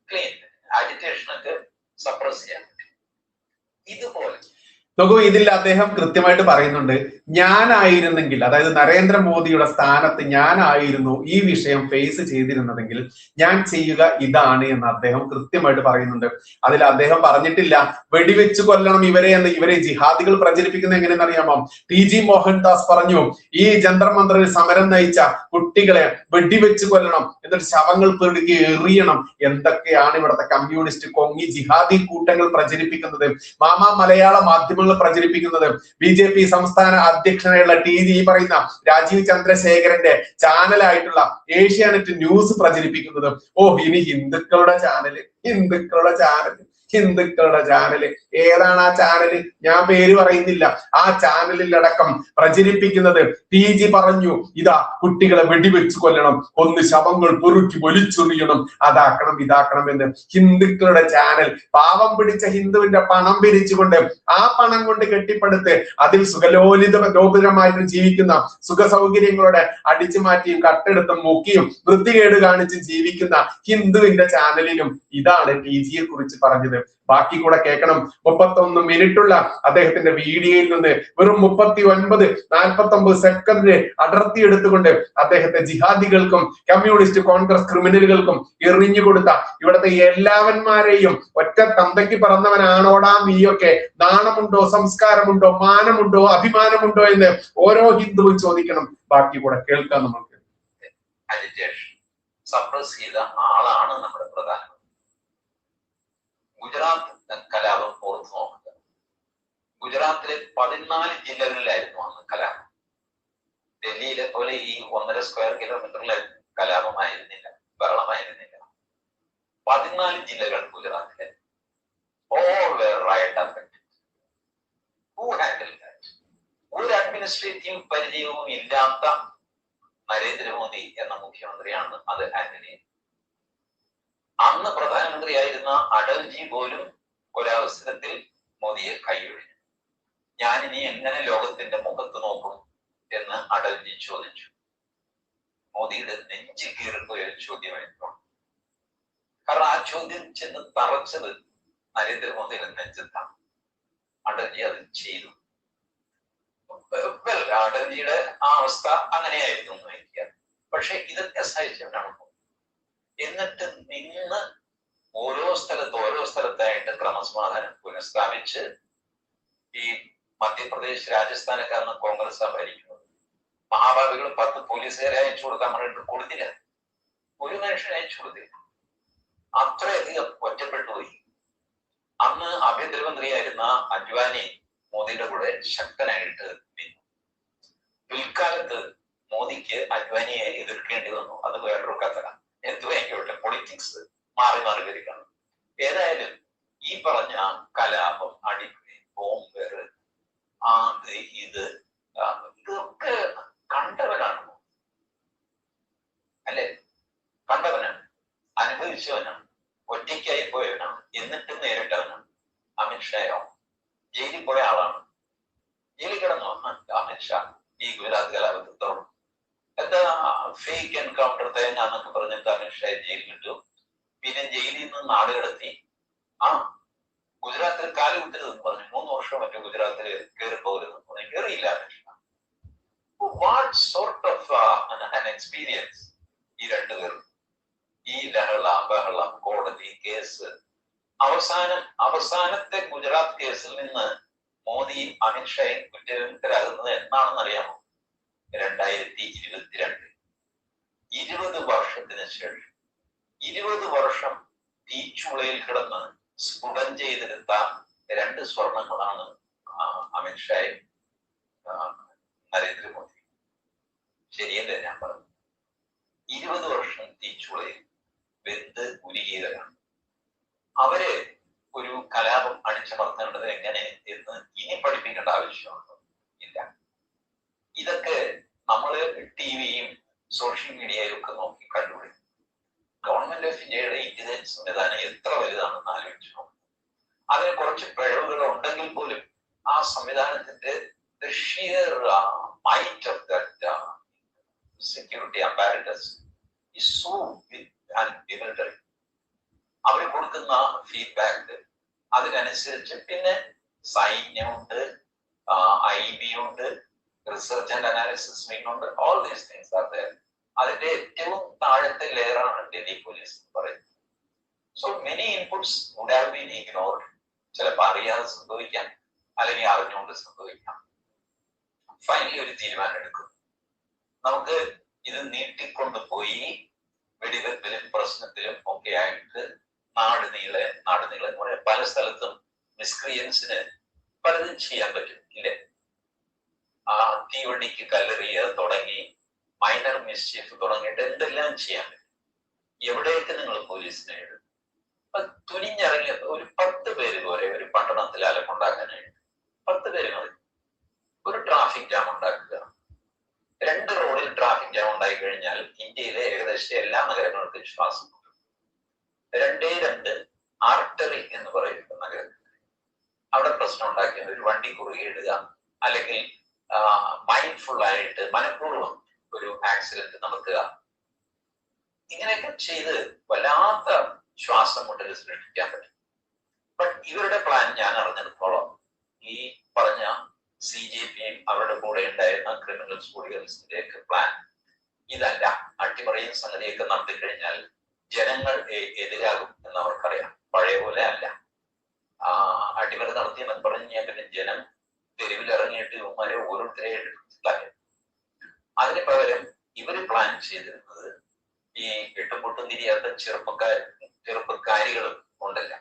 ക്ലീൻ ആജിറ്റേഷനൊക്കെ സപ്രസ് ചെയ്യാൻ പറ്റും. ഇതുപോലെ നോക്കൂ, ഇതിൽ അദ്ദേഹം കൃത്യമായിട്ട് പറയുന്നുണ്ട്, ഞാനായിരുന്നെങ്കിൽ, അതായത് നരേന്ദ്രമോദിയുടെ സ്ഥാനത്ത് ഞാനായിരുന്നു ഈ വിഷയം ഫേസ് ചെയ്തിരുന്നതെങ്കിൽ ഞാൻ ചെയ്യുക ഇതാണ് എന്ന് അദ്ദേഹം കൃത്യമായിട്ട് പറയുന്നുണ്ട്. അതിൽ അദ്ദേഹം പറഞ്ഞിട്ടില്ല വെടിവെച്ച് കൊല്ലണം ഇവരെ എന്ന്. ഇവരെ ജിഹാദികൾ പ്രചരിപ്പിക്കുന്നത് എങ്ങനെയെന്ന് അറിയാമോ? TG മോഹൻദാസ് പറഞ്ഞു, ഈ ജന്തർ മന്ദിറിൽ സമരം നയിച്ച കുട്ടികളെ വെടിവെച്ച് കൊല്ലണം, എന്നിട്ട് ശവങ്ങൾ പെറുക്കി എറിയണം. എന്തൊക്കെയാണ് ഇവിടുത്തെ കമ്മ്യൂണിസ്റ്റ് കൊങ്ങി ജിഹാദി കൂട്ടങ്ങൾ പ്രചരിപ്പിക്കുന്നത്? മലയാള മാധ്യമ മാധ്യമങ്ങൾ പ്രചരിപ്പിക്കുന്നത് BJP സംസ്ഥാന അധ്യക്ഷനായുള്ള TG പറയുന്ന രാജീവ് ചന്ദ്രശേഖരന്റെ ചാനലായിട്ടുള്ള ഏഷ്യാനെറ്റ് ന്യൂസ് പ്രചരിപ്പിക്കുന്നത് ഇനി ഹിന്ദുക്കളുടെ ചാനല് ഏതാണ് ആ ചാനല്? ഞാൻ പേര് പറയുന്നില്ല. ആ ചാനലിലടക്കം പ്രചരിപ്പിക്കുന്നത് TG പറഞ്ഞു, ഇതാ കുട്ടികളെ വെടിവെച്ച് കൊല്ലണം, ഒന്ന് ശവങ്ങൾ പൊറുക്കി വലിച്ചെറിയണം, അതാക്കണം ഇതാക്കണം എന്ന്. ഹിന്ദുക്കളുടെ ചാനൽ, പാവം പിടിച്ച ഹിന്ദുവിന്റെ പണം പിരിച്ചുകൊണ്ട് ആ പണം കൊണ്ട് കെട്ടിപ്പടുത്ത് അതിൽ സുഖലോലിതമായിട്ട് ജീവിക്കുന്ന, സുഖ സൗകര്യങ്ങളോടെ അടിച്ചു മാറ്റിയും കട്ടെടുത്തും മുക്കിയും വൃത്തികേട് കാണിച്ചും ജീവിക്കുന്ന ഹിന്ദുവിന്റെ ചാനലിലും ഇതാണ് TG യെ കുറിച്ച് പറഞ്ഞത്. ബാക്കി കൂടെ കേൾക്കണം. 31 മിനിറ്റുള്ള അദ്ദേഹത്തിന്റെ വീഡിയോയിൽ നിന്ന് വെറും 39 സെക്കൻഡ് അടർത്തിയെടുത്തുകൊണ്ട് അദ്ദേഹത്തെ ജിഹാദികൾക്കും കമ്മ്യൂണിസ്റ്റ് കോൺഗ്രസ് ക്രിമിനലുകൾക്കും എറിഞ്ഞു കൊടുത്ത ഇവിടുത്തെ എല്ലാവന്മാരെയും ഒറ്റ തന്തയ്ക്ക് പറന്നവനാണോടാ നീയൊക്കെ, നാണമുണ്ടോ, സംസ്കാരമുണ്ടോ, മാനമുണ്ടോ, അഭിമാനമുണ്ടോ എന്ന് ഓരോ ഹിന്ദുവും ചോദിക്കണം. ബാക്കി കൂടെ കേൾക്കാം നമുക്ക്. സപ്രസ് ചെയ്ത ആളാണ് നമ്മുടെ പ്രധാനമന്ത്രി. ഗുജറാത്ത് കലാപം ഓർത്ത് നോക്കുക. ഗുജറാത്തിലെ 14 ജില്ലകളിലായിരുന്നു അന്ന് കലാപം. ഡൽഹിയിലെ പോലെ ഈ 1.5 സ്ക്വയർ കിലോമീറ്ററിലെ കലാപമായിരുന്നില്ല, ബഹളമായിരുന്നില്ല. 14 ജില്ലകൾ ഗുജറാത്തിലെ. All were riot affected. Who handled that? ഒരു അഡ്മിനിസ്ട്രേറ്റീവ് പരിചയവും ഇല്ലാത്ത നരേന്ദ്രമോദി എന്ന മുഖ്യമന്ത്രിയാണ് അത് ഹാൻഡിൽ ചെയ്യുന്നത്. അന്ന് പ്രധാനമന്ത്രിയായിരുന്ന അടൽജി പോലും ഒരവസരത്തിൽ മോദിയെ കൈയൊഴിഞ്ഞു. ഞാനിനി എങ്ങനെ ലോകത്തിന്റെ മുഖത്ത് നോക്കും എന്ന് അടൽജി ചോദിച്ചു. മോദിയുടെ നെഞ്ചിൽ കീറിപ്പോയ ഒരു ചോദ്യമായിരുന്നു. കാരണം ആ ചോദ്യം ചെന്ന് തറച്ചത് നരേന്ദ്രമോദിയുടെ നെഞ്ചത്താണ്. അടൽജി അത് ചെയ്തു. അടൽജിയുടെ ആ അവസ്ഥ അങ്ങനെയായിരുന്നു എന്ന് വയ്ക്കുക. പക്ഷെ ഇതൊക്കെ സഹിച്ചവനാണ്. എന്നിട്ട് നിന്ന് ഓരോ സ്ഥലത്തായിട്ട് ക്രമസമാധാനം പുനഃസ്ഥാപിച്ച് ഈ മധ്യപ്രദേശ്, രാജസ്ഥാനൊക്കെയാണ് കോൺഗ്രസ് ഭരിക്കുന്നത്. മഹാഭാവികൾ 10 പോലീസുകാരെ അയച്ചു കൊടുക്കാൻ പറഞ്ഞിട്ട് കൊടുത്തില്ല. ഒരു മനുഷ്യനെ അയച്ചു കൊടുത്തില്ല. അത്രയധികം ഒറ്റപ്പെട്ടു പോയി. അന്ന് ആഭ്യന്തരമന്ത്രിയായിരുന്ന അദ്വാനി മോദിയുടെ കൂടെ ശക്തനായിട്ട് നിന്നു. പിൽക്കാലത്ത് മോദിക്ക് അദ്വാനിയെ എതിർക്കേണ്ടി വന്നു. അത് വേറൊരു കഥ. എന്തുവായിക്കോട്ടെ, പൊളിറ്റിക്സ് മാറി വരികയാണ്. ഏതായാലും ഈ പറഞ്ഞ കലാപം, അടിപിടി, ബോംബേറ്, ഇതൊക്കെ കണ്ടവനാണ് അല്ലെ? കണ്ടവനാണ്, അനുഭവിച്ചവനാണ്, ഒറ്റയ്ക്കായി പോയവനാണ്, എന്നിട്ടും നേരിട്ടവനാണ്. അമിത്ഷായോ ജയിലിൽ പോയ ആളാണ്. ജയിലിൽ കിടന്നു അമിത്ഷാ ഈ ഗുജറാത്ത് കലാപത്തിൽ തുടർന്നു. എന്താ ഫേക്ക് എൻകൗണ്ടർ തേങ്ങാന്നൊക്കെ പറഞ്ഞിട്ട് അമിത്ഷായെ ജയിലിൽ കിട്ടും. പിന്നെ ജയിലിൽ നിന്ന് നാട് കടത്തി. ഗുജറാത്തിൽ കാല് വിട്ടരുതെന്ന് പറഞ്ഞു. 3 വർഷം മറ്റേ ഗുജറാത്തിൽ കയറി പോകരുതെന്ന് പറഞ്ഞു. കയറിയില്ല Amit Shah. What sort of an experience ഈ രണ്ടുപേരും. ഈ ബഹളം, കോടതി കേസ്. അവസാനത്തെ ഗുജറാത്ത് കേസിൽ നിന്ന് മോദി അമിത്ഷായെ കുറ്റവിമുക്തരാകുന്നത് എന്നാണെന്ന് അറിയാമോ? 2022. 20 വർഷത്തിന് ശേഷം 20 വർഷം തീച്ചുളയിൽ കിടന്ന് സ്ഫുടം ചെയ്തെടുത്ത 2 സ്വർണങ്ങളാണ് അമിത്ഷായെ നരേന്ദ്രമോദി. ശരിയല്ലേ ഞാൻ പറഞ്ഞു? 20 വർഷം തീച്ചുളയിൽ വെന്ത് ഉരുകിയവരാണ് അവരെ. ഒരു കലാപം അടിച്ചമർത്തേണ്ടത് എങ്ങനെ എന്ന് ഇനി പഠിപ്പിക്കേണ്ട ആവശ്യമുണ്ടോ? ഇല്ല. ഇതൊക്കെ നമ്മള് ടിവിയും സോഷ്യൽ മീഡിയയും ഒക്കെ നോക്കി കണ്ടുപിടിക്കും. ഗവൺമെന്റ് ഓഫ് ഇന്ത്യയുടെ ഇന്റലിജൻസ് സംവിധാനം എത്ര വലുതാണെന്ന് ആലോചിച്ചു നോക്കും. അതിന് കുറച്ച് പിഴവുകൾ ഉണ്ടെങ്കിൽ പോലും ആ സംവിധാനത്തിന്റെ sheer might of that security apparatus is so big and bewildering. അവർ കൊടുക്കുന്ന ഫീഡ്ബാക്ക് അതിനനുസരിച്ച് പിന്നെ സൈന്യമുണ്ട്, IB ഉണ്ട്, റിസർച്ച് ആൻഡ് അനാലിസിസ് വിങ് ഉണ്ട്. All these things are there. അതിന്റെ ഏറ്റവും താഴത്തെ ലെയറാണ് ഡൽഹി പോലീസ് എന്ന് പറയുന്നത്. So many inputs would have been ignored. ചിലപ്പോൾ അറിയാതെ സംഭവിക്കാം, അല്ലെങ്കിൽ അറിഞ്ഞുകൊണ്ട് സംഭവിക്കാം. ഫൈനലി ഒരു തീരുമാനം എടുക്കും. നമുക്ക് ഇത് നീട്ടിക്കൊണ്ടുപോയി വെടിവെപ്പിലും പ്രശ്നത്തിലും ഒക്കെ ആയിട്ട് നാട് നീളെ പല സ്ഥലത്തും മിസ്ക്രിയൻസിന് പലതും ചെയ്യാൻ പറ്റും ഇല്ലേ? ആ തീവണ്ടിക്ക് കല്ലെറിയ തുടങ്ങി മൈനർ മിസ്ചീഫ് തുടങ്ങിയിട്ട് എന്തെല്ലാം ചെയ്യാൻ പറ്റും. എവിടെയൊക്കെ നിങ്ങൾ പോലീസിനെ ഇടും? തുനിഞ്ഞിറങ്ങിയ ഒരു 10 പേര് പോലെ ഒരു പട്ടണത്തിൽ അലമുണ്ടാക്കാനായിട്ട് 10 പേര് മതി. ഒരു ട്രാഫിക് ജാം ഉണ്ടാക്കുക. 2 റോഡിൽ ട്രാഫിക് ജാം ഉണ്ടായി കഴിഞ്ഞാൽ ഇന്ത്യയിലെ ഏകദേശം എല്ലാ നഗരങ്ങൾക്കും ശ്വാസം കിട്ടും. 2 ആർട്ടറി എന്ന് പറയുന്ന നഗരത്തിൽ അവിടെ പ്രശ്നം ഉണ്ടാക്കിയ ഒരു വണ്ടി കുറുകെ ഇടുക, അല്ലെങ്കിൽ മൈൻഡ്ഫുൾ ആയിട്ട് മനഃപൂർവ്വം ഒരു ആക്സിഡന്റ് നടത്തുക. ഇങ്ങനെയൊക്കെ ചെയ്ത് വല്ലാത്ത ശ്വാസം മുട്ടൽ സൃഷ്ടിക്കാൻ പറ്റും. ബട്ട് ഇവരുടെ പ്ലാൻ ഞാൻ അറിഞ്ഞെടുത്തോളം ഈ പറഞ്ഞ CJPയും അവരുടെ കൂടെ ഉണ്ടായിരുന്ന ക്രിമിനൽസ് കൂടിയതിന്റെ ഒക്കെ പ്ലാൻ ഇതല്ല. അട്ടിമറിയും സംഗതിയൊക്കെ നടത്തി കഴിഞ്ഞാൽ ജനങ്ങൾ എതിരാകും എന്ന് അവർക്കറിയാം. പഴയ പോലെ അല്ല. അട്ടിമറി നടത്തിയെന്ന് പറഞ്ഞു കഴിഞ്ഞാൽ പിന്നെ ജനം തെരുവിൽ ഇറങ്ങിയിട്ട് ഇവന്മാരെ ഓരോരുത്തരെ എടുത്തിട്ടാക്കി. അതിന് പകരം ഇവര് പ്ലാൻ ചെയ്തിരുന്നത് ഈ എട്ടും പൊട്ടും തിരിയാത്ത ചെറുപ്പക്കാരികളും ഉണ്ടല്ല,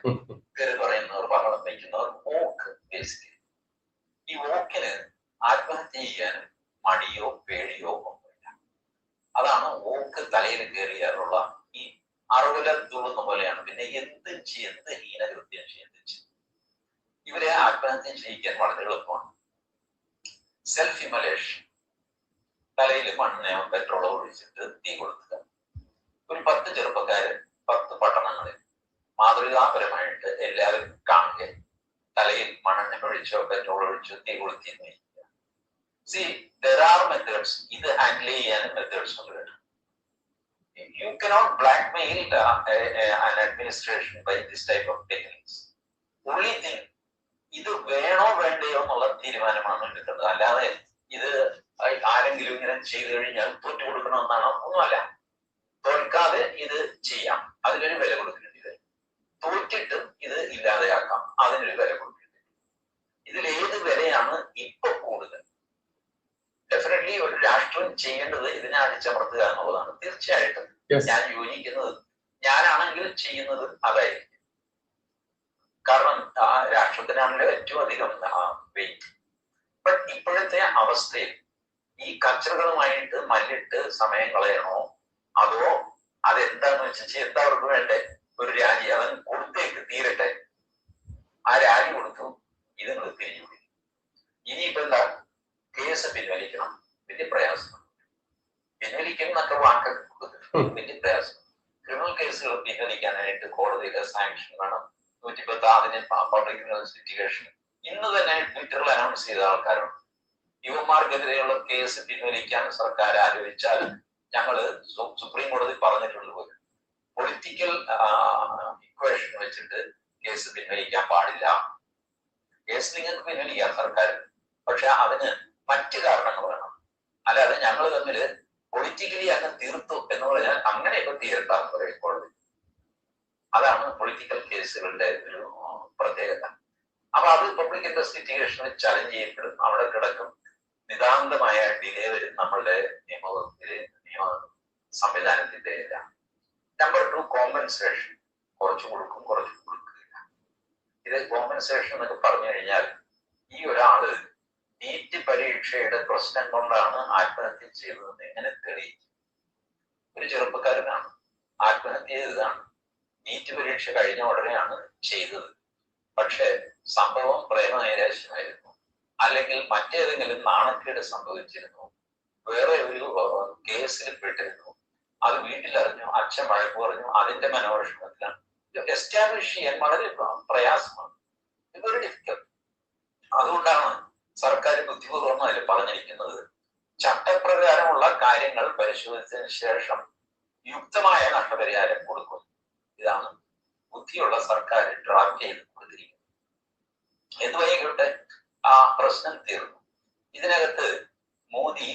കയറി പറയുന്നവർ, ബഹളം വയ്ക്കുന്നവർ, വോക്ക്. ബേസിക്കലി ഈ വോക്കിന് ആത്മഹത്യ ചെയ്യാനും മടിയോ പേടിയോ ഒന്നുമില്ല. അതാണ് വോക്ക് തലയിൽ കയറിയാറുള്ള ഈ അറുവല തുള്ളുന്ന പോലെയാണ്. പിന്നെ എന്ത് ഹീനകൃത്യം ചെയ്യുന്നത് ഇവരെ ആത്മഹത്യ ചെയ്യിക്കാൻ വളരെ എളുപ്പമാണ്. സെൽഫ് ഇമലേഷൻ, തലയിൽ മണ്ണയോ പെട്രോളോ ഒഴിച്ചിട്ട് തീ കൊടുക്കുക. ഒരു 10 ചെറുപ്പക്കാര് 10 പട്ടണങ്ങളിൽ മാതൃകാപരമായിട്ട് എല്ലാവരും കാണുക. തലയിൽ മണ്ണെണ്ണ ഒഴിച്ചോ പെട്രോൾ ഒഴിച്ചോ തീ കൊളുത്തി നയിക്കുക. See, there are methods. ഇത് ഹാൻഡിൽ ചെയ്യാനും മെത്തേഡ്സ് ഉണ്ട്. You cannot blackmail an administration by this type of techniques. Only thing, ഇത് വേണോ വേണ്ടയോ എന്നുള്ള തീരുമാനമാണ് എടുക്കുന്നത്. അല്ലാതെ ഇത് ആരെങ്കിലും ഇങ്ങനെ ചെയ്തു കഴിഞ്ഞാൽ തോറ്റു കൊടുക്കണമെന്നാണോ? ഒന്നുമല്ല. തോൽക്കാതെ ഇത് ചെയ്യാം, അതിനൊരു വില കൊടുക്കേണ്ടി വരും. തോറ്റിട്ടും ഇത് ഇല്ലാതെയാക്കാം, അതിനൊരു വില കൊടുക്കേണ്ടി വരും. ഇതിലേത് വിലയാണ് ഇപ്പൊ കൂടുതൽ? ഡെഫിനറ്റ്ലി ഒരു രാഷ്ട്രം ചെയ്യേണ്ടത് ഇതിനെ അടിച്ചമർത്തുക എന്നുള്ളതാണ്. തീർച്ചയായിട്ടും ഞാൻ യോജിക്കുന്നത്, ഞാനാണെങ്കിൽ ചെയ്യുന്നത് അതായിരിക്കും. കാരണം രാഷ്ട്രത്തിനാണല്ലോ ഏറ്റവും അധികം വെയിറ്റ്. ബട്ട് ഇപ്പോഴത്തെ അവസ്ഥയിൽ ഈ കച്ചറകളുമായിട്ട് മല്ലിട്ട് സമയം കളയണോ, അതോ അതെന്താന്ന് വെച്ചാൽ എന്താ അവർക്ക് വേണ്ടേ? ഒരു രാജി അവൻ കൊടുത്തേക്ക് തീരട്ടെ. ആ രാജി കൊടുത്തു, ഇത് നിങ്ങൾ തിരിഞ്ഞുപിടി. ഇനിയിപ്പോ എന്താ? കേസ് പിൻവലിക്കണം, വലിയ പ്രയാസം. പിൻവലിക്കണം എന്നൊക്കെ വാക്കൊക്കെ കൊടുത്തിട്ടുണ്ട്, വലിയ പ്രയാസം. ക്രിമിനൽ കേസുകൾ പിൻവലിക്കാനായിട്ട് കോടതിയിലെ സാങ്ഷൻ വേണം. 110 പബ്ലിക് ഇൻവെസ്റ്റിഗേഷൻ ഇന്ന് തന്നെ ട്വിറ്ററിൽ അനൗൺസ് ചെയ്ത ആൾക്കാരുണ്ട്. യുവമാർക്കെതിരെയുള്ള കേസ് പിൻവലിക്കാൻ സർക്കാർ ആലോചിച്ചാൽ ഞങ്ങള് സുപ്രീം കോടതി പറഞ്ഞിട്ടുള്ളത് പോലെ പൊളിറ്റിക്കൽ ഇക്വേഷൻ വെച്ചിട്ട് കേസ് പിൻവലിക്കാൻ പാടില്ല. കേസ് നിങ്ങൾക്ക് പിൻവലിക്കാം സർക്കാർ, പക്ഷെ അതിന് മറ്റു കാരണങ്ങൾ വേണം. അല്ലാതെ ഞങ്ങൾ തമ്മിൽ പൊളിറ്റിക്കലി അങ്ങ് തീർത്തു എന്ന് പറഞ്ഞാൽ അങ്ങനെ ഇപ്പൊ തീർത്താന്ന് പറയും കോടതി. അതാണ് പൊളിറ്റിക്കൽ കേസുകളുടെ ഒരു പ്രത്യേകത. അപ്പൊ അത് പബ്ലിക് ഇൻവെസ്റ്റിഗേഷനിൽ ചലഞ്ച് ചെയ്യപ്പെടും, അവിടെ കിടക്കും. നിതാന്തമായ ഡിലേ വരും നമ്മളുടെ നിയമ സംവിധാനത്തിന്റെ എല്ലാം. Number 2, compensation. കുറച്ച് കൊടുക്കും, കുറച്ച് കൊടുക്കില്ല. ഇത് കോമ്പൻസേഷൻ എന്നൊക്കെ പറഞ്ഞു കഴിഞ്ഞാൽ ഈ ഒരാള് നീറ്റ് പരീക്ഷയുടെ പ്രശ്നം കൊണ്ടാണ് ആത്മഹത്യ ചെയ്തതെന്ന് എങ്ങനെ തെളിയിക്കും? ഒരു ചെറുപ്പക്കാരനാണ് ആത്മഹത്യ ചെയ്തതാണ്. നീറ്റ് പരീക്ഷ കഴിഞ്ഞ ഉടനെയാണ് ചെയ്തത്. പക്ഷെ സംഭവം പ്രേമനൈരാശ്യമായിരുന്നു, അല്ലെങ്കിൽ മറ്റേതെങ്കിലും നാണക്കേട് സംഭവിച്ചിരുന്നു, വേറെ ഒരു കേസിൽ പെട്ടിരുന്നു, അത് വീട്ടിലറിഞ്ഞു, അച്ഛൻ വഴക്ക് പറഞ്ഞു, അതിന്റെ മനോവിഷമത്തിലാണ്. എസ്റ്റാബ്ലിഷ് ചെയ്യാൻ വളരെ പ്രയാസമാണ്, വെരി ഡിഫിക്കൽട്ട്. അതുകൊണ്ടാണ് സർക്കാർ ബുദ്ധിപൂർവ്വം അതിൽ പറഞ്ഞിരിക്കുന്നത്, ചട്ടപ്രകാരമുള്ള കാര്യങ്ങൾ പരിശോധിച്ചതിന് ശേഷം യുക്തമായ നഷ്ടപരിഹാരം കൊടുക്കും. ഇതാണ് ബുദ്ധിയുള്ള സർക്കാർ ഡ്രാഫ്റ്റ് ചെയ്ത് കൊടുത്തിരിക്കുന്നത്. എന്തുവൈകട്ടെ, ആ പ്രശ്നം തീർന്നു. ഇതിനകത്ത് മോദി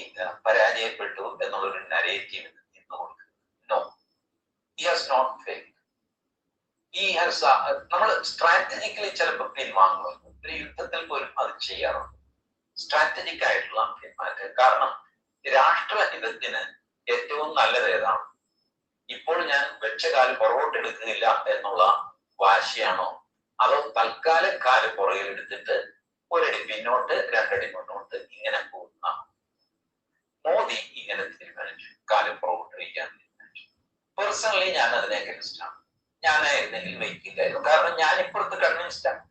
പരാജയപ്പെട്ടു എന്നുള്ളൊരു നരേറ്റീവ് ഇന്ന് കൊടുക്കുന്നത്. No, he has not failed. He has നമ്മൾ സ്ട്രാറ്റജിക്കലി ചിലപ്പോൾ പിൻവാങ്ങുന്നു. ഒരു യുദ്ധത്തിൽ പോലും അത് ചെയ്യാറുണ്ട്, സ്ട്രാറ്റജിക് ആയിട്ടുള്ള പിന്മാറ്റം. കാരണം രാഷ്ട്രഹിതത്തിന് ഏറ്റവും നല്ലത് ഏതാണ്? ഇപ്പോൾ ഞാൻ വെച്ച കാല് പുറകോട്ടെടുക്കുന്നില്ല എന്നുള്ള വാശിയാണോ, അതോ തൽക്കാല കാല് പുറകിലെടുത്തിട്ട് ഒരടി പിന്നോട്ട്, രണ്ടടി മുന്നോട്ട്, ഇങ്ങനെ പോകുന്ന മോദി ഇങ്ങനെ തീരുമാനിച്ചു, കാലം പുറകോട്ട് വയ്ക്കാൻ തീരുമാനിച്ചു. പേഴ്സണലി ഞാൻ അതിനെ അഗൻസ്റ്റാണ്. ഞാനായിരുന്നെങ്കിൽ വയ്ക്കില്ലായിരുന്നു. കാരണം ഞാൻ ഇപ്പുറത്ത് കൺവിൻസ്ഡാണ്,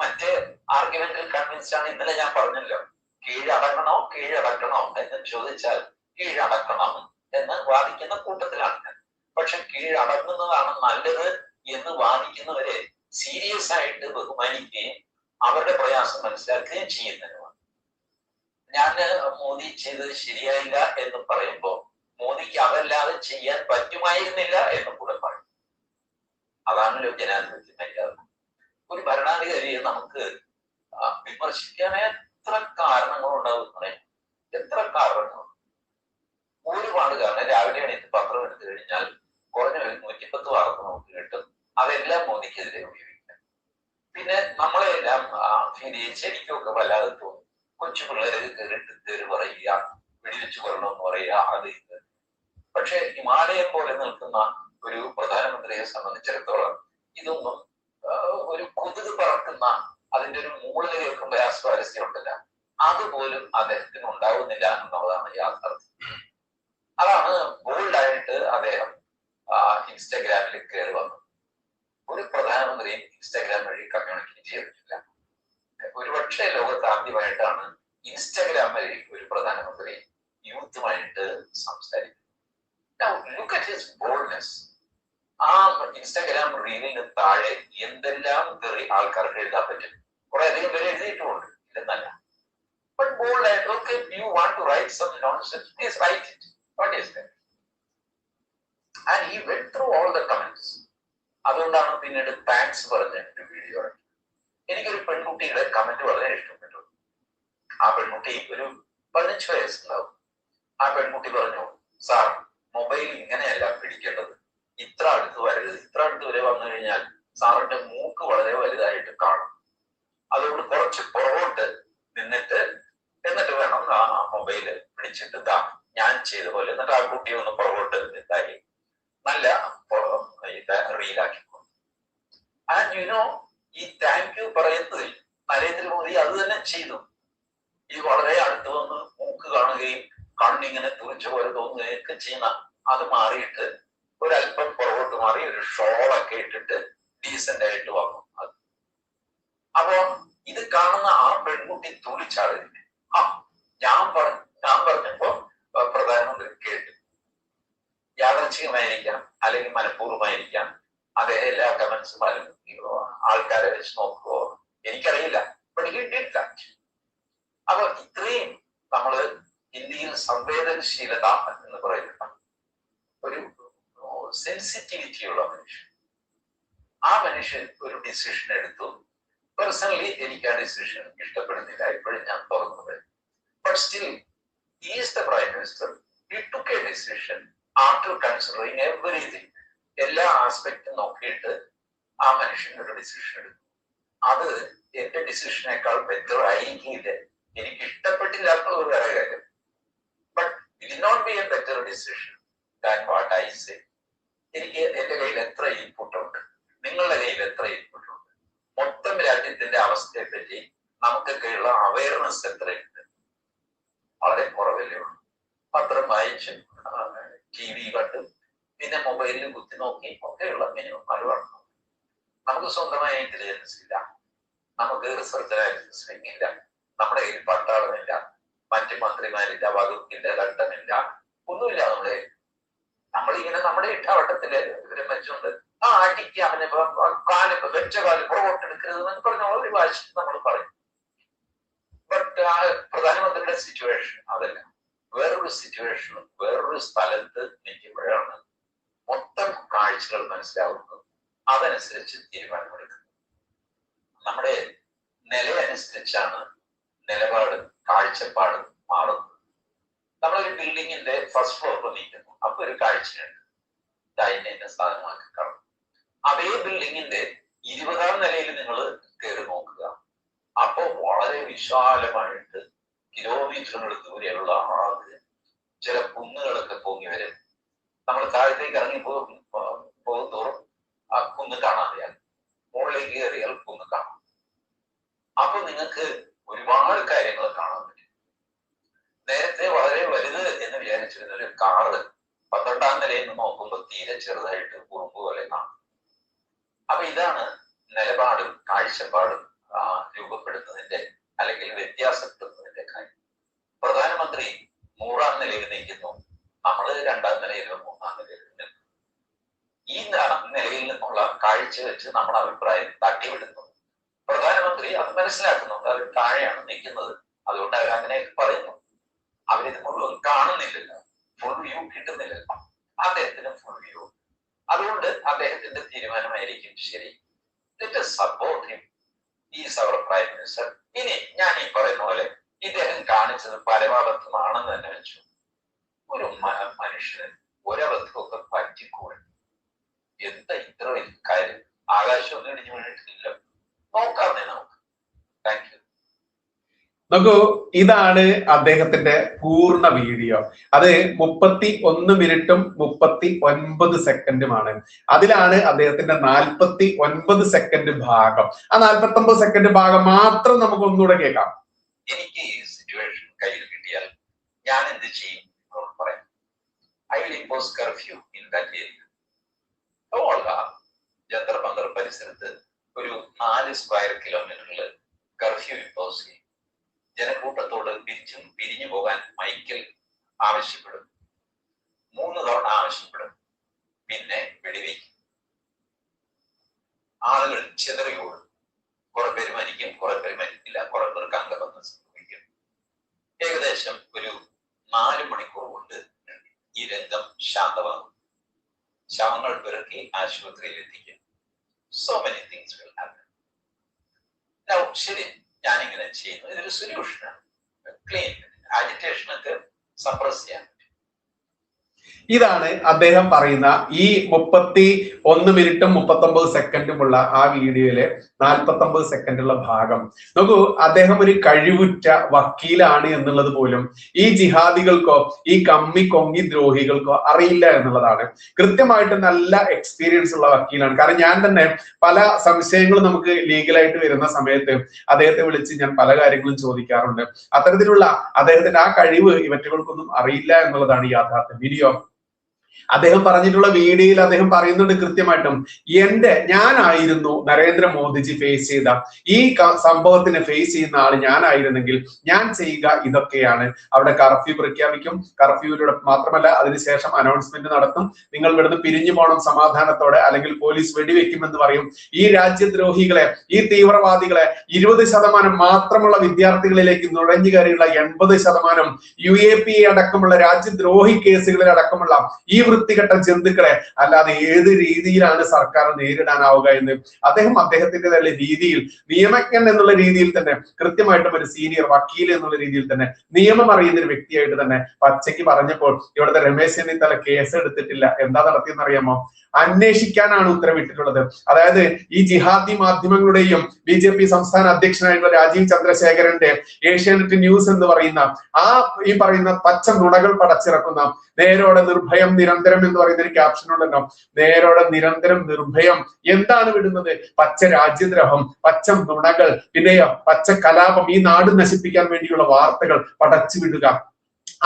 മറ്റേ ആർഗ്യുമെന്റിൽ കൺവിൻസ്ഡാണ്. ഇന്നലെ ഞാൻ പറഞ്ഞല്ലോ, കീഴടങ്ങണോ കീഴടക്കണോ എന്ന് ചോദിച്ചാൽ കീഴടക്കണം എന്ന് വാദിക്കുന്ന കൂട്ടത്തിലാണ് ഞാൻ. പക്ഷെ കീഴടങ്ങുന്നതാണ് നല്ലത് എന്ന് വാദിക്കുന്നവരെ സീരിയസ് ആയിട്ട് ബഹുമാനിക്കുകയും അവരുടെ പ്രയാസം മനസ്സിലാക്കുകയും ചെയ്യുന്നതിനുമാണ്. ഞാൻ മോദി ചെയ്തത് ശരിയായില്ല എന്ന് പറയുമ്പോൾ മോദിക്ക് അതല്ലാതെ ചെയ്യാൻ പറ്റുമായിരുന്നില്ല എന്ന് കൂടെ പറയും. അതാണല്ലോ ജനാധിപത്യ മര്യാദ. ഒരു ഭരണാധികാരിയെ നമുക്ക് വിമർശിക്കാൻ എത്ര കാരണങ്ങളുണ്ടാവും പറയാം, എത്ര കാരണങ്ങൾ, ഒരുപാട് കാരണം. രാവിലെ എണീറ്റ് പത്രം എടുത്തു കഴിഞ്ഞാൽ കുറഞ്ഞ 110 വാർത്ത നമുക്ക് കിട്ടും. അതെല്ലാം മോദിക്കെതിരെ ഉപയോഗിക്കാം. പിന്നെ നമ്മളെല്ലാം ശരിക്കൊക്കെ വല്ലാതെ തോന്നും. കൊച്ചു പിള്ളേര് കയറിട്ട് തെറി പറയുക, വെടിവെച്ച് കൊല്ലണമെന്ന് പറയുക, അത് ഇത്. പക്ഷെ ഹിമാലയം പോലെ നിൽക്കുന്ന ഒരു പ്രധാനമന്ത്രിയെ സംബന്ധിച്ചിടത്തോളം ഇതൊന്നും ഒരു കൊതുക് പറക്കുന്ന അതിന്റെ ഒരു മൂള കേൾക്കുമ്പോൾ അസ്വാരസ്യം ഉണ്ടല്ല, അതുപോലും അദ്ദേഹത്തിന് ഉണ്ടാവുന്നില്ല എന്നുള്ളതാണ് യാഥാർത്ഥ്യം. അതാണ് ബോൾഡായിട്ട് അദ്ദേഹം ഇൻസ്റ്റഗ്രാമിൽ കയറി വന്നത്. ഒരു പ്രധാനമന്ത്രിയും ഇൻസ്റ്റഗ്രാം വഴി കമ്മ്യൂണിക്കേറ്റ് ചെയ്തിട്ടില്ല. ഒരുപക്ഷെ ലോകത്ത് ആദ്യമായിട്ടാണ് ഇൻസ്റ്റഗ്രാം വഴി ഒരു പ്രധാനമന്ത്രി യൂത്തുമായിട്ട് സംസാരിക്കുന്നത്. Look at his boldness. ആ ഇൻസ്റ്റഗ്രാം റീലിന് താഴെ എന്തെല്ലാം ആൾക്കാർക്ക് എഴുതാൻ പറ്റും. കുറെ അധികം പേര് എഴുതിയിട്ടുമുണ്ട്, ഇല്ലെന്നല്ല. But bold and okay, you want to write some nonsense, please write it. What is that? And he went through all the comments. അതുകൊണ്ടാണ് പിന്നീട് താങ്ക്സ് പറഞ്ഞ വീഡിയോ. എനിക്കൊരു പെൺകുട്ടിയുടെ കമന്റ് വളരെ ഇഷ്ടപ്പെട്ടു. ആ പെൺകുട്ടി ഒരു 15 വയസ്സുണ്ടാവും. ആ പെൺകുട്ടി പറഞ്ഞു, സാർ മൊബൈൽ ഇങ്ങനെയല്ല പിടിക്കേണ്ടത്, ഇത്ര അടുത്ത് വരരുത്, ഇത്ര അടുത്ത് വരെ വന്നു കഴിഞ്ഞാൽ സാറിന്റെ മൂക്ക് വളരെ വലുതായിട്ട് കാണും, അതുകൊണ്ട് കുറച്ച് പുറകോട്ട് നിന്നിട്ട് എന്നിട്ട് വേണം ആ മൊബൈല് പിടിച്ചിട്ട് ഞാൻ ചെയ്ത പോലെ. എന്നിട്ട് ആ കുട്ടിയെ ഒന്ന് പുറകോട്ട് നിന്നിട്ടായി നല്ല റീലാക്കി. ആൻഡ് യുനോ, ഈ താങ്ക് യു പറയുന്നതിൽ നരേന്ദ്രമോദി അത് തന്നെ ചെയ്തു. ഈ വളരെ അടുത്ത് വന്ന് മൂക്ക് കാണുകയും കണ്ണിങ്ങനെ തുറിച്ച പോലെ തോന്നുകയൊക്കെ ചെയ്യുന്ന അത് മാറിയിട്ട് ഒരല്പം പുറകോട്ട് മാറി ഒരു ഷോളൊക്കെ ഇട്ടിട്ട് ഡീസന്റ് ആയിട്ട് വന്നു. അപ്പോ ഇത് കാണുന്ന ആ പെൺകുട്ടി തുള്ളിച്ചാടില്ല. ഞാൻ പറഞ്ഞപ്പോ പ്രധാനമന്ത്രി കേട്ടു. യാദൃച്ഛികമായിരിക്കാം, അല്ലെങ്കിൽ മനഃപൂർവ്വമായിരിക്കാം, അദ്ദേഹം എല്ലാ കമന്റ്സും ആൾക്കാരെ വെച്ച് നോക്കുവോ എനിക്കറിയില്ല. അപ്പൊ ഇത്രയും നമ്മള് ഇന്ത്യയിൽ സംവേദനശീലത എന്ന് പറയുന്ന ഒരു സെൻസിറ്റിവിറ്റിയുള്ള മനുഷ്യൻ, ആ മനുഷ്യൻ ഒരു ഡിസിഷൻ എടുത്തു. പേഴ്സണലി എനിക്ക് ആ ഡിസിഷൻ ഇഷ്ടപ്പെടുന്നില്ല, ഇപ്പോഴും ഞാൻ തുറന്നത്. But still he is the prime minister. He took a decision after considering everything. എല്ലാ ആസ്പെക്റ്റും നോക്കിയിട്ട് ആ മനുഷ്യൻ ഒരു ഡിസിഷൻ എടുത്തു. അത് എന്റെ ഡിസിഷനേക്കാൾ ബെറ്റർ ആയിരിക്കില്ല. എനിക്ക് ഇഷ്ടപ്പെട്ടില്ലാത്ത ഒരു വേറെ കാര്യം. But it will not be a better decision than what I say. എനിക്ക് എന്റെ കയ്യിൽ എത്ര ഇൻപുട്ട് ഉണ്ട്, നിങ്ങളുടെ കയ്യിൽ എത്ര ഇൻപുട്ട് ഉണ്ട്, മൊത്തം രാജ്യത്തിന്റെ അവസ്ഥയെ പറ്റി നമുക്കൊക്കെയുള്ള അവയർനെസ് എത്രയുണ്ട്? വളരെ കുറവല്ലേ ഉള്ളൂ. പത്രം വായിച്ച്, TV കണ്ട്, പിന്നെ മൊബൈലിൽ കുത്തി നോക്കി ഒക്കെയുള്ള മിനിമം അറിവാണ്. നമുക്ക് സ്വന്തമായ ഇന്റലിജൻസ് ഇല്ല, നമുക്ക് റിസർച്ച് അനാലിസിസ് ഇല്ല, നമ്മുടെ കയ്യിൽ പട്ടാളമില്ല, മറ്റ് മന്ത്രിമാരില്ല, വകുപ്പില്ല, ഘട്ടമില്ല, ഒന്നുമില്ല. നമ്മളിങ്ങനെ നമ്മുടെ ഇട്ടാവട്ടത്തില് ഇവരെ വെച്ചുകൊണ്ട് അടിക്ക് അവനെ വെച്ച കാല് പുറകോട്ടെടുക്കരുതെന്ന് പറഞ്ഞ ഒരു വാശി നമ്മൾ പറയും. ബട്ട് പ്രധാനമന്ത്രിയുടെ സിറ്റുവേഷൻ അതല്ല. വേറൊരു സിറ്റുവേഷനും വേറൊരു സ്ഥലത്ത് നിൽക്കുമ്പോഴാണ് മൊത്തം കാഴ്ചകൾ മനസ്സിലാവുന്നത്. അതനുസരിച്ച് തീരുമാനമെടുക്കുന്നത്. നമ്മുടെ നിലയനുസരിച്ചാണ് നിലപാട്, കാഴ്ചപ്പാട് മാറുന്നത്. നമ്മളൊരു ബിൽഡിങ്ങിന്റെ ഫസ്റ്റ് ഫ്ലോറിൽ നിൽക്കുന്നു, അപ്പൊ ഒരു കാഴ്ചയുണ്ട്, ഇന്ന സാധനങ്ങളൊക്കെ കാണും. അതേ ബിൽഡിങ്ങിന്റെ 20ാം നിലയിൽ നിങ്ങൾ കയറി നോക്കുക, അപ്പൊ വളരെ വിശാലമായിട്ട് കിലോമീറ്ററുകൾ ദൂരെയുള്ള ചില കുന്നുകളൊക്കെ പൊങ്ങി വരും. നമ്മൾ താഴത്തേക്ക് ഇറങ്ങി പോകുന്തോറും ആ കുന്ന് കാണാതെയാണ്, മുകളിലേക്ക് കയറിയാൽ കുന്ന് കാണാം. അപ്പൊ നിങ്ങൾക്ക് നമുക്ക് ഒരുപാട് കാര്യങ്ങൾ കാണാൻ പറ്റും. നേരത്തെ വളരെ വലുത് എന്ന് വിചാരിച്ചിരുന്ന ഒരു കാറ് 12ാം നിലയിൽ നിന്ന് നോക്കുമ്പോൾ തീരെ ചെറുതായിട്ട് ഉറുമ്പ് പോലെ കാണും. അപ്പൊ ഇതാണ് നിലപാടും കാഴ്ചപ്പാടും രൂപപ്പെടുന്നതിന്റെ അല്ലെങ്കിൽ വ്യത്യാസപ്പെടുന്നതിന്റെ കാര്യം. പ്രധാനമന്ത്രി 100ാം നിലയിൽ നിൽക്കുന്നു, നമ്മൾ 2ാം നിലയിലോ 3ാം നിലയിലോ നിൽക്കുന്നു. ഈ നിലയിൽ നിന്നുള്ള കാഴ്ച വെച്ച് നമ്മുടെ അഭിപ്രായം തട്ടിവിടുന്നു. പ്രധാനമന്ത്രി അത് മനസ്സിലാക്കുന്നുണ്ട്, അവർ താഴെയാണ് നിൽക്കുന്നത്, അതുകൊണ്ട് അവർ അങ്ങനെ പറയുന്നു. അവരിത് മുഴുവൻ കാണുന്നില്ലല്ലോ, ഫുൾ വ്യൂ കിട്ടുന്നില്ലല്ലോ. അദ്ദേഹത്തിന് ഫുൾ വ്യൂ, അതുകൊണ്ട് അദ്ദേഹത്തിന്റെ തീരുമാനമായിരിക്കും ശരി. Let us support him. He is our prime minister. ഇനി ഞാൻ ഈ പറയുന്ന പോലെ ഇദ്ദേഹം കാണിച്ചത് പരമാബദ്ധമാണെന്ന് തന്നെ വെച്ചു. ഒരു മനുഷ്യന് ഒരബദ്ധമൊക്കെ പറ്റിക്കൂടെ? എന്താ ഇത്ര വലിയ കാര്യം? ആകാശമൊന്നും ഇടിഞ്ഞു വീണിട്ടില്ല. നോക്കാന്നേ നമുക്ക്. Thank you. നോക്കൂ, ഇതാണ് അദ്ദേഹത്തിന്റെ പൂർണ്ണ വീഡിയോ. അത് 31 മിനിറ്റും 39 സെക്കൻഡുമാണ്. അതിലാണ് അദ്ദേഹത്തിന്റെ 49 സെക്കൻഡ് ഭാഗം. ആ 49 സെക്കൻഡ് ഭാഗം മാത്രം നമുക്ക് ഒന്നുകൂടെ കേൾക്കാം. എനിക്ക് ഈ സിറ്റുവേഷൻ കയ്യിൽ കിട്ടിയാൽ ഞാൻ എന്ത് ചെയ്യും പറയാം. I will impose curfew in that area. Jantar Mantar പരിസരത്ത് ഒരു 4 സ്ക്വയർ കിലോമീറ്ററിൽ കർഫ്യൂ ഇമ്പോസ് ചെയ്യും. ജനക്കൂട്ടത്തോട് പിരിഞ്ഞു പോകാൻ മൈക്കിൽ ആവശ്യപ്പെടും. 3 തവണ ആവശ്യപ്പെടും. പിന്നെ വെടിവെക്കും. ആളുകൾ ചെതറിയോടും. കുറെ പേര് മരിക്കും, കുറെ പേര് മരിക്കില്ല, കുറെ പേർക്ക് അംഗബന്ധം സംഭവിക്കും. ഏകദേശം ഒരു 4 മണിക്കൂർ കൊണ്ട് ഈ രംഗം ശാന്തമാകും. ശവങ്ങൾ പിറക്കി ആശുപത്രിയിൽ എത്തിക്കും. So many things will happen. ശരി, ഞാനിങ്ങനെ ചെയ്യുന്നു. ഇതൊരു സൊല്യൂഷനാണ്. ക്ലീൻ ആജിറ്റേഷനൊക്കെ സപ്രസ് ചെയ്യാൻ. ഇതാണ് അദ്ദേഹം പറയുന്ന ഈ 31 മിനിറ്റും 39 സെക്കൻഡുമുള്ള ആ വീഡിയോയിലെ 49 സെക്കൻഡുള്ള ഭാഗം. നോക്കൂ, അദ്ദേഹം ഒരു കഴിവുറ്റ വക്കീലാണ് എന്നുള്ളത് പോലും ഈ ജിഹാദികൾക്കോ ഈ കൊങ്ങി ദ്രോഹികൾക്കോ അറിയില്ല എന്നുള്ളതാണ്. കൃത്യമായിട്ട് നല്ല എക്സ്പീരിയൻസ് ഉള്ള വക്കീലാണ്. കാരണം ഞാൻ തന്നെ പല സംശയങ്ങളും നമുക്ക് ലീഗലായിട്ട് വരുന്ന സമയത്ത് അദ്ദേഹത്തെ വിളിച്ച് ഞാൻ പല കാര്യങ്ങളും ചോദിക്കാറുണ്ട്. അത്തരത്തിലുള്ള അദ്ദേഹത്തിന്റെ ആ കഴിവ് ഇവറ്റുകൾക്കൊന്നും അറിയില്ല എന്നുള്ളതാണ് യാഥാർത്ഥ്യം. വീഡിയോ അദ്ദേഹം പറഞ്ഞിട്ടുള്ള വീഡിയോയിൽ അദ്ദേഹം പറയുന്നുണ്ട് കൃത്യമായിട്ടും, ഞാനായിരുന്നു നരേന്ദ്രമോദിജി ഫേസ് ചെയ്ത ഈ സംഭവത്തിനെ ഫേസ് ചെയ്യുന്ന ആള് ഞാനായിരുന്നെങ്കിൽ ഞാൻ ചെയ്യുക ഇതൊക്കെയാണ്. അവിടെ കർഫ്യൂ പ്രഖ്യാപിക്കും. കർഫ്യൂവിലൂടെ മാത്രമല്ല, അതിനുശേഷം അനൗൺസ്മെന്റ് നടത്തും. നിങ്ങൾ ഇവിടുന്ന് പിരിഞ്ഞു പോകണം സമാധാനത്തോടെ, അല്ലെങ്കിൽ പോലീസ് വെടിവെക്കുമെന്ന് പറയും. ഈ രാജ്യദ്രോഹികളെ, ഈ തീവ്രവാദികളെ 20% മാത്രമുള്ള വിദ്യാർത്ഥികളിലേക്ക് നുഴഞ്ഞു കയറിയുള്ള 80% UAP അടക്കമുള്ള രാജ്യദ്രോഹി കേസുകളിൽ അടക്കമുള്ള ഈ വൃത്തികെട്ട ജന്തുക്കളെ അല്ലാതെ ഏത് രീതിയിലാണ് സർക്കാർ നേരിടാനാവുക എന്ന് അദ്ദേഹത്തിന്റെ രീതിയിൽ, നിയമജ്ഞൻ എന്നുള്ള രീതിയിൽ തന്നെ, കൃത്യമായിട്ടും ഒരു സീനിയർ വക്കീൽ എന്നുള്ള രീതിയിൽ തന്നെ, നിയമം അറിയുന്ന ഒരു വ്യക്തിയായിട്ട് തന്നെ പച്ചയ്ക്ക് പറഞ്ഞപ്പോൾ ഇവിടുത്തെ രമേശ് ചെന്നിത്തല കേസ് എടുത്തിട്ടില്ല. എന്താ നടത്തിയെന്ന് അറിയാമോ? അന്വേഷിക്കാനാണ് ഉത്തരവിട്ടിട്ടുള്ളത്. അതായത് ഈ ജിഹാദി മാധ്യമങ്ങളുടെയും BJP സംസ്ഥാന അധ്യക്ഷനായിട്ടുള്ള രാജീവ് ചന്ദ്രശേഖരന്റെ ഏഷ്യാനെറ്റ് ന്യൂസ് എന്ന് പറയുന്ന ഈ പറയുന്ന പച്ച നുണകൾ പടച്ചിറക്കുന്ന നേരോടെ നിർഭയം നിരന്തരം എന്ന് പറയുന്ന ഒരു ക്യാപ്ഷൻ ഉണ്ടല്ലോ. നേരോടെ നിരന്തരം നിർഭയം എന്താണ് വിടുന്നത്? പച്ച രാജ്യദ്രോഹം, പച്ച നുണകൾ, പിന്നെയോ പച്ച കലാപം, ഈ നാട് നശിപ്പിക്കാൻ വേണ്ടിയുള്ള വാർത്തകൾ പടച്ചു വിടുക.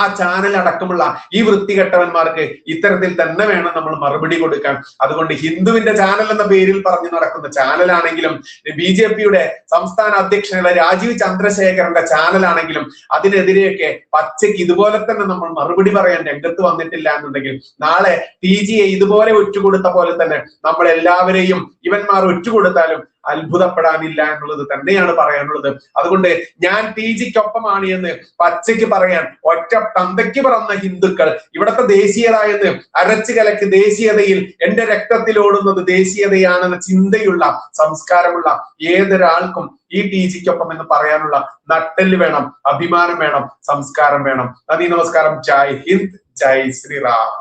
ആ ചാനൽ അടക്കമുള്ള ഈ വൃത്തികെട്ടവന്മാർക്ക് ഇത്തരത്തിൽ തന്നെ വേണം നമ്മൾ മറുപടി കൊടുക്കാൻ. അതുകൊണ്ട് ഹിന്ദുവിന്റെ ചാനൽ എന്ന പേരിൽ പറഞ്ഞു നടക്കുന്ന ചാനലാണെങ്കിലും, BJPയുടെ സംസ്ഥാന അധ്യക്ഷനായ രാജീവ് ചന്ദ്രശേഖരന്റെ ചാനലാണെങ്കിലും അതിനെതിരെയൊക്കെ പച്ചയ്ക്ക് ഇതുപോലെ തന്നെ നമ്മൾ മറുപടി പറയാൻ രംഗത്ത് വന്നിട്ടില്ല എന്നുണ്ടെങ്കിൽ നാളെ TGയെ ഇതുപോലെ ഒറ്റുകൊടുത്ത പോലെ തന്നെ നമ്മൾ എല്ലാവരെയും ഇവന്മാർ ഒറ്റുകൊടുത്താലും അത്ഭുതപ്പെടാനില്ല എന്നുള്ളത് തന്നെയാണ് പറയാനുള്ളത്. അതുകൊണ്ട് ഞാൻ TGക്കൊപ്പമാണ് എന്ന് പച്ചയ്ക്ക് പറയാൻ ഒറ്റ തന്തയ്ക്ക് പറന്ന ഹിന്ദുക്കൾ, ഇവിടത്തെ ദേശീയത എന്ന് അരച്ചു കലക്ക് ദേശീയതയിൽ എന്റെ രക്തത്തിൽ ഓടുന്നത് ദേശീയതയാണെന്ന ചിന്തയുള്ള സംസ്കാരമുള്ള ഏതൊരാൾക്കും ഈ TGക്കൊപ്പം എന്ന് പറയാനുള്ള നട്ടെല്ല് വേണം, അഭിമാനം വേണം, സംസ്കാരം വേണം. നന്ദി, നമസ്കാരം. ജയ് ഹിന്ദ്, ജയ് ശ്രീറാം.